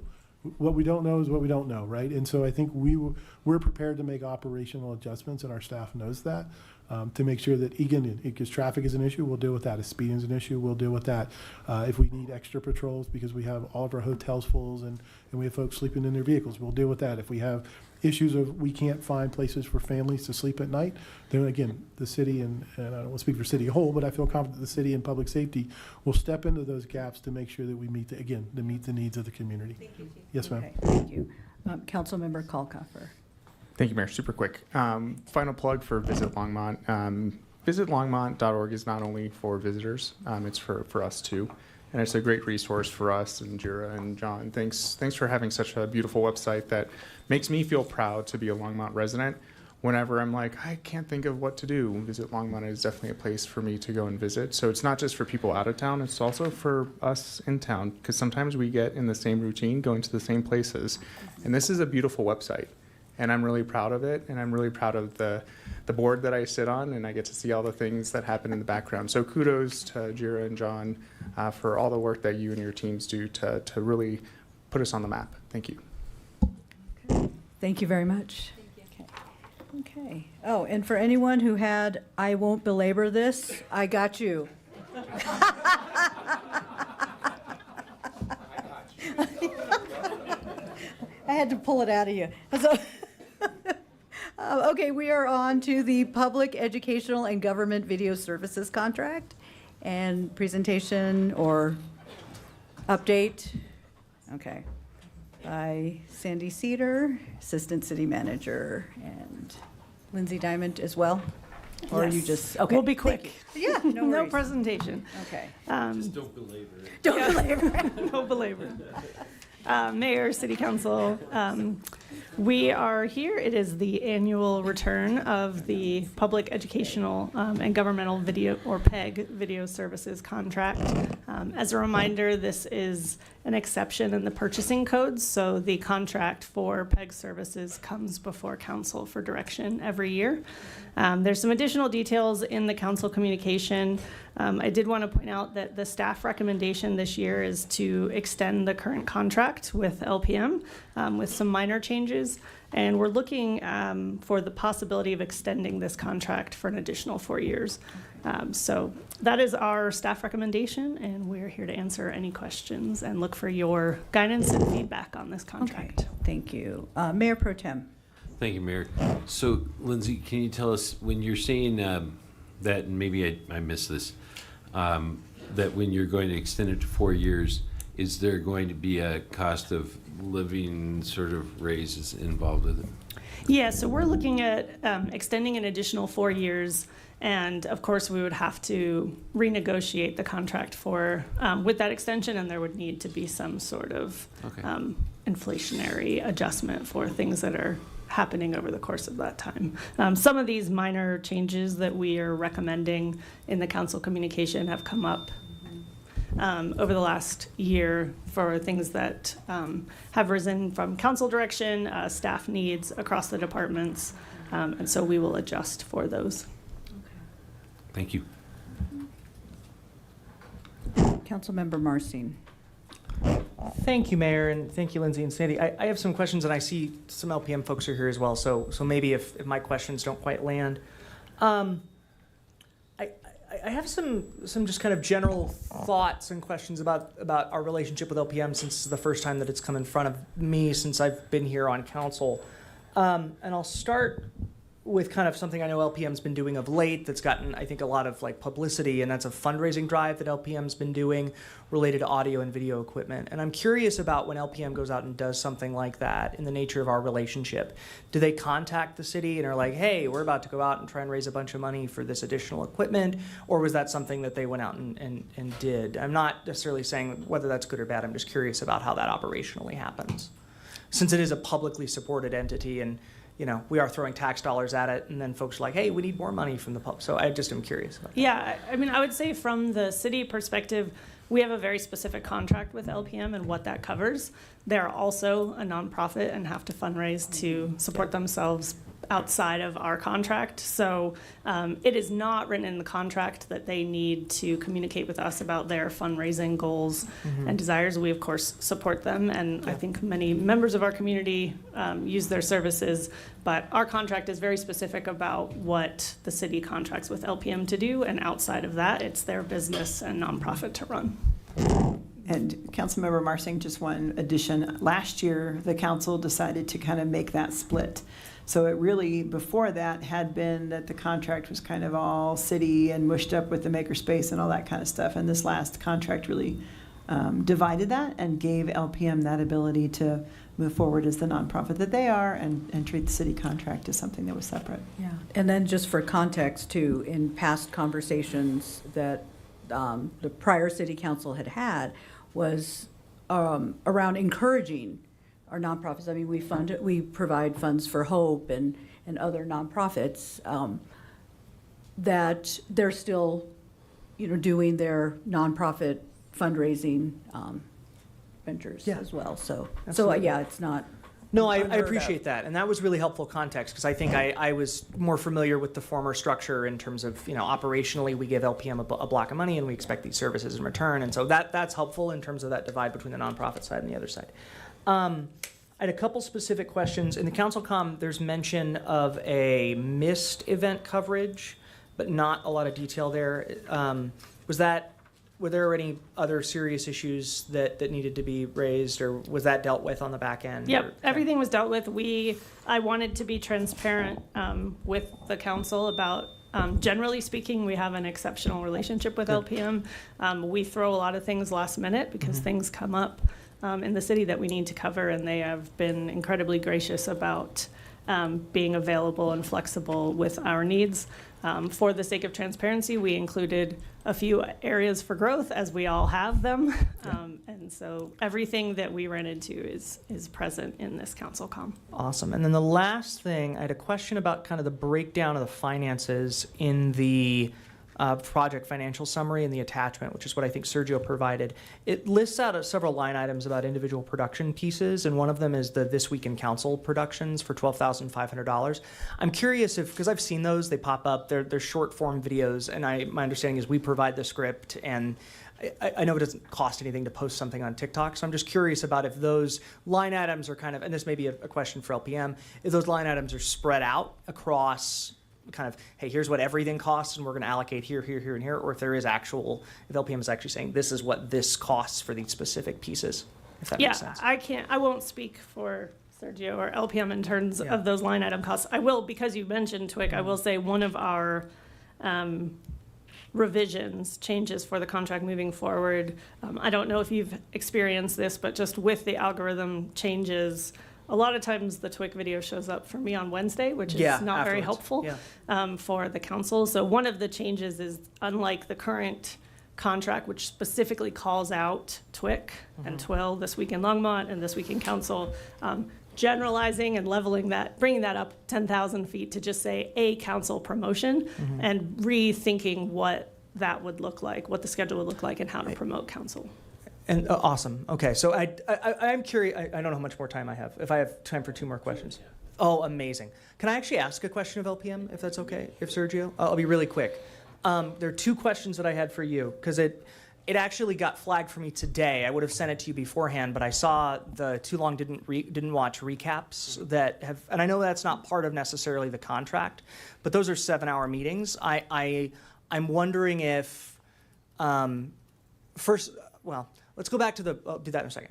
What we don't know is what we don't know, right? And so I think we're prepared to make operational adjustments, and our staff knows that, to make sure that, again, because traffic is an issue, we'll deal with that. If speeding is an issue, we'll deal with that. If we need extra patrols because we have all of our hotels full and we have folks sleeping in their vehicles, we'll deal with that. If we have issues of we can't find places for families to sleep at night, then again, the city, and I don't want to speak for City Hall, but I feel confident the city and public safety will step into those gaps to make sure that we meet the needs of the community. Thank you, Chief. Yes, ma'am. Okay, thank you. Councilmember Kalkoffer. Thank you, Mayor. Super quick. Final plug for Visit Longmont. VisitLongmont.org is not only for visitors, it's for us too. And it's a great resource for us, and Jira and John. Thanks for having such a beautiful website that makes me feel proud to be a Longmont resident. Whenever I'm like, I can't think of what to do, Visit Longmont is definitely a place for me to go and visit. So it's not just for people out of town, it's also for us in town, because sometimes we get in the same routine, going to the same places. And this is a beautiful website, and I'm really proud of it, and I'm really proud of the board that I sit on, and I get to see all the things that happen in the background. So kudos to Jira and John for all the work that you and your teams do to really put us on the map. Thank you. Thank you very much. Okay. Oh, and for anyone who had, I won't belabor this, I got you. I had to pull it out of you. So, Okay, we are on to the Public Educational and Government Video Services Contract and presentation or update. Okay. By Sandy Cedar, Assistant City Manager, and Lindsay Diamond as well? Or are you Yes. just, okay. We'll be thank quick. you. Yeah, no No worries. presentation. Okay. Just don't belabor it. Don't belabor it. Don't belabor it. Mayor, City Council, we are here. It is the annual return of the Public Educational and Governmental Video, or PEG, Video Services Contract. As a reminder, this is an exception in the purchasing codes, so the contract for PEG services comes before council for direction every year. There's some additional details in the council communication. I did want to point out that the staff recommendation this year is to extend the current contract with LPM with some minor changes. And we're looking for the possibility of extending this contract for an additional 4 years. So that is our staff recommendation, and we're here to answer any questions and look for your guidance and feedback on this contract. Okay, thank you. Mayor Pro Tem. Thank you, Mayor. So, Lindsay, can you tell us, when you're saying that, and maybe I missed this, that when you're going to extend it to 4 years, is there going to be a cost of living sort of raises involved with it? Yeah, so we're looking at extending an additional 4 years, and of course we would have to renegotiate the contract for with that extension, and there would need to be some sort of inflationary adjustment for things that are happening over the course of that time. Some of these minor changes that we are recommending in the council communication have come up over the last year for things that have risen from council direction, staff needs across the departments, and so we will adjust for those. Thank you. Councilmember Marcin. Thank you, Mayor, and thank you, Lindsay and Sandy. I have some questions, and I see some LPM folks are here as well, so maybe if my questions don't quite land. I have some just kind of general thoughts and questions about our relationship with LPM, since this is the first time that it's come in front of me since I've been here on council. And I'll start with kind of something I know LPM's been doing of late that's gotten, I think, a lot of like publicity, and that's a fundraising drive that LPM's been doing related to audio and video equipment. And I'm curious about when LPM goes out and does something like that in the nature of our relationship. Do they contact the city and are like, hey, we're about to go out and try and raise a bunch of money for this additional equipment? Or was that something that they went out and did? I'm not necessarily saying whether that's good or bad. I'm just curious about how that operationally happens, since it is a publicly supported entity, and we are throwing tax dollars at it, and then folks are like, hey, we need more money from the public. So I just am curious about that. Yeah, I mean, I would say from the city perspective, we have a very specific contract with LPM and what that covers. They're also a nonprofit and have to fundraise to support themselves outside of our contract. So it is not written in the contract that they need to communicate with us about their fundraising goals and desires. We, of course, support them, and I think many members of our community use their services, but our contract is very specific about what the city contracts with LPM to do, and outside of that, it's their business and nonprofit to run. And Councilmember Marcin, just one addition. Last year, the council decided to kind of make that split. So it really, before that, had been that the contract was kind of all city and mushed up with the makerspace and all that kind of stuff. And this last contract really divided that and gave LPM that ability to move forward as the nonprofit that they are, and treat the city contract as something that was separate. Yeah, and then just for context too, in past conversations that the prior city council had was around encouraging our nonprofits. I mean, we provide funds for Hope and other nonprofits that they're still, doing their nonprofit fundraising ventures as well. So yeah, it's not. No, I appreciate that, and that was really helpful context, because I think I was more familiar with the former structure in terms of, operationally we give LPM a block of money and we expect these services in return, and so that's helpful in terms of that divide between the nonprofit side and the other side. I had a couple specific questions. In the council comm, there's mention of a missed event coverage, but not a lot of detail there. Was that were there any other serious issues that needed to be raised, or was that dealt with on the back end? Yep, everything was dealt with. I wanted to be transparent with the council about, generally speaking, we have an exceptional relationship with LPM. We throw a lot of things last minute because things come up in the city that we need to cover, and they have been incredibly gracious about being available and flexible with our needs. For the sake of transparency, we included a few areas for growth, as we all have them. And so everything that we ran into is present in this council comm. Awesome. And then the last thing, I had a question about kind of the breakdown of the finances in the project financial summary and the attachment, which is what I think Sergio provided. It lists out several line items about individual production pieces, and one of them is the This Week in Council productions for $12,500. I'm curious if, because I've seen those, they pop up, they're short form videos, and my understanding is we provide the script, and I know it doesn't cost anything to post something on TikTok, so I'm just curious about if those line items are kind of, and this may be a question for LPM, if those line items are spread out across kind of, hey, here's what everything costs and we're going to allocate here, here, here, and here, or if there is actual, if LPM is actually saying this is what this costs for these specific pieces, if that makes sense. I won't speak for Sergio or LPM in terms of those line item costs. I will, because you mentioned TWIC, I will say one of our revisions, changes for the contract moving forward, I don't know if you've experienced this, but just with the algorithm changes, a lot of times the TWIC video shows up for me on Wednesday, which is not very helpful for the council. So one of the changes is, unlike the current contract, which specifically calls out TWIC and TWIL, This Week in Longmont and This Week in Council, generalizing and leveling that, bringing that up 10,000 feet to just say a council promotion and rethinking what that would look like, what the schedule would look like, and how to promote council. And awesome. Okay, so I'm curious. I don't know how much more time I have. If I have time for two more questions. Oh, amazing. Can I actually ask a question of LPM, if that's okay? If Sergio, I'll be really quick. There are two questions that I had for you because it actually got flagged for me today. I would have sent it to you beforehand, but I saw the Too Long Didn't Watch recaps that have, and I know that's not part of necessarily the contract, but those are 7-hour meetings. I'm wondering if first, well. Let's go back to I'll do that in a second.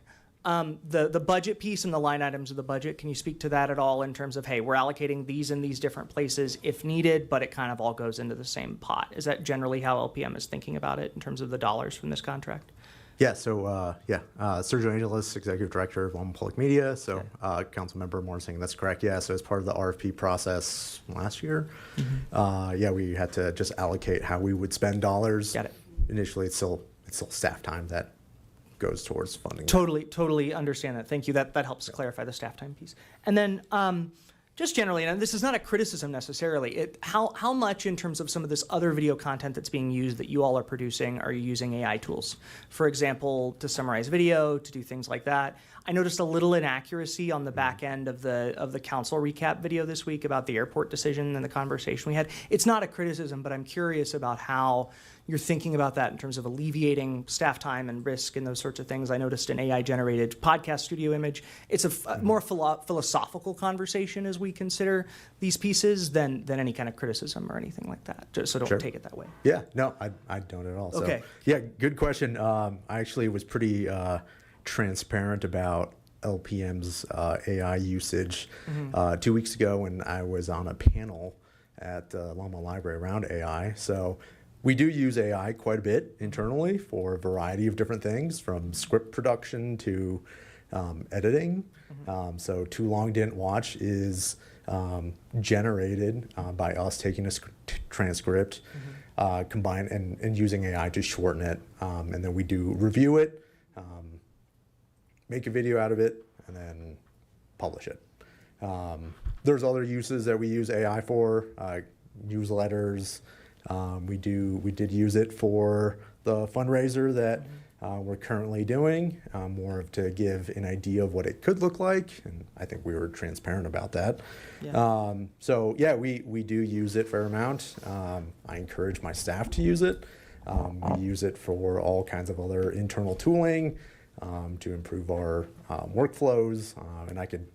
The budget piece and the line items of the budget, can you speak to that at all in terms of, hey, we're allocating these in these different places if needed, but it kind of all goes into the same pot? Is that generally how LPM is thinking about it in terms of the dollars from this contract? Yeah, so Sergio Angelis, Executive Director of Longmont Public Media. So Councilmember Morsing, that's correct. Yeah, so as part of the RFP process last year, we had to just allocate how we would spend dollars. Got it. Initially, it's still staff time that goes towards funding. Totally understand that. Thank you. That helps clarify the staff time piece. And then just generally, and this is not a criticism necessarily, how much in terms of some of this other video content that's being used that you all are producing are you using AI tools? For example, to summarize video, to do things like that. I noticed a little inaccuracy on the back end of the council recap video this week about the airport decision and the conversation we had. It's not a criticism, but I'm curious about how you're thinking about that in terms of alleviating staff time and risk and those sorts of things. I noticed an AI-generated podcast studio image. It's a more philosophical conversation as we consider these pieces than any kind of criticism or anything like that. So don't take it that way. Yeah, no, I don't at all. Okay. So, yeah, good question. I actually was pretty transparent about LPM's AI usage 2 weeks ago when I was on a panel at Longmont Library around AI. So we do use AI quite a bit internally for a variety of different things, from script production to editing. So Too Long Didn't Watch is generated by us taking a transcript, combine and using AI to shorten it. And then we do review it, make a video out of it, and then publish it. There's other uses that we use AI for, newsletters. We did use it for the fundraiser that we're currently doing, more of to give an idea of what it could look like, and I think we were transparent about that. Yeah. So yeah, we do use it a fair amount. I encourage my staff to use it. We use it for all kinds of other internal tooling to improve our workflows, and I could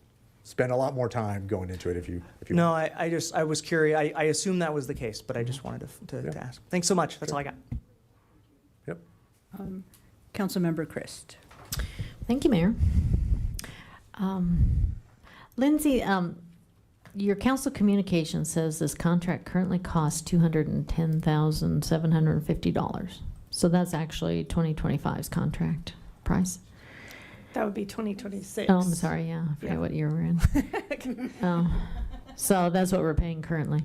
spend a lot more time going into it if you No, want. I was curious. I assumed that was the case, but I just wanted to ask. Thanks so much. That's all I got. Yep. Councilmember Christ. Thank you, Mayor. Lindsay, your council communication says this contract currently costs $210,750. So that's actually 2025's contract price. That would be 2026. Oh, I'm sorry, yeah, I forget what year we're in. So that's what we're paying currently.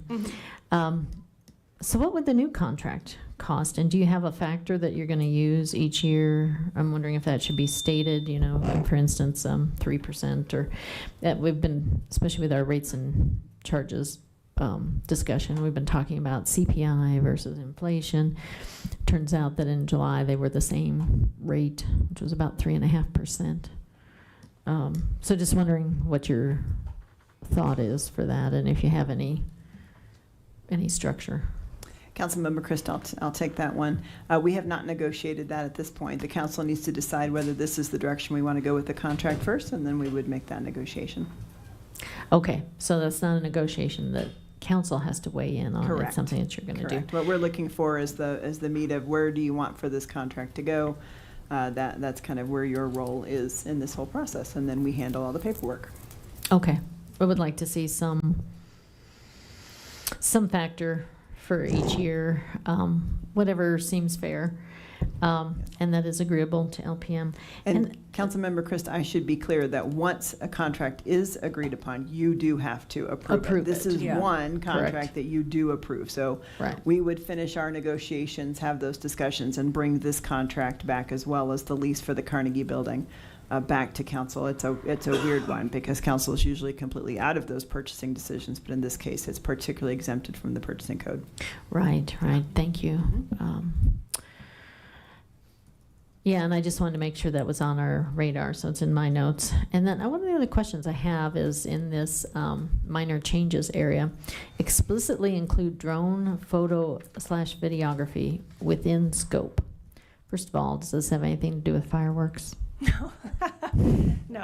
So what would the new contract cost? And do you have a factor that you're going to use each year? I'm wondering if that should be stated, you know, for instance, 3%, or we've been, especially with our rates and charges discussion, we've been talking about CPI versus inflation. Turns out that in July they were the same rate, which was about 3.5%. So just wondering what your thought is for that, and if you have any structure. Councilmember Christ, I'll take that one. We have not negotiated that at this point. The council needs to decide whether this is the direction we want to go with the contract first, and then we would make that negotiation. Okay, so that's not a negotiation that council has to weigh in on. Correct. It's something that you're going to do. What we're looking for is the meat of where do you want for this contract to go. That's kind of where your role is in this whole process, and then we handle all the paperwork. Okay, I would like to see some factor for each year, whatever seems fair, and that is agreeable to LPM. And Councilmember Christ, I should be clear that once a contract is agreed upon, you do have to approve it. This is one contract Correct. that you do approve. So we would finish our negotiations, have those discussions, and bring this contract back, as well as the lease for the Carnegie Building, back to council. It's a weird one because council is usually completely out of those purchasing decisions, but in this case, it's particularly exempted from the purchasing code. Right. Thank you. Yeah, and I just wanted to make sure that was on our radar, so it's in my notes. And then one of the other questions I have is in this minor changes area, explicitly include drone photo/videography within scope. First of all, does this have anything to do with fireworks? No,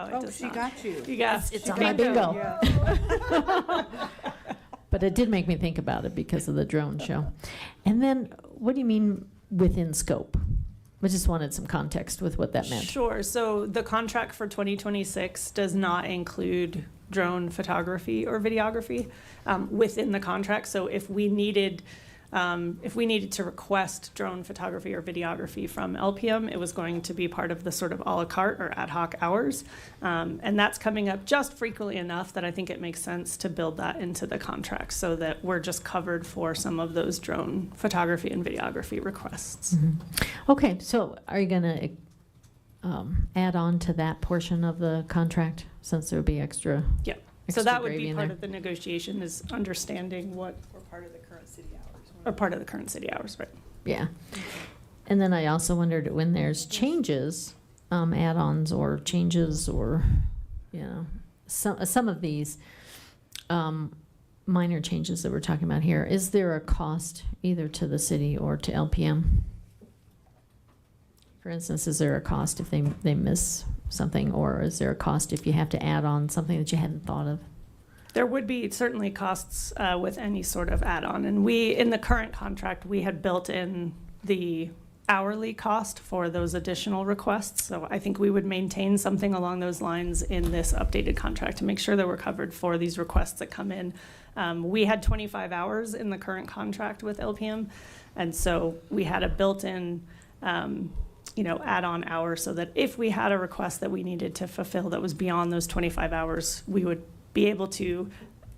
it does she not. got you. You got It's on my bingo. But it did make me think about it because of the drone show. And then, what do you mean within scope? I just wanted some context with what that meant. Sure. So the contract for 2026 does not include drone photography or videography within the contract. So if we needed to request drone photography or videography from LPM, it was going to be part of the sort of a la carte or ad hoc hours. And that's coming up just frequently enough that I think it makes sense to build that into the contract so that we're just covered for some of those drone photography and videography requests. Okay, so are you going to add on to that portion of the contract since there would be extra? Yeah. So extra that would gravy be in part there? of the negotiation, is understanding what. Or part of the current city hours. Or part of the current city hours, right? Yeah. And then I also wondered when there's changes, add-ons or changes or, you know, some of these minor changes that we're talking about here, is there a cost either to the city or to LPM? For instance, is there a cost if they miss something, or is there a cost if you have to add on something that you hadn't thought of? There would be certainly costs with any sort of add-on. And in the current contract, we had built in the hourly cost for those additional requests. So I think we would maintain something along those lines in this updated contract to make sure that we're covered for these requests that come in. We had 25 hours in the current contract with LPM. And so we had a built-in add-on hour so that if we had a request that we needed to fulfill that was beyond those 25 hours, we would be able to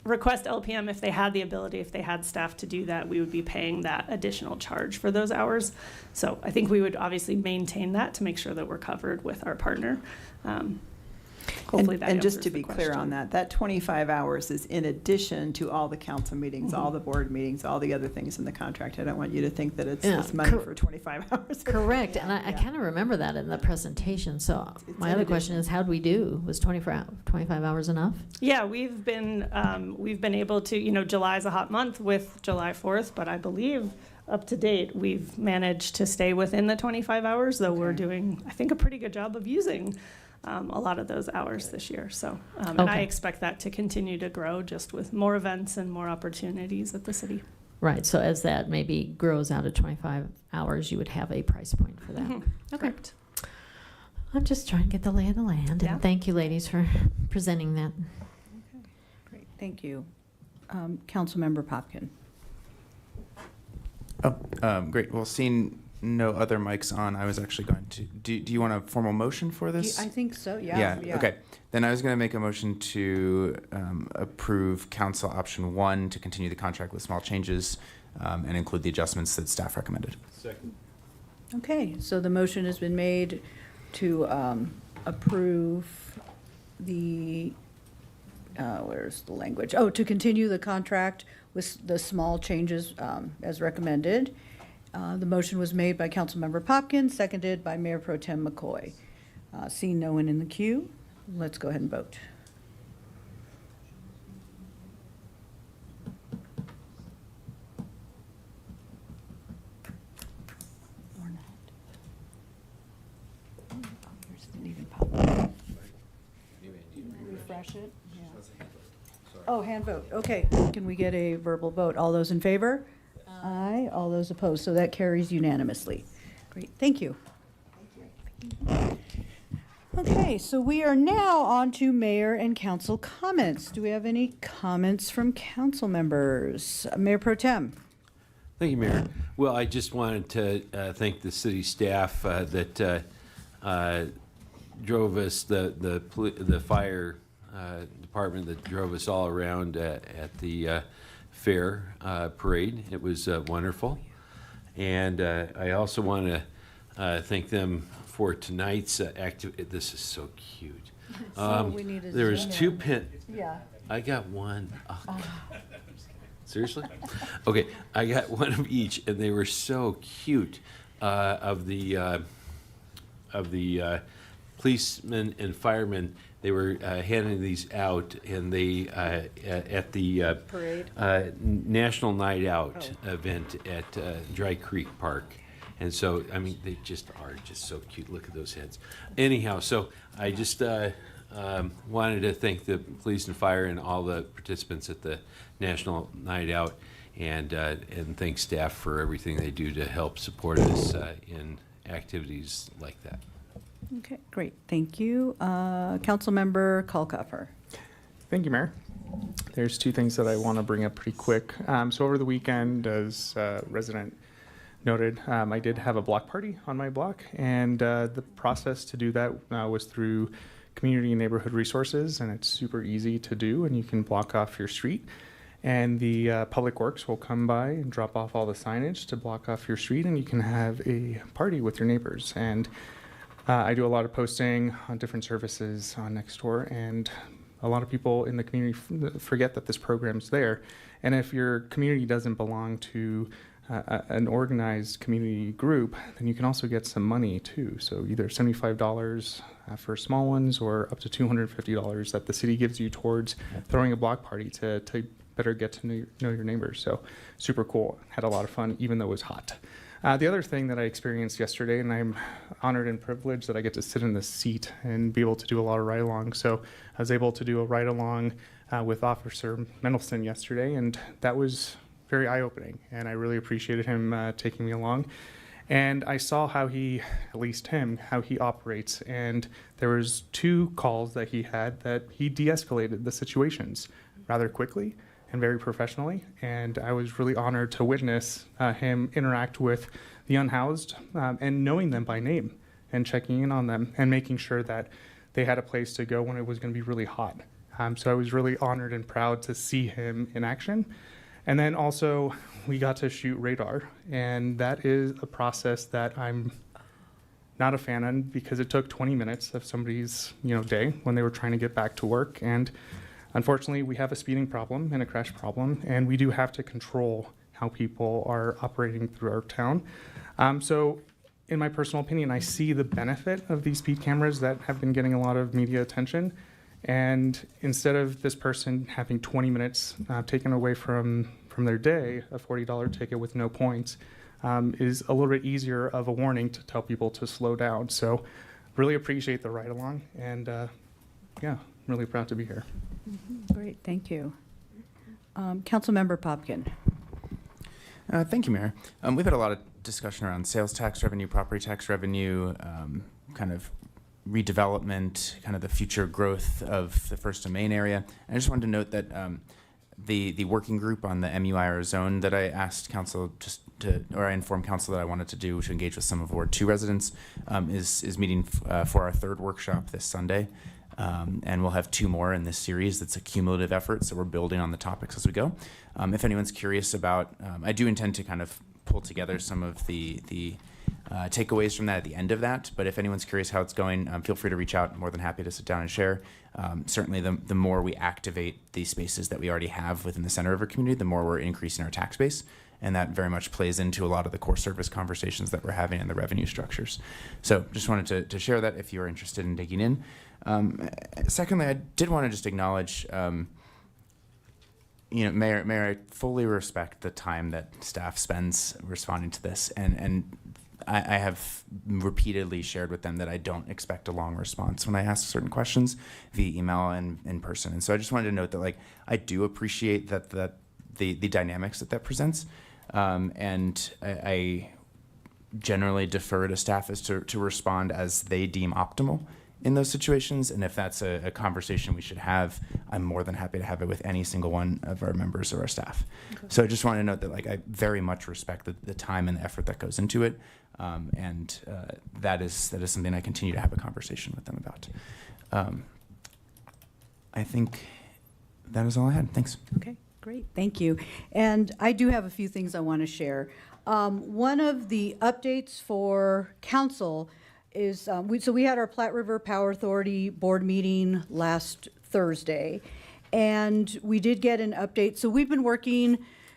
request LPM if they had the ability, if they had staff to do that, we would be paying that additional charge for those hours. So I think we would obviously maintain that to make sure that we're covered with our partner. Hopefully that and just answers to the be clear question. on that 25 hours is in addition to all the council meetings, all the board meetings, all the other things in the contract. I don't want you to think that it's this money for 25 hours. Correct, and I kind of remember that in the presentation. So my other question is, how'd we do? Was 25 hours enough? Yeah, we've been able to, July's a hot month with July 4th, but I believe up to date, we've managed to stay within the 25 hours, though we're doing, I think, a pretty good job of using a lot of those hours this year. So, and I expect that to continue to grow just with more events and more opportunities at the city. Right, so as that maybe grows out of 25 hours, you would have a price point for that. Okay. I'm just trying to get the lay of the land, Yeah. and thank you, ladies, for presenting that. Great, thank you. Councilmember Popkin. Great. Well, seeing no other mics on, I was actually going to, do you want a formal motion for this? I think so, yeah. Okay. Then I was going to make a motion to approve council option 1 to continue the contract with small changes and include the adjustments that staff recommended. Second. Okay, so the motion has been made to approve the, where's the language? Oh, to continue the contract with the small changes as recommended. The motion was made by Councilmember Popkin, seconded by Mayor Pro Tem McCoy. Seeing no one in the queue, let's go ahead and vote. Or not. Yours didn't even pop up. Refresh it? Yeah. Oh, hand vote. Okay, can we get a verbal vote? All those in favor? Aye. All those opposed. So that carries unanimously. Great, thank you. Okay, so we are now on to mayor and council comments. Do we have any comments from council members? Mayor Pro Tem. Thank you, Mayor. Well, I just wanted to thank the city staff that drove us, the fire department that drove us all around at the fair parade. It was wonderful. And I also want to thank them for tonight's activity. This is so cute. We need to there was zoom 2 in. pin. Yeah. I got one. Oh. Seriously? Okay, I got one of each, and they were so cute. Of the policemen and firemen, they were handing these out, and they at the Parade? National Night Out event at Dry Creek Park. And so, I mean, they just are just so cute. Look at those heads. Anyhow, so I just wanted to thank the police and fire and all the participants at the National Night Out, and thank staff for everything they do to help support us in activities like that. Okay, great, thank you. Councilmember Kalkoffer. Thank you, Mayor. There's 2 things that I want to bring up pretty quick. So over the weekend, as resident noted, I did have a block party on my block, and the process to do that was through community and neighborhood resources, and it's super easy to do, and you can block off your street, and the Public Works will come by and drop off all the signage to block off your street, and you can have a party with your neighbors. And I do a lot of posting on different services on Nextdoor, and a lot of people in the community forget that this program's there. And if your community doesn't belong to an organized community group, then you can also get some money too. So either $75 for small ones, or up to $250 that the city gives you towards throwing a block party to better get to know your neighbors. So super cool. Had a lot of fun, even though it was hot. The other thing that I experienced yesterday, and I'm honored and privileged that I get to sit in this seat and be able to do a lot of ride-along. So I was able to do a ride-along with Officer Mendelson yesterday, and that was very eye-opening, and I really appreciated him taking me along. And I saw how he, at least him, how he operates. And there was 2 calls that he had that he de-escalated the situations rather quickly and very professionally. And I was really honored to witness him interact with the unhoused and knowing them by name and checking in on them and making sure that they had a place to go when it was going to be really hot. So I was really honored and proud to see him in action. And then also, we got to shoot radar, and that is a process that I'm not a fan of, because it took 20 minutes of somebody's day when they were trying to get back to work. And unfortunately, we have a speeding problem and a crash problem, and we do have to control how people are operating through our town. So in my personal opinion, I see the benefit of these speed cameras that have been getting a lot of media attention. And instead of this person having 20 minutes taken away from their day, a $40 ticket with no points is a little bit easier of a warning to tell people to slow down. So really appreciate the ride along, and yeah, really proud to be here. Great, thank you. Councilmember Popkin. Thank you, Mayor. We've had a lot of discussion around sales tax revenue, property tax revenue, kind of redevelopment, kind of the future growth of the First and Main area. And I just wanted to note that the working group on the MUIR zone that I asked council I informed council that I wanted to do to engage with some of Ward 2 residents is meeting for our third workshop this Sunday. And we'll have 2 more in this series. That's a cumulative effort, so we're building on the topics as we go. If anyone's curious about, I do intend to kind of pull together some of the takeaways from that at the end of that, but if anyone's curious how it's going, feel free to reach out. I'm more than happy to sit down and share. Certainly the more we activate the spaces that we already have within the center of our community, the more we're increasing our tax base. And that very much plays into a lot of the core service conversations that we're having in the revenue structures. So just wanted to share that if you're interested in digging in. Secondly, I did want to just acknowledge, Mayor, I fully respect the time that staff spends responding to this, and I have repeatedly shared with them that I don't expect a long response when I ask certain questions via email and in person. And so I just wanted to note that, like, I do appreciate that the dynamics that presents, and I generally defer to staff as to respond as they deem optimal in those situations. And if that's a conversation we should have, I'm more than happy to have it with any single one of our members or our staff. Okay. So I just want to note that, like, I very much respect the time and the effort that goes into it. And that is something I continue to have a conversation with them about. I think that is all I had. Thanks. Okay, great. Thank you. And I do have a few things I want to share. One of the updates for council is, we had our Platte River Power Authority board meeting last Thursday, and we did get an update. So we've been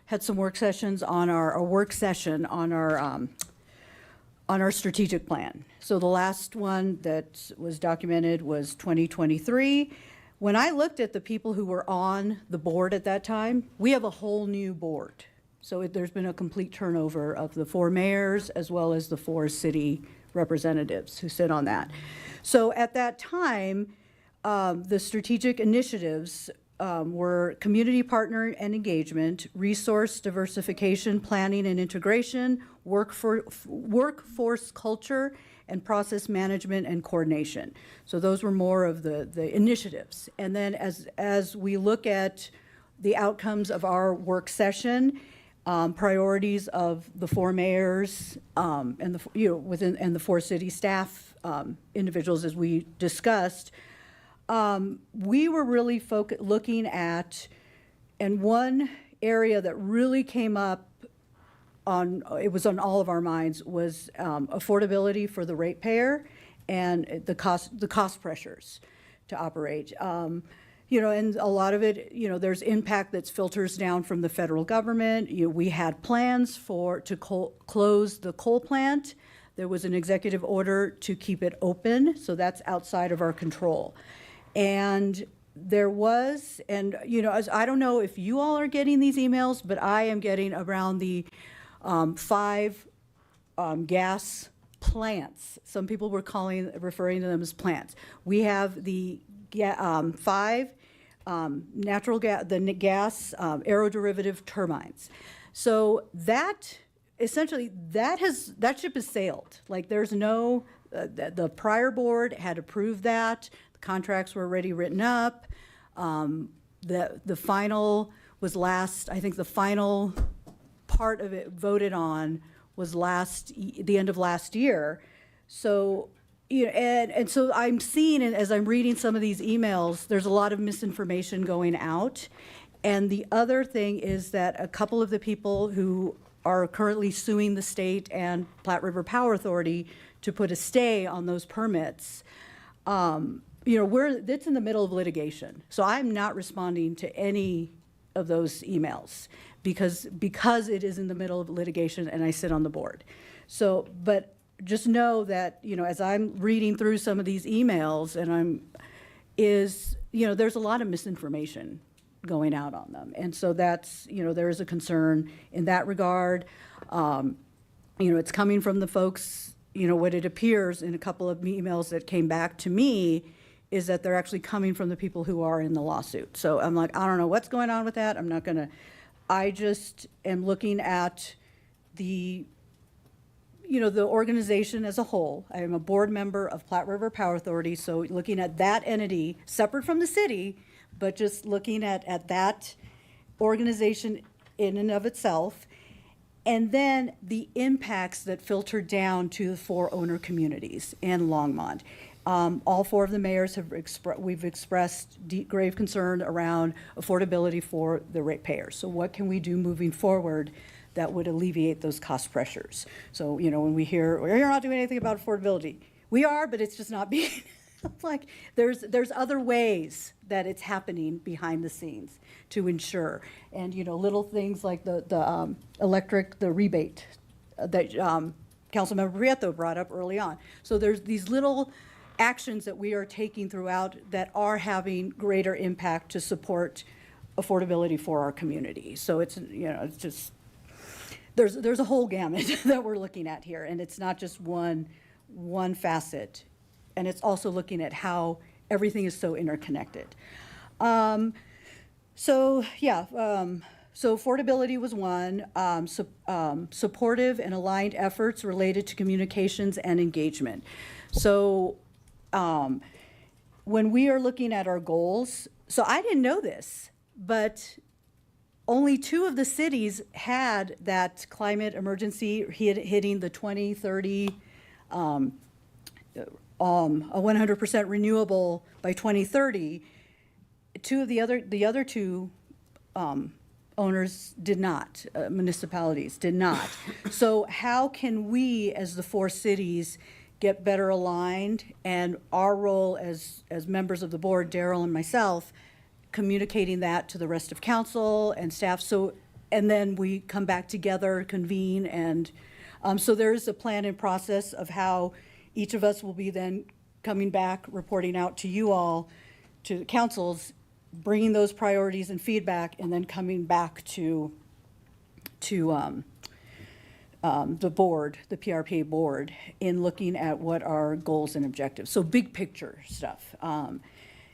had some work sessions on our work session on our strategic plan. So the last one that was documented was 2023. When I looked at the people who were on the board at that time, we have a whole new board. So there's been a complete turnover of the 4 mayors as well as the 4 city representatives who sit on that. So at that time, the strategic initiatives were community partner and engagement, resource diversification, planning and integration, workforce culture, and process management and coordination. So those were more of the initiatives. And then as we look at the outcomes of our work session, priorities of the 4 mayors and the 4 city staff individuals, as we discussed, we were really looking at, and one area that really came up it was on all of our minds, was affordability for the ratepayer and the cost pressures to operate. And a lot of it, there's impact that filters down from the federal government. We had plans to close the coal plant. There was an executive order to keep it open, so that's outside of our control. And there was, I don't know if you all are getting these emails, but I am getting around the 5 gas plants. Some people were referring to them as plants. We have the 5 natural gas, the gas aeroderivative turbines. So that essentially that ship has sailed. Like, there's no the prior board had approved that. The contracts were already written up. The final was I think the final part of it voted on was the end of last year. So, and so I'm seeing, and as I'm reading some of these emails, there's a lot of misinformation going out. And the other thing is that a couple of the people who are currently suing the state and Platte River Power Authority to put a stay on those permits, it's in the middle of litigation. So I'm not responding to any of those emails because it is in the middle of litigation and I sit on the board. So, but just know that, as I'm reading through some of these emails, and there's a lot of misinformation going out on them. And so that's, there is a concern in that regard. It's coming from the folks, what it appears in a couple of emails that came back to me is that they're actually coming from the people who are in the lawsuit. So I'm like, I don't know what's going on with that. I just am looking at the the organization as a whole. I am a board member of Platte River Power Authority, so looking at that entity, separate from the city, but just looking at that organization in and of itself, and then the impacts that filter down to the 4 owner communities in Longmont. All 4 of the mayors have we've expressed grave concern around affordability for the ratepayers. So what can we do moving forward that would alleviate those cost pressures? So, when we hear, well, you're not doing anything about affordability. We are, but it's just not being, like, there's other ways that it's happening behind the scenes to ensure. And, little things like the rebate that Councilmember Prieto brought up early on. So there's these little actions that we are taking throughout that are having greater impact to support affordability for our community. So it's, it's just, there's a whole gamut that we're looking at here, and it's not just one facet, and it's also looking at how everything is so interconnected. So affordability was one. Supportive and aligned efforts related to communications and engagement. So when we are looking at our goals, so I didn't know this, but only 2 of the cities had that climate emergency hitting the 2030, a 100% renewable by 2030. 2 of the other 2 owners did not, municipalities did not. So how can we, as the 4 cities, get better aligned, and our role as members of the board, Daryl and myself, communicating that to the rest of council and staff, and then we come back together, convene, and so there's a plan and process of how each of us will be then coming back, reporting out to you all, to the councils, bringing those priorities and feedback, and then coming back to the board, the PRPA board, in looking at what our goals and objectives. So big picture stuff.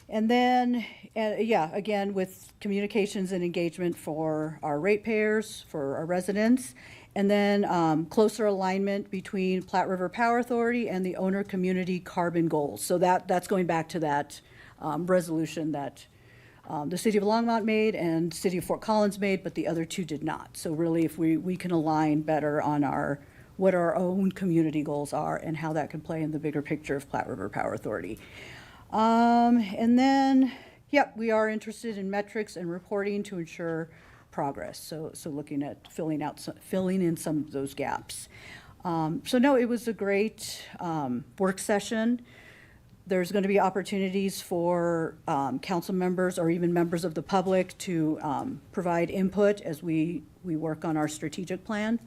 And then, again, with communications and engagement for our ratepayers, for our residents, and then closer alignment between Platte River Power Authority and the owner community carbon goals. So that's going back to that resolution that the City of Longmont made and City of Fort Collins made, but the other 2 did not. So really, if we can align better on what our own community goals are and how that can play in the bigger picture of Platte River Power Authority. And then, we are interested in metrics and reporting to ensure progress. So looking at filling in some of those gaps. So no, it was a great work session. There's going to be opportunities for council members or even members of the public to provide input as we work on our strategic plan.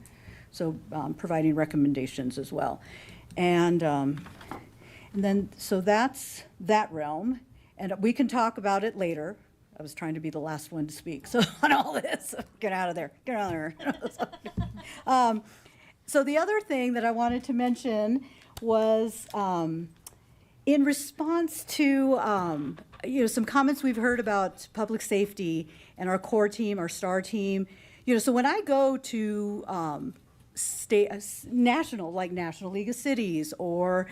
So providing recommendations as well. And then, so that's that realm. And we can talk about it later. I was trying to be the last one to speak. So on all this, get out of there, get out of there. So the other thing that I wanted to mention was in response to some comments we've heard about public safety and our core team, our STAR team. So when I go to National League of Cities or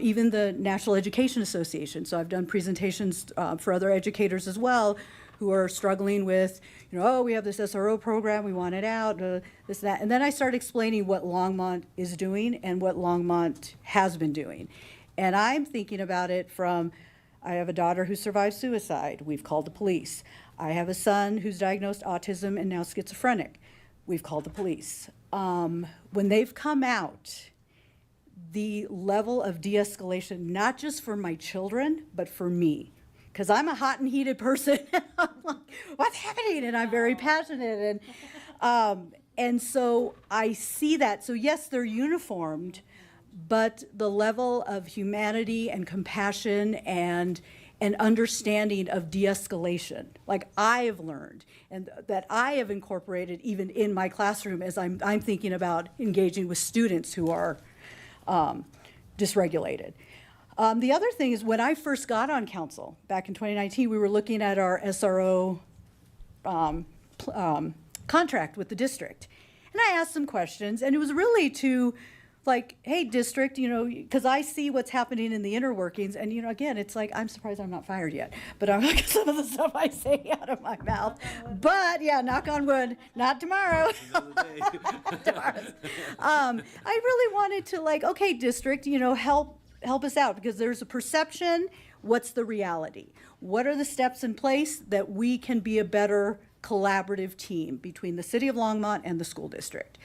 even the National Education Association. So I've done presentations for other educators as well who are struggling with, we have this SRO program, we want it out, this, that. And then I start explaining what Longmont is doing and what Longmont has been doing. And I'm thinking about it from, I have a daughter who survived suicide. We've called the police. I have a son who's diagnosed autism and now schizophrenic. We've called the police. When they've come out, the level of de-escalation, not just for my children, but for me, because I'm a hot and heated person. I'm like, what's happening? And I'm very passionate. And so I see that. So yes, they're uniformed, but the level of humanity and compassion and understanding of de-escalation, like I have learned and that I have incorporated even in my classroom as I'm thinking about engaging with students who are dysregulated. The other thing is when I first got on council back in 2019, we were looking at our SRO contract with the district. And I asked some questions, and it was really to, like, hey, district, you know, because I see what's happening in the inner workings, and, you know, again, it's like, I'm surprised I'm not fired yet, but I'm like, some of the stuff I say out of my mouth. But, yeah, knock on wood, not tomorrow. I really wanted to, like, okay, district, you know, help us out, because there's a perception. What's the reality? What are the steps in place that we can be a better collaborative team between the city of Longmont and the school district?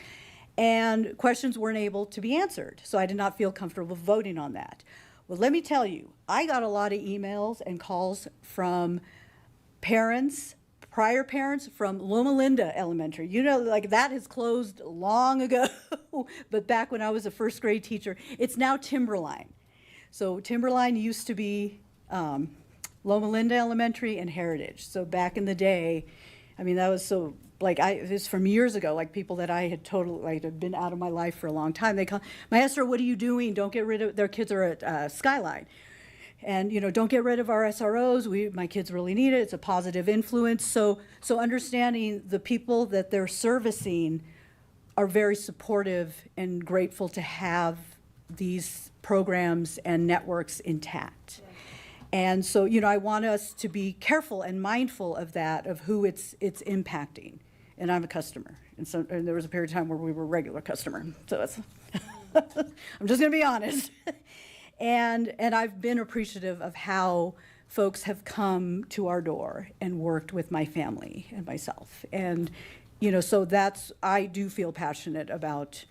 And questions weren't able to be answered, so I did not feel comfortable voting on that. Well, let me tell you, I got a lot of emails and calls from parents, prior parents from Loma Linda Elementary. You know, like, that has closed long ago, but back when I was a first grade teacher, it's now Timberline. So Timberline used to be Loma Linda Elementary and Heritage. So back in the day, I mean, that was so, like, it was from years ago, like, people that I had totally, like, had been out of my life for a long time. They call, Maestro, what are you doing? Don't get rid of, their kids are at Skyline. And, you know, don't get rid of our SROs. My kids really need it. It's a positive influence. So understanding the people that they're servicing are very supportive and grateful to have these programs and networks intact. And so, you know, I want us to be careful and mindful of that, of who it's impacting. And I'm a customer. And so there was a period of time where we were a regular customer. So it's I'm just going to be honest. And I've been appreciative of how folks have come to our door and worked with my family and myself. And, you know, so I do feel passionate about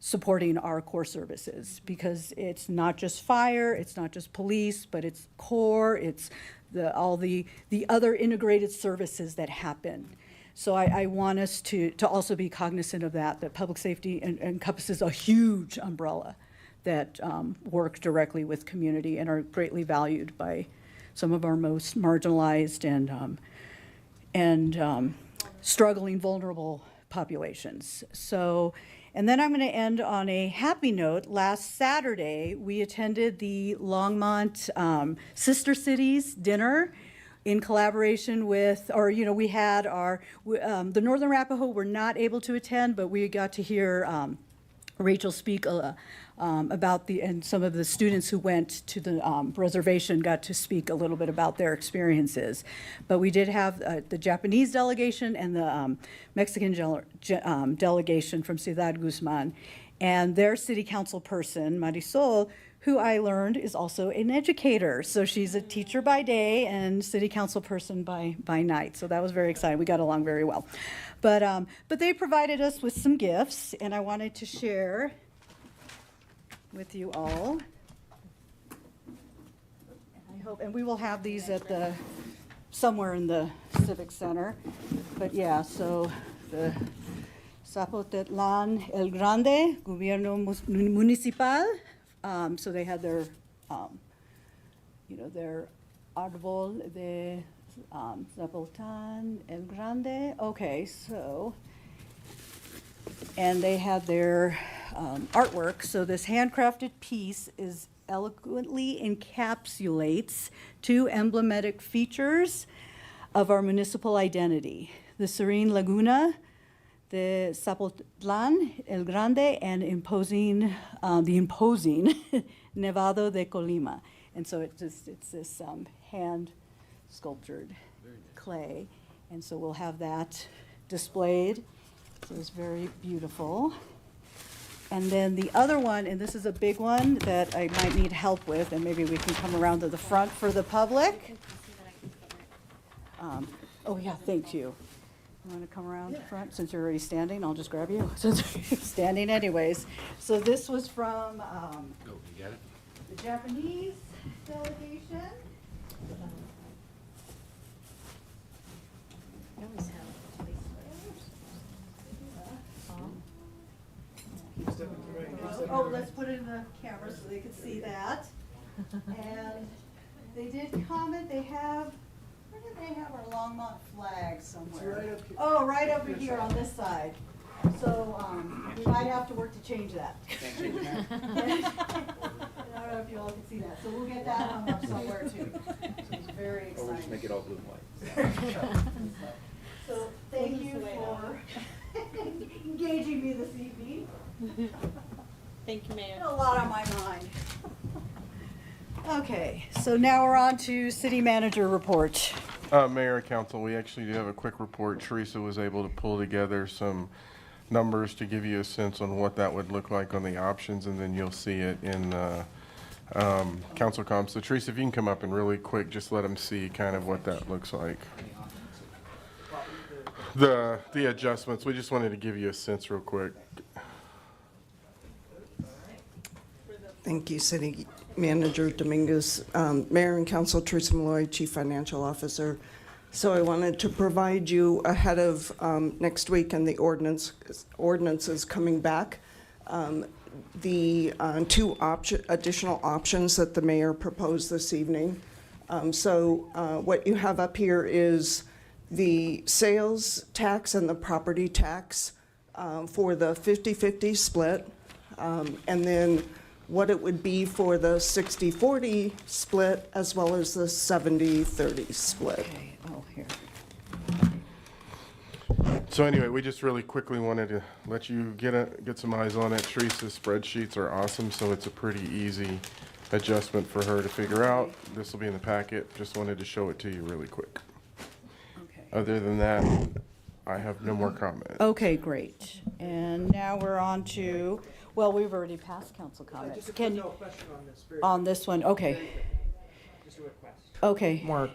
supporting our core services, because it's not just fire, it's not just police, but it's core, it's all the other integrated services that happen. So I want us to also be cognizant of that public safety encompasses a huge umbrella that work directly with community and are greatly valued by some of our most marginalized and struggling, vulnerable populations. So, and then I'm going to end on a happy note. Last Saturday, we attended the Longmont Sister Cities dinner in collaboration with, or, you know, we had the Northern Arapaho were not able to attend, but we got to hear Rachel speak about and some of the students who went to the reservation got to speak a little bit about their experiences. But we did have the Japanese delegation and the Mexican delegation from Ciudad Guzman, and their city council person, Marisol, who I learned is also an educator. So she's a teacher by day and city council person by night. So that was very exciting. We got along very well. But they provided us with some gifts, and I wanted to share with you all. I hope, and we will have these at somewhere in the Civic Center. But yeah, so the Zapotlan El Grande, Gobierno Municipal. So they had their, their Árbol de Zapotlan El Grande. Okay, so, and they had their artwork. So this handcrafted piece eloquently encapsulates two emblematic features of our municipal identity: the serene laguna, the Zapotlan El Grande, and the imposing Nevado de Colima. And so it's this hand sculptured clay. And so we'll have that displayed. So it's very beautiful. And then the other one, and this is a big one that I might need help with, and maybe we can come around to the front for the public. Oh yeah, thank you. You want to come around front? Since you're already standing, I'll just grab you. Since you're standing anyways. So this was from you got it? the Japanese delegation. Oh, let's put it in the camera so they can see that. And they did comment, where did they have our Longmont flag somewhere? Right up here. Oh, right over here on this side. So we might have to work to change that. I don't know if you all can see that. So we'll get that hung up somewhere too. So it's very exciting. Or we'll just make it all blue and white. So thank you for engaging me this evening. Thank you, Mayor. A lot on my mind. Okay, so now we're on to city manager report. Mayor and Council, we actually do have a quick report. Teresa was able to pull together some numbers to give you a sense on what that would look like on the options, and then you'll see it in council comms. So Teresa, if you can come up and really quick, just let them see kind of what that looks like. The adjustments, we just wanted to give you a sense real quick. Thank you, City Manager Dominguez. Mayor and Council, Teresa Malloy, Chief Financial Officer. So I wanted to provide you ahead of next week and the ordinances coming back, the two additional options that the mayor proposed this evening. So what you have up here is the sales tax and the property tax for the 50-50 split, and then what it would be for the 60-40 split, as well as the 70-30 split. Okay. Oh, here. So anyway, we just really quickly wanted to let you get some eyes on it. Teresa's spreadsheets are awesome, so it's a pretty easy adjustment for her to figure out. This will be in the packet. Just wanted to show it to you really quick. Okay. Other than that, I have no more comments. Okay, great. And now we're on to, well, we've already passed council comments. Can you, on this one, okay. Okay. More.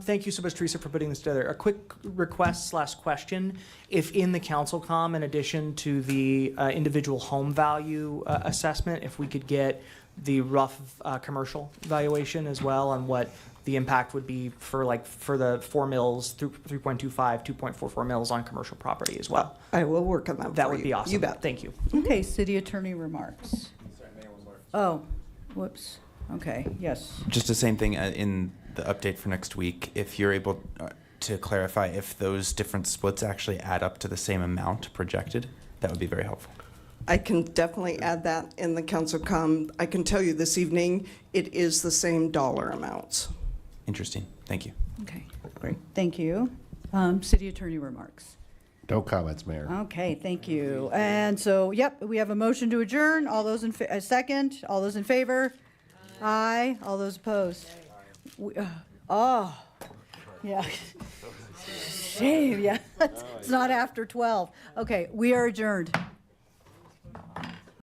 Thank you so much, Teresa, for putting this together. A quick request / question. If in the council comm, in addition to the individual home value assessment, if we could get the rough commercial valuation as well on what the impact would be for the 4 mills, 3.25, 2.44 mills on commercial property as well. I will work on that. That for would be you. awesome. You bet. Thank you. Okay, city attorney remarks. Oh, whoops. Okay, yes. Just the same thing in the update for next week. If you're able to clarify if those different splits actually add up to the same amount projected, that would be very helpful. I can definitely add that in the council comm. I can tell you this evening, it is the same dollar amounts. Interesting. Thank you. Okay, great. Thank you. City attorney remarks. No comments, Mayor. Okay, thank you. And so, yep, we have a motion to adjourn. All those in a second. All those in favor? Aye. All those opposed? Oh, yeah. Shame, yeah. It's not after 12. Okay, we are adjourned.